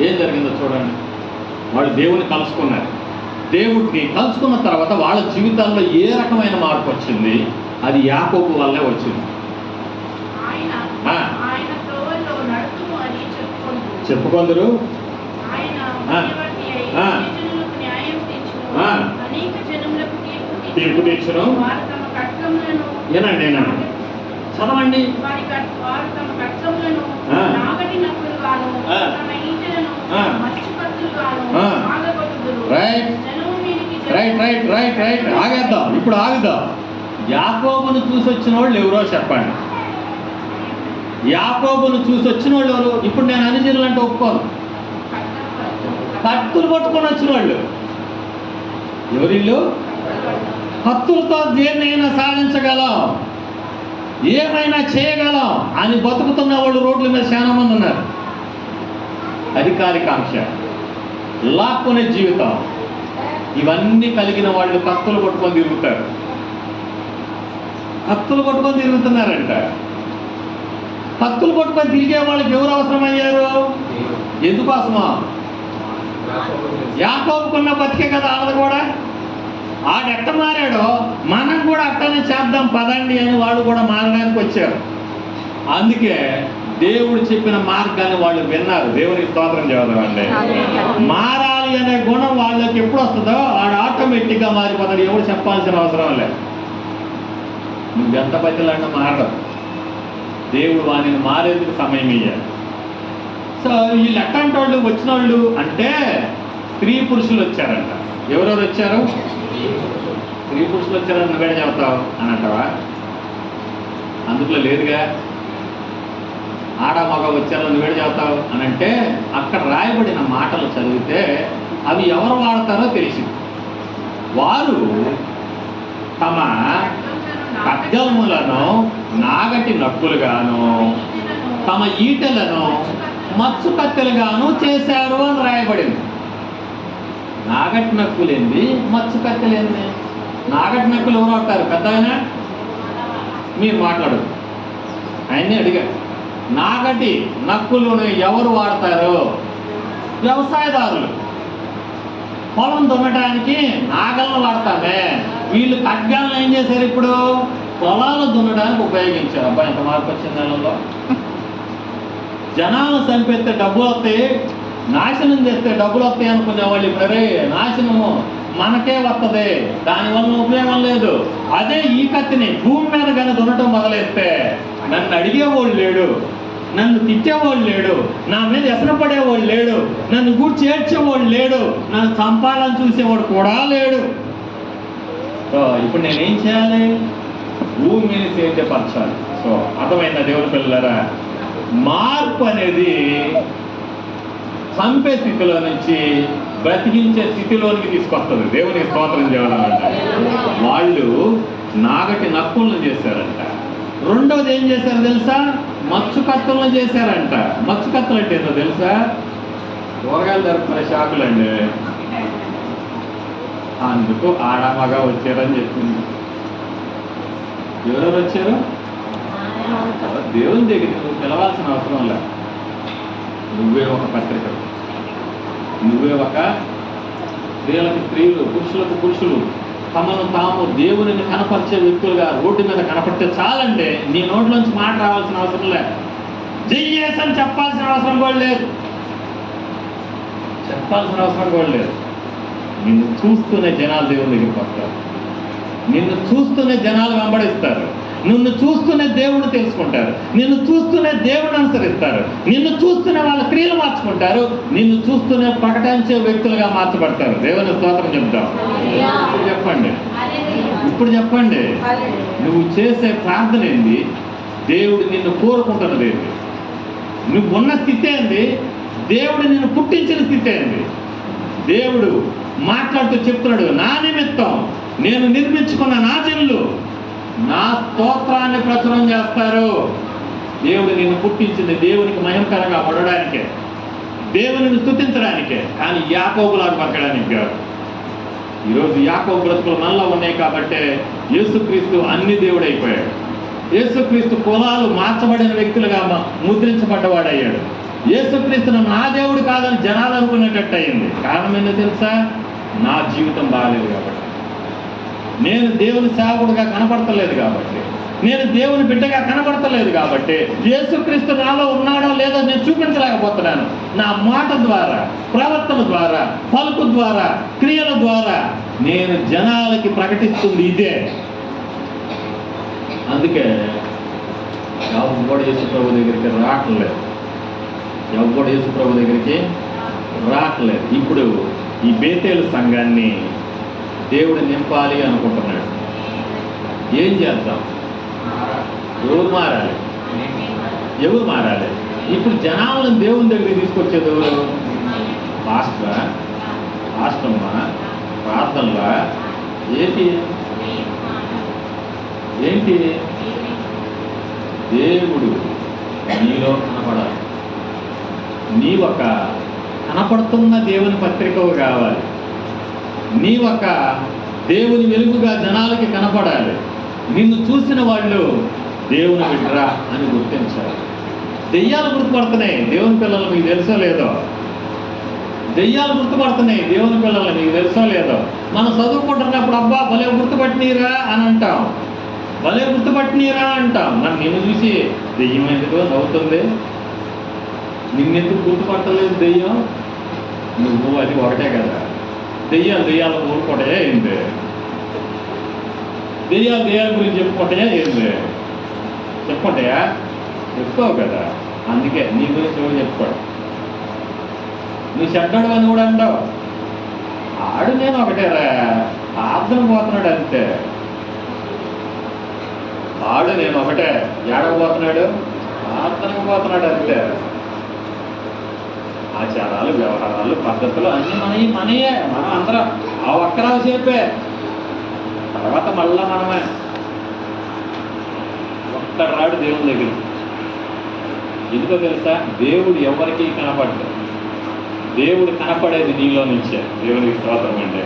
ఏం జరిగిందో చూడండి. వాళ్ళు దేవుని కలుసుకున్నారు. దేవుడిని కలుసుకున్న తర్వాత వాళ్ళ జీవితాల్లో ఏ రకమైన మార్పు వచ్చింది? అది యాకోబు వల్లే వచ్చింది. చెప్పుకొందరు తీర్పు తీర్చును. ఏనండి చదవండి. రైట్ ఆగేద్దాం. ఇప్పుడు ఆగుదాం. యాకోబును చూసి వచ్చిన వాళ్ళు ఎవరో చెప్పండి. యాకోబును చూసి వచ్చిన వాళ్ళు ఎవరు? ఇప్పుడు నేను అనుచరులు అంటే ఒప్పుకోను. కత్తులు పట్టుకొని వచ్చిన వాళ్ళు ఎవరిళ్ళు? కత్తులతో దేన్నైనా సాధించగలం, ఏమైనా చేయగలం అని బతుకుతున్న వాళ్ళు రోడ్ల మీద చాలా మంది ఉన్నారు. అధికారికాంక్ష, లాక్కునే జీవితం, ఇవన్నీ కలిగిన వాళ్ళు కత్తులు పట్టుకొని తిరుగుతున్నారంట. కత్తులు పట్టుకొని తిరిగే వాళ్ళకి ఎవరు అవసరమయ్యారు? ఎందుకోసమా? యాకోబుకున్న బతికే కదా ఆడదు కూడా. ఆడెట్ట మారాడో మనం కూడా అట్టనే చేద్దాం పదండి అని వాళ్ళు కూడా మారడానికి వచ్చారు. అందుకే దేవుడు చెప్పిన మార్గాన్ని వాళ్ళు విన్నారు. దేవునికి స్తోత్రం చేయాలండి. మారాలి అనే గుణం వాళ్ళకి ఎప్పుడు వస్తుందో వాడు ఆటోమేటిక్గా మారిపోతాడు. ఎవరు చెప్పాల్సిన అవసరం లేదు. నువ్వెంత బతిలాడినా మారదు. దేవుడు వాడిని మారేందుకు సమయం ఇయ్యాలి. సో వీళ్ళు ఎట్లాంటి వాళ్ళు వచ్చిన వాళ్ళు అంటే స్త్రీ పురుషులు వచ్చారంట. ఎవరెవరు వచ్చారు? స్త్రీ పురుషులు వచ్చారని నువ్వేడ చెబుతావు అని అంటావా? అందులో లేదుగా. ఆడ మగ వచ్చారని నువ్వేడ చెబుతావు అని అంటే అక్కడ రాయబడిన మాటలు చదివితే అవి ఎవరు వాడతారో తెలిసింది. వారు తమ ఖడ్గములను నాగటి నక్కులుగాను తమ ఈటెలను మచ్చు కత్తెలుగాను చేశారు అని రాయబడింది. నాగటి నక్కులేంది, మచ్చు కత్తెలేంది? నాగటి నక్కులు ఎవరు అవుతారు? పెద్దయినా మీరు మాట్లాడదు. ఆయన్ని అడిగారు, నాగటి నక్కులను ఎవరు వాడతారు? వ్యవసాయదారులు. పొలం దున్నడానికి నాగలను వాడతామే. వీళ్ళు ఖడ్గాలను ఏం చేశారు? ఇప్పుడు పొలాలు దున్నడానికి ఉపయోగించారు. అబ్బాయి ఎంత మార్పు వచ్చింది నెలలో. జనాలను చంపేస్తే డబ్బులు వస్తాయి, నాశనం చేస్తే డబ్బులు వస్తాయి అనుకునే వాళ్ళు ఇప్పుడు నాశనము మనకే వస్తుంది, దానివల్ల ఉపయోగం లేదు. అదే ఈ కత్తిని భూమి మీద కానీ దున్నటం మొదలెస్తే నన్ను అడిగేవాళ్ళు లేడు, నన్ను తిట్టేవాళ్ళు లేడు, నా మీద ఎసరపడేవాళ్ళు లేడు, నన్ను గూర్చి చేర్చేవాళ్ళు లేడు, నన్ను చంపాలని చూసేవాడు కూడా లేడు. సో ఇప్పుడు నేనేం చేయాలి? భూమిని సేద్యపరచాలి. సో అర్థమైందా దేవుని పిల్లలారా? మార్పు అనేది చంపే స్థితిలో నుంచి బ్రతికించే స్థితిలోనికి తీసుకొస్తుంది. దేవునికి స్తోత్రం చేయాలంట. వాళ్ళు నాగటి నక్కులను చేశారంట. రెండవది ఏం చేశారు తెలుసా? మచ్చు కత్తులను చేశారంట. మచ్చు కత్తులు అంటే ఏంటో తెలుసా? కూరగాయలు దొరుకుతున్న షాకులండి. అందుకు ఆడామగా వచ్చారని చెప్పింది. ఎవరెవరు వచ్చారు? దేవుని దగ్గరికి నువ్వు పిలవాల్సిన అవసరం లేదు. నువ్వే ఒక పత్రిక, నువ్వే ఒక స్త్రీలకు స్త్రీలు, పురుషులకు పురుషులు తమను తాము దేవునిని కనపరిచే వ్యక్తులుగా రోడ్డు మీద కనపడితే చాలండి. నీ నోట్లోంచి మాట రావాల్సిన అవసరం లేదు. జయ్యేస్ అని చెప్పాల్సిన అవసరం కూడా లేదు. చెప్పాల్సిన అవసరం కూడా లేదు. నిన్ను చూస్తూనే జనాలు దేవుని దగ్గరికి వస్తారు. నిన్ను చూస్తూనే జనాలు వెంబడిస్తారు. నిన్ను చూస్తూనే దేవుడు తెలుసుకుంటారు. నిన్ను చూస్తూనే దేవుడు అనుసరిస్తారు. నిన్ను చూస్తూనే వాళ్ళ క్రియలు మార్చుకుంటారు. నిన్ను చూస్తూనే ప్రకటించే వ్యక్తులుగా మార్చబడతారు. దేవుని స్తోత్రం చెప్తాం. ఇప్పుడు చెప్పండి, నువ్వు చేసే ప్రార్థన ఏంది? దేవుడు నిన్ను కోరుకుంటున్నది ఏంది? నువ్వు ఉన్న స్థితి ఏంది? దేవుడు నిన్ను పుట్టించిన స్థితి ఏంది? దేవుడు మాట్లాడుతూ చెప్తున్నాడు, నా నిమిత్తం నేను నిర్మించుకున్న నా జనులు నా స్తోత్రాన్ని ప్రచురం చేస్తారు. దేవుడు నిన్ను పుట్టించింది దేవునికి మహిమకరంగా పడడానికే, దేవునిని స్తుతించడానికే, కానీ యాకోబులాగా బతకడానికి కాదు. ఈరోజు యాకోబు బ్రతుకులు మనలో ఉన్నాయి కాబట్టే యేసుక్రీస్తు అన్ని దేవుడు అయిపోయాడు. యేసుక్రీస్తు కులాలు మార్చబడిన వ్యక్తులుగా ముద్రించబడ్డవాడయ్యాడు. యేసుక్రీస్తును నా దేవుడు కాదని జనాలు అనుకునేటట్టు అయింది. కారణం ఏంటో తెలుసా? నా జీవితం బాగాలేదు కాబట్టి, నేను దేవుని సేవకుడుగా కనపడతలేదు కాబట్టి, నేను దేవుని బిడ్డగా కనపడతలేదు కాబట్టి, యేసుక్రీస్తు నాలో ఉన్నాడో లేదో నేను చూపించలేకపోతున్నాను. నా మాట ద్వారా, ప్రవర్తన ద్వారా, పలుకు ద్వారా, క్రియల ద్వారా నేను జనాలకి ప్రకటిస్తుంది ఇదే. అందుకే ఎవరు యేసు ప్రభు దగ్గరికి రావట్లేదు. ఎవరు యేసు ప్రభు దగ్గరికి రావట్లేదు. ఇప్పుడు ఈ బేతేలు సంఘాన్ని దేవుడు నింపాలి అనుకుంటున్నాడు. ఏం చేద్దాం? ఎవరు మారాలి? ఎవరు మారాలి? ఇప్పుడు జనాలను దేవుని దగ్గరికి తీసుకొచ్చేది ఎవరు? పాస్టరా? పాస్టమ్మా? ప్రార్థనలా? ఏంటి? దేవుడు నీలో కనపడాలి. నీ ఒక కనపడుతున్న దేవుని పత్రికవు కావాలి. నీ ఒక దేవుని వెలుగుగా జనాలకి కనపడాలి. నిన్ను చూసిన వాళ్ళు దేవుని బిడ్డరా అని గుర్తించాలి. దెయ్యాలు గుర్తుపడుతున్నాయి దేవుని పిల్లలు, మీకు తెలుసో లేదో? దెయ్యాలు గుర్తుపడుతున్నాయి దేవుని పిల్లలు, మీకు తెలుసో లేదో? మనం చదువుకుంటున్నప్పుడు అబ్బా భలే గుర్తుపట్టినీరా అని అంటాం, భలే గుర్తుపట్టినీరా అంటాం. మరి నిన్ను చూసి దెయ్యం ఎందుకు నవ్వుతుంది? నిన్నెందుకు గుర్తుపట్టలేదు దెయ్యం? నువ్వు అది ఒకటే కదా. దెయ్యాలు ఊరుకోటే ఏంది? దెయ్యాల గురించి చెప్పుకోటే ఏంది? చెప్పుకోటయా? చెప్పుకోవు కదా. అందుకే నీ గురించి ఎవరు చెప్పుకోడు. నువ్వు చెడ్డాడు అని కూడా అంటావు. ఆడు నేను ఒకటేరా, ప్రార్థన పోతున్నాడు అంతే. ఆడు నేను ఒకటే, ఏడకపోతున్నాడు, ప్రార్థనకు పోతున్నాడు అంతే. ఆచారాలు, వ్యవహారాలు, పద్ధతులు అన్నీ మనయే. మనం అందరం ఆ ఒక్కరావు చెప్పే, తర్వాత మళ్ళా మనమే. ఒక్కడు రాడు దేవుని దగ్గర. ఎందుకో తెలుసా? దేవుడు ఎవరికి కనపడ్డాడు. దేవుడు కనపడేది నీలో నుంచే. దేవునికి స్తోత్రం అంటే.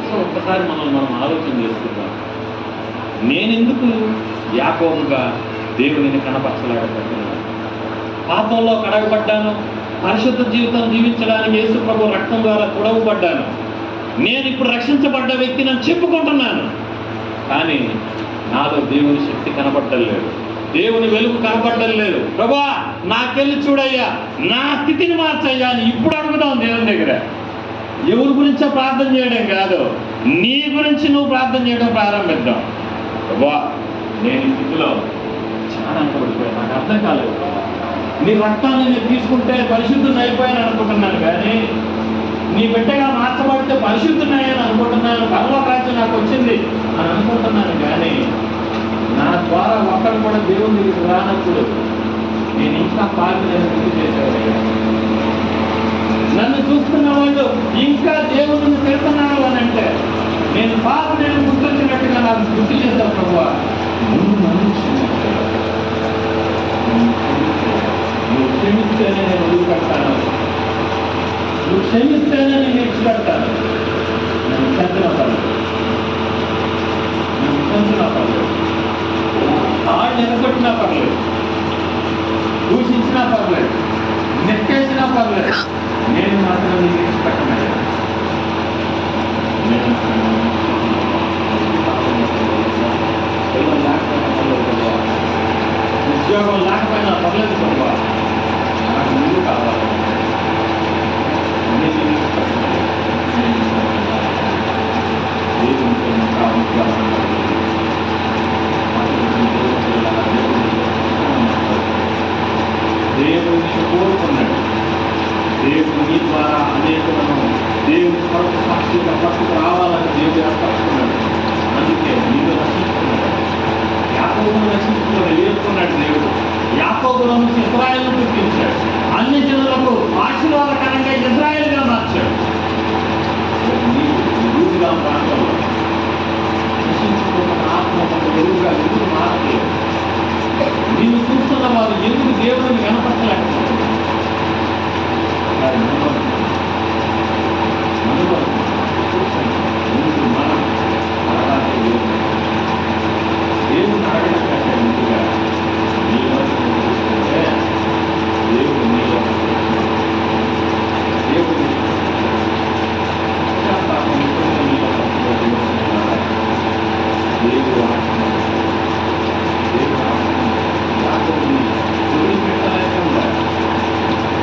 సో ఒక్కసారి మనం ఆలోచన చేసుకుందాం. నేనెందుకు యాకోబుగా దేవుడిని కనపరచలేకపోతున్నాను? పాపంలో కడగబడ్డాను, పరిశుద్ధ జీవితం జీవించడానికి యేసు ప్రభు రక్తం ద్వారా తొడవబడ్డాను. నేను ఇప్పుడు రక్షించబడ్డ వ్యక్తిని అని చెప్పుకుంటున్నాను, కానీ నాలో దేవుని శక్తి కనపడటం లేదు, దేవుని వెలుగు కనపడటం లేదు. ప్రభువా నాకెళ్ళి చూడయ్యా, నా స్థితిని మార్చయ్యా అని ఇప్పుడు అడుగుదాం దేవుని దగ్గర. ఎవరి గురించో ప్రార్థన చేయడం కాదు, నీ గురించి నువ్వు ప్రార్థన చేయడం ప్రారంభిద్దాం. ప్రభువా నేను ఈ స్థితిలో చాలా అనుకోబడిపోయాను, నాకు అర్థం కాలేదు. నీ రక్తాన్ని నేను తీసుకుంటే పరిశుద్ధుని అయిపోయాను అనుకుంటున్నాను, కానీ నీ బిడ్డగా మార్చబడితే పరిశుద్ధున్నాయని అనుకుంటున్నాను, పరలోక రాజ్యం నాకు వచ్చింది అని అనుకుంటున్నాను, కానీ నా ద్వారా ఒక్కరు కూడా దేవుని దగ్గరికి రానప్పుడు నేను ఇంకా పాపిని గుర్తు చేసేవాడు. నన్ను చూస్తున్న వాళ్ళు ఇంకా దేవుడిని పెడుతున్నాను అని అంటే నేను పాపిని గుర్తొచ్చినట్టుగా నాకు గుర్తు చేశాను. ప్రభువా నువ్వు నన్ను క్షమించావు, నువ్వు క్షమిస్తేనే నేను వదిలిపెడతాను, నువ్వు క్షమిస్తేనే నేను విడిచిపెడతాను. నన్ను చంపిన పర్లేదు, నన్ను చంపిన పర్లేదు, ఆళ్ళు ఎనగొట్టినా పర్లేదు, దూషించినా పర్లేదు, నెక్కేసినా పర్లేదు, నేను మాత్రం నీకు విడిచిపెట్టలేదు. నేను ఉద్యోగం లేకపోయినా పర్లేదు ప్రభువా, నాకు ముందు కావాలి. దేవుడిని కోరుకున్నాడు. దేవుని ద్వారా అనేకులను దేవుని కొరకు సాక్షిగా పట్టుకు రావాలని దేవుడు ఏర్పరచుకున్నాడు. అందుకే నీవు రక్షించుకున్నాడు, యాకోబును రక్షించుకున్నాడు, ఏర్చుకున్నాడు దేవుడు. యాకోబులో నుంచి ఇశ్రాయేలును పుట్టించాడు, అన్ని జనులకు ఆశీర్వాదకరంగా ఇశ్రాయేలుగా మార్చాడు. నీవుగా ప్రాంతంలో రక్షించుకున్న ఆత్మ ఒక వెలుగుగా ఎందుకు మారలేదు? నిన్ను చూస్తున్న వారు ఎందుకు దేవుడిని కనపరచలేకపోతున్నారు? మనం అలాగే దేవుని అడగడం కంటే ముందుగా నీ వరకు చూసుకుంటే దేవుడు నీలో దేవుడు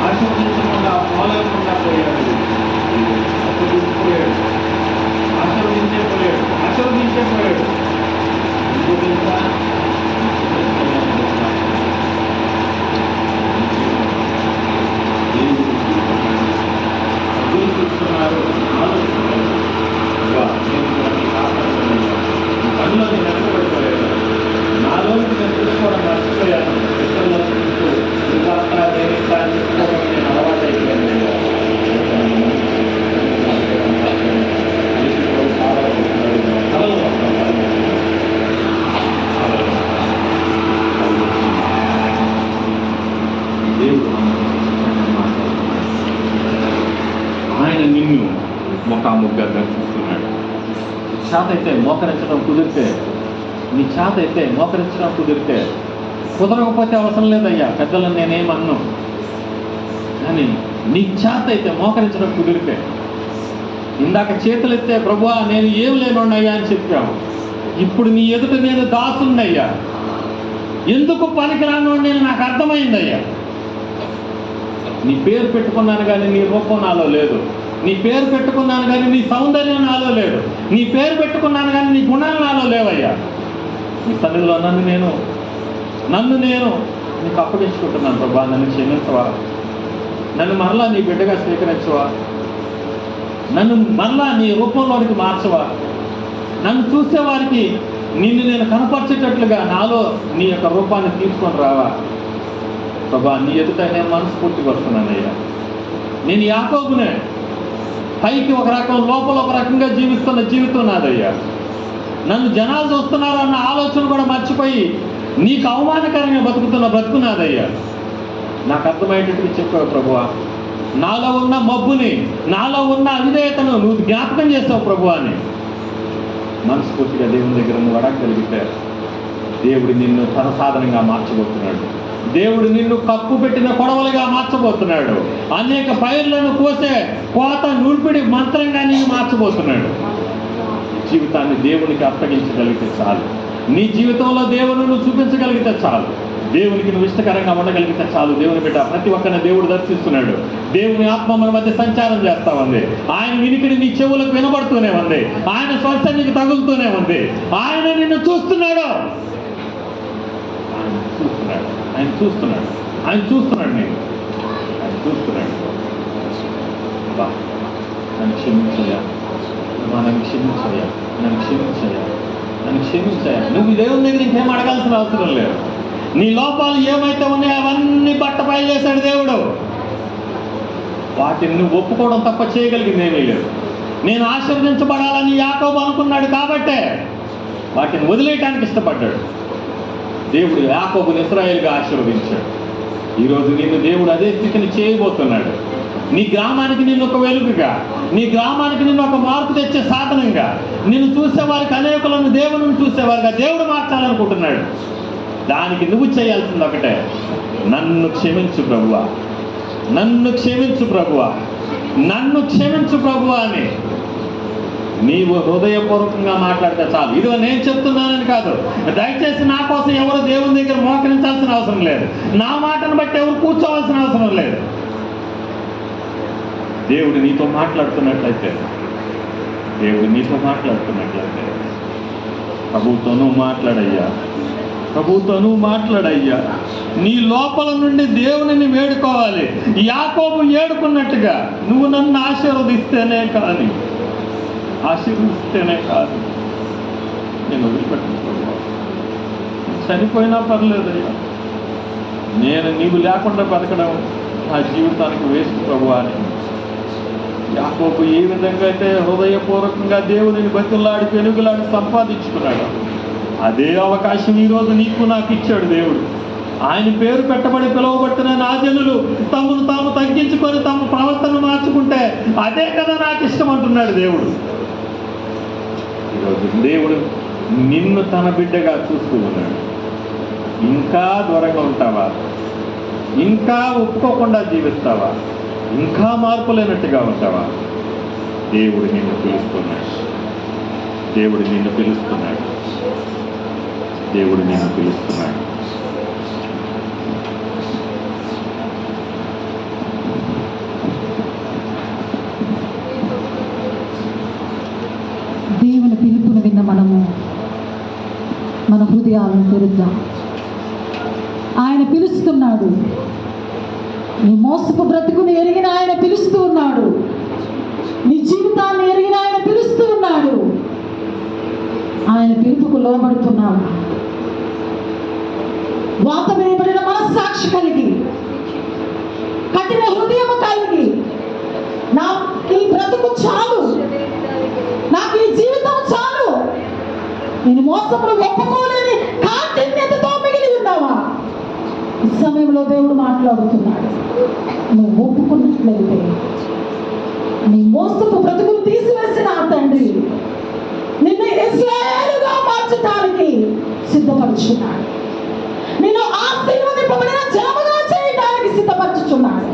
ఆశీర్వదించకుండా పోలేకుండా పోయాడు, ఆశీర్వదించిపోయాడు, ఆశీర్వదించే పోయాడు. ఇంకొక చూస్తున్నారు, ఆలోచిస్తున్నారు. కళ్ళలో నేను వెనకబడిపోయాను, నాలోకి నేను చూసుకోవడం మర్చిపోయాను. ఇతరుల చూస్తూ ఇంకా నేను అలవాటు అయిపోయాను. దేవుడు ఆయన నిన్ను ముఖాముఖిగా దర్శిస్తున్నాడు. చేత అయితే మోకరించడం కుదిరితే, నీ చేత అయితే మోకరించడం కుదిరితే, కుదరకపోతే అవసరం లేదయ్యా, పెద్దలను నేనేమన్ను, కానీ నీ చేత అయితే మోకరించడం కుదిరితే, ఇందాక చేతులు ఎత్తే ప్రభువా నేను ఏం లేనున్నాయ్యా అని చెప్పావు, ఇప్పుడు నీ ఎదుట నేను దాసున్నయ్యా, ఎందుకు పనికిరాను నేను నాకు అర్థమైందయ్యా. నీ పేరు పెట్టుకున్నాను కానీ నీ రూపం నాలో లేదు, నీ పేరు పెట్టుకున్నాను కానీ నీ సౌందర్యం నాలో లేదు, నీ పేరు పెట్టుకున్నాను కానీ నీ గుణాలు నాలో లేవయ్యా. నీ సన్నిధిలో నన్ను నేను నీకు అప్పగించుకుంటున్నాను ప్రభా, నన్ను క్షమించవా, నన్ను మరలా నీ బిడ్డగా స్వీకరించవా, నన్ను మరలా నీ రూపంలోనికి మార్చవా, నన్ను చూసేవారికి నిన్ను నేను కనపరిచేటట్లుగా నాలో నీ యొక్క రూపాన్ని తీసుకొని రావా ప్రభా. నీ ఎదుట నేను మనస్ఫూర్తిగా వస్తున్నానయ్యా. నేను యాకోబునే, పైకి ఒక రకం లోపల ఒక రకంగా జీవిస్తున్న జీవితం నాదయ్యా. నన్ను జనాలు చూస్తున్నారు అన్న ఆలోచన కూడా మర్చిపోయి నీకు అవమానకరంగా బతుకుతున్న బ్రతుకు నాదయ్యా. నాకు అర్థమయ్యేటట్టు చెప్పావు ప్రభువా. నాలో ఉన్న మబ్బుని, నాలో ఉన్న అవిధేయతను నువ్వు జ్ఞాపకం చేస్తావు ప్రభువా అని మనస్ఫూర్తిగా దేవుని దగ్గర నువ్వు అడగగలిగితే దేవుడు నిన్ను తన సాధనంగా మార్చబోతున్నాడు. దేవుడు నిన్ను కప్పు పెట్టిన కొడవలుగా మార్చబోతున్నాడు. అనేక పైర్లను కోసే కోత నూర్పిడి మంత్రంగా నిన్ను మార్చబోతున్నాడు. జీవితాన్ని దేవునికి అప్పగించగలిగితే చాలు. నీ జీవితంలో దేవుని నువ్వు చూపించగలిగితే చాలు. దేవునికి నువ్వు ఇష్టకరంగా ఉండగలిగితే చాలు. దేవుని బిడ్డ ప్రతి ఒక్కరిని దేవుడు దర్శిస్తున్నాడు. దేవుని ఆత్మ మన మధ్య సంచారం చేస్తా ఉంది. ఆయన వినికిడి నీ చెవులకు వినబడుతూనే ఉంది. ఆయన స్పర్శ నీకు తగులుతూనే ఉంది. ఆయన నిన్ను చూస్తున్నాడు. ఆయన చూస్తున్నాడు. ఆయన చూస్తున్నాడు. నేను ఆయన చూస్తున్నాడు. బా నన్ను క్షమించయ్యా, నన్ను క్షమించయ్యా, నన్ను క్షమించయ్యా, నన్ను క్షమించయ్యా. నువ్వు దేవుని దగ్గర ఇంకేం అడగాల్సిన అవసరం లేదు. నీ లోపాలు ఏమైతే ఉన్నాయో అవన్నీ బట్టపై చేశాడు దేవుడు. వాటిని నువ్వు ఒప్పుకోవడం తప్ప చేయగలిగింది ఏమీ లేదు. నేను ఆశీర్వదించబడాలని యాకోబు అనుకున్నాడు కాబట్టే వాటిని వదిలేయటానికి ఇష్టపడ్డాడు. దేవుడు యాకోబుని ఇశ్రాయేలుగా ఆశీర్వదించాడు. ఈరోజు నిన్ను దేవుడు అదే స్థితిని చేయబోతున్నాడు. నీ గ్రామానికి నిన్ను ఒక వెలుగుగా, నీ గ్రామానికి నిన్ను ఒక మార్పు తెచ్చే సాధనంగా, నిన్ను చూసేవారికి అనేకులను దేవుని చూసేవారుగా దేవుడు మార్చాలనుకుంటున్నాడు. దానికి నువ్వు చేయాల్సింది ఒకటే, నన్ను క్షమించు ప్రభువా, నన్ను క్షమించు ప్రభువా, నన్ను క్షమించు ప్రభువా అని నీవు హృదయపూర్వకంగా మాట్లాడితే చాలు. ఇదిగో నేను చెప్తున్నానని కాదు. దయచేసి నా కోసం ఎవరు దేవుని దగ్గర మోకరించాల్సిన అవసరం లేదు. నా మాటను బట్టి ఎవరు కూర్చోవాల్సిన అవసరం లేదు. దేవుడు నీతో మాట్లాడుతున్నట్లయితే, దేవుడు నీతో మాట్లాడుతున్నట్లయితే ప్రభువుతోనూ మాట్లాడయ్యా, ప్రభువుతోనూ మాట్లాడయ్యా. నీ లోపల నుండి దేవునిని వేడుకోవాలి. యాకోబు ఏడుకున్నట్టుగా నువ్వు నన్ను ఆశీర్వదిస్తేనే కాదు, ఆశీర్వదిస్తేనే కాదు నేను వదిలిపెట్టుకోవాలి. చనిపోయినా పర్లేదయ్యా, నేను నీవు లేకుండా బతకడం నా జీవితానికి వేస్ట్ ప్రభువా అని యాకోబు ఏ విధంగా అయితే హృదయపూర్వకంగా దేవునిని బతిలాడి పెనుగులాడి సంపాదించుకున్నాడు, అదే అవకాశం ఈరోజు నీకు నాకు ఇచ్చాడు దేవుడు. ఆయన పేరు పెట్టబడి పిలువబట్టిన నా జనులు తమను తాము తగ్గించుకొని తమ ప్రవర్తన మార్చుకుంటే అదే కదా నాకు ఇష్టం అంటున్నాడు దేవుడు. ఈరోజు దేవుడు నిన్ను తన బిడ్డగా చూస్తూ ఉన్నాడు. ఇంకా దూరంగా ఉంటావా? ఇంకా ఒప్పుకోకుండా జీవిస్తావా? ఇంకా మార్పు లేనట్టుగా ఉంటావా? దేవుడు నిన్ను పిలుస్తున్నాడు. దేవుడు నిన్ను పిలుస్తున్నాడు. దేవుడు నిన్ను పిలుస్తున్నాడు. దేవుని పిలుపును విన్న మనము మన హృదయాలను తెరుద్దాం. ఆయన పిలుస్తున్నాడు. నీ మోసపు బ్రతుకుని ఎరిగిన ఆయన పిలుస్తూ ఉన్నాడు. నీ జీవితాన్ని ఎరిగిన ఆయన పిలుస్తూ ఉన్నాడు. ఆయన పిలుపుకు లోబడుతున్నాడు. వాత వేయబడిన మనస్సాక్షి కలిగి, కఠిన హృదయము కలిగి, నాకు ఈ బ్రతుకు చాలు, నాకు ఈ జీవితం చాలు, నేను మోసమును ఒప్పుకోలేని కాఠిన్యతతో మిగిలి ఉన్నావా? ఈ సమయంలో దేవుడు మాట్లాడుతున్నాడు. నువ్వు ఒప్పుకున్నట్లయితే నీ మోసపు బ్రతుకును తీసివేసిన ఆ తండ్రి నిన్ను ఇశ్రాయేలుగా మార్చడానికి సిద్ధపరుచున్నాడు. నిన్ను ఆశీర్వదింపబడిన జనముగా చేయడానికి సిద్ధపరచుచున్నాడు.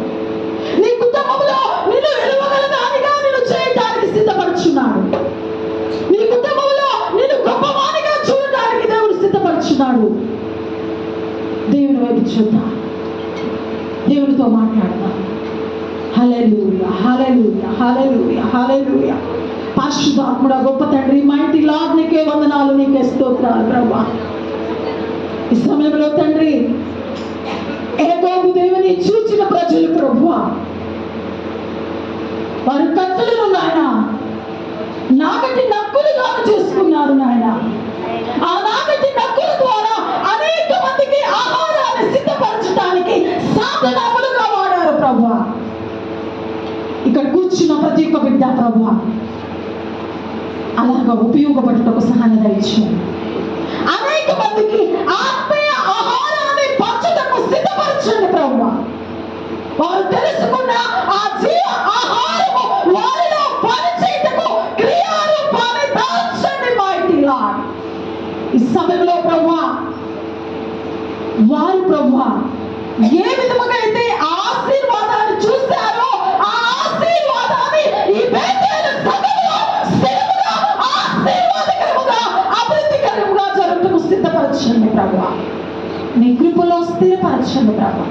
నీ కుటుంబంలో నిన్ను విలువగల దానిగా నిన్ను చేయడానికి సిద్ధపరుచున్నాడు. నీ కుటుంబంలో నిన్ను గొప్పవానిగా చూడడానికి దేవుడు సిద్ధపరుచున్నాడు. దేవుని వైపు చూద్దాం. దేవునితో మాట్లాడదాం. హల్లెలూయా, హల్లెలూయా, హల్లెలూయా, హల్లెలూయా. పరిశుద్ధాత్ముడా, గొప్ప తండ్రి, మైటీ లార్డ్, నీకే వందనాలు, నీకే స్తోత్రాలు ప్రభువా. ఈ సమయంలో తండ్రి, యాకోబు దేవుని చూచిన ప్రజలు ప్రభువా, వారు కత్తులను నాయన నాగటి నక్కులుగా చేసుకున్నారు నాయన. ఆ నాగటి నక్కుల ద్వారా అనేక మందికి ఆహారాన్ని సిద్ధపరచడానికి సాధనములుగా వాడారు ప్రభువా. ఇక్కడ కూర్చున్న ప్రతి ఒక్క బిడ్డ ప్రభువా అలాగా ఉపయోగపడటకు సహాయం దయచేయండి. అనేక మందికి ఆత్మీయ స్థిరపరచండి ప్రభువా. వారు తెలుసుకున్న ఆ జీవ ఆహారము వారిలో పని చేయటకు క్రియారూపాన్ని దాల్చండి మైటీ లార్డ్. ఈ సమయంలో ప్రభువా, వారు ప్రభువా ఏ విధముగా అయితే ఆశీర్వాదాన్ని చూశారో ఆ ఆశీర్వాదాన్ని ఈ బేతేలు సంఘములో స్థిరముగా ఆశీర్వాదకరముగా అభివృద్ధికరముగా జరుగుటకు సిద్ధపరచండి ప్రభువా. నీ కృపలో స్థిరపరచండి ప్రభువా.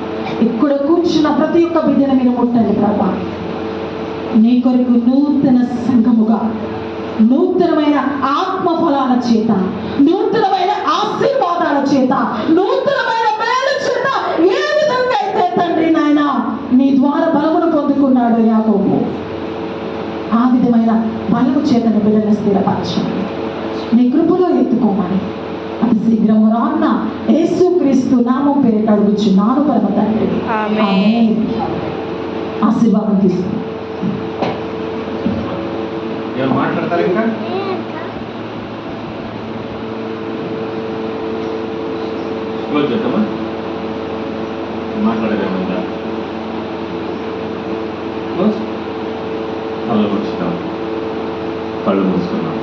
ఇక్కడ కూర్చున్న ప్రతి ఒక్క బిడ్డను మీరు ముట్టండి ప్రభువా. నీ కొరకు నూతన సంఘముగా, నూతనమైన ఆత్మ ఫలాల చేత, నూతనమైన ఆశీర్వాదాల చేత, నూతనమైన మేలు చేత ఏ విధంగా అయితే తండ్రి నాయన నీ ద్వారా బలమును పొందుకున్నాడు యాకోబు, ఆ విధమైన బలము చేతను బిడ్డను స్థిరపరచండి. నీ కృపలో ఎత్తుకోమని అతి శీఘ్రము రాన్న యేసుక్రీస్తు నామం పేరిట అడుగుచున్నాను పరమ తండ్రి. ఆమేన్. ఆశీర్వాదం తీసుకు ఏం మాట్లాడతారు ఇంకా? క్లోజ్ చేద్దామా? మాట్లాడేదేమైందా? క్లోజ్. కళ్ళు మూసుకున్నాం, కళ్ళు మూసుకున్నాం.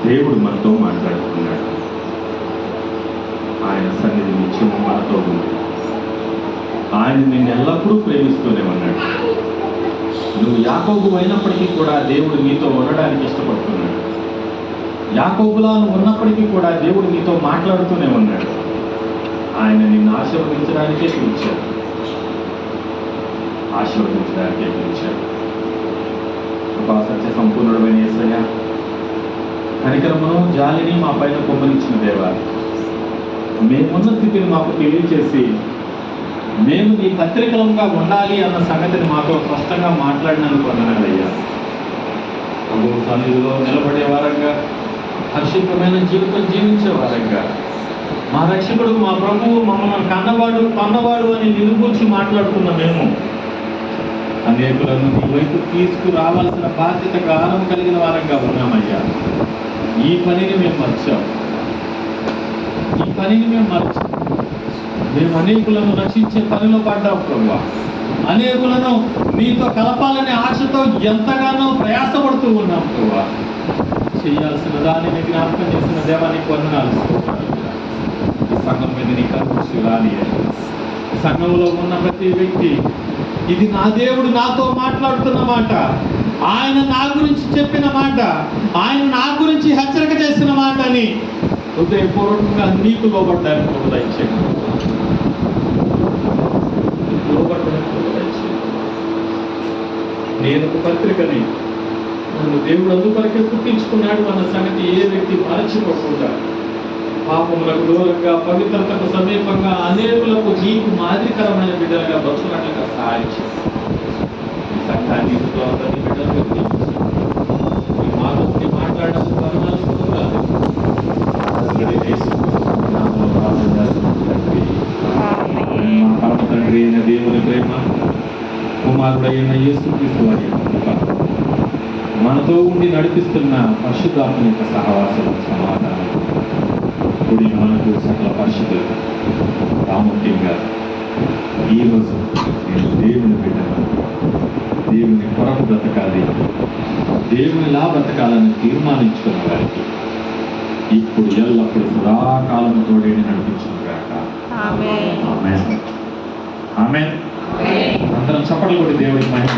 దేవుడు మనతో మాట్లాడుతున్నాడు. ఆయన సన్నిధి నిత్యము మనతో ఉంది. ఆయన నిన్ను ఎల్లప్పుడూ ప్రేమిస్తూనే ఉన్నాడు. నువ్వు యాకోబు అయినప్పటికీ కూడా దేవుడు నీతో ఉండడానికి ఇష్టపడుతున్నాడు. యాకోబులా నువ్వు ఉన్నప్పటికీ కూడా దేవుడు నీతో మాట్లాడుతూనే ఉన్నాడు. ఆయన నిన్ను ఆశీర్వదించడానికే పిలిచాడు. ఆశీర్వదించడానికే పిలిచాడు. కృపా సత్య సంపూర్ణుడమైన యేసయ్య, కనికరమును జాలిని మా పైన పొమ్మనిచ్చిన దేవా, మేమున్న స్థితిని మాకు తెలియచేసి మేము నీ పత్రికలంగా ఉండాలి అన్న సంగతిని మాతో స్పష్టంగా మాట్లాడినందుకు వందనాలయ్యా. ప్రభు సన్నిధిలో నిలబడే వారంగా, హర్షితమైన జీవితం జీవించే వారంగా, మా రక్షకుడు మా ప్రభువు మమ్మల్ని కన్నవాడు అని నిలుపుచి మాట్లాడుతున్న మేము అనేకులను నీ వైపు తీసుకురావాల్సిన బాధ్యత కాలం కలిగిన వారంగా ఉన్నామయ్యా. ఈ పనిని మేము మర్చాం. మేము అనేకులను రక్షించే పనిలో పడ్డాం ప్రభువా. అనేకులను నీతో కలపాలనే ఆశతో ఎంతగానో ప్రయాసపడుతూ ఉన్నాం ప్రభువా. చేయాల్సిన దానిని జ్ఞాపకం చేసిన దేవానికి వందనాలు. ఈ సంఘం మీద నీ కరుణ రాని, సంఘంలో ఉన్న ప్రతి వ్యక్తి ఇది నా దేవుడు నాతో మాట్లాడుతున్న మాట, ఆయన నా గురించి చెప్పిన మాట, ఆయన నా గురించి హెచ్చరిక చేసిన మాట అని హృదయపూర్వకంగా నీకు లోబడ్డానికి దయచేయండి. నేను ఒక పత్రికని నన్ను దేవుడు అందుకొరకే పుట్టించుకున్నాడు అన్న సంగతి ఏ వ్యక్తి మరచిపోకుండా పాపములకు దూరంగా, పవిత్రతకు సమీపంగా, అనేకులకు నీకు మాదిరికరమైన బిడ్డలుగా బతుకున్నట్లుగా సహాయం చేసి ఈ సంఘాన్ని అందరినీ బిడ్డలుగా ఈ మాతృని మాట్లాడడానికి మా పరమ తండ్రి అయిన దేవుని ప్రేమ, కుమారుడైన యేసుక్రీస్తు వారి కృప, మనతో ఉండి నడిపిస్తున్న పరిశుద్ధాత్మ యొక్క సహవాసం, సమాధానం కూడి మనకు సకల పరిశుద్ధులు. ప్రాముఖ్యంగా ఈరోజు నేను దేవుని బిడ్డను, దేవుని కొరకు బ్రతకాలి, దేవునిలా బ్రతకాలని తీర్మానించుకున్న వారికి ఇప్పుడు ఎల్లప్పుడు సదాకాలం తోడేని నడిపించును గాక. ఆమేన్. ఆమేన్. అందరం చప్పట్లు కొట్టి దేవుడికి మహిమ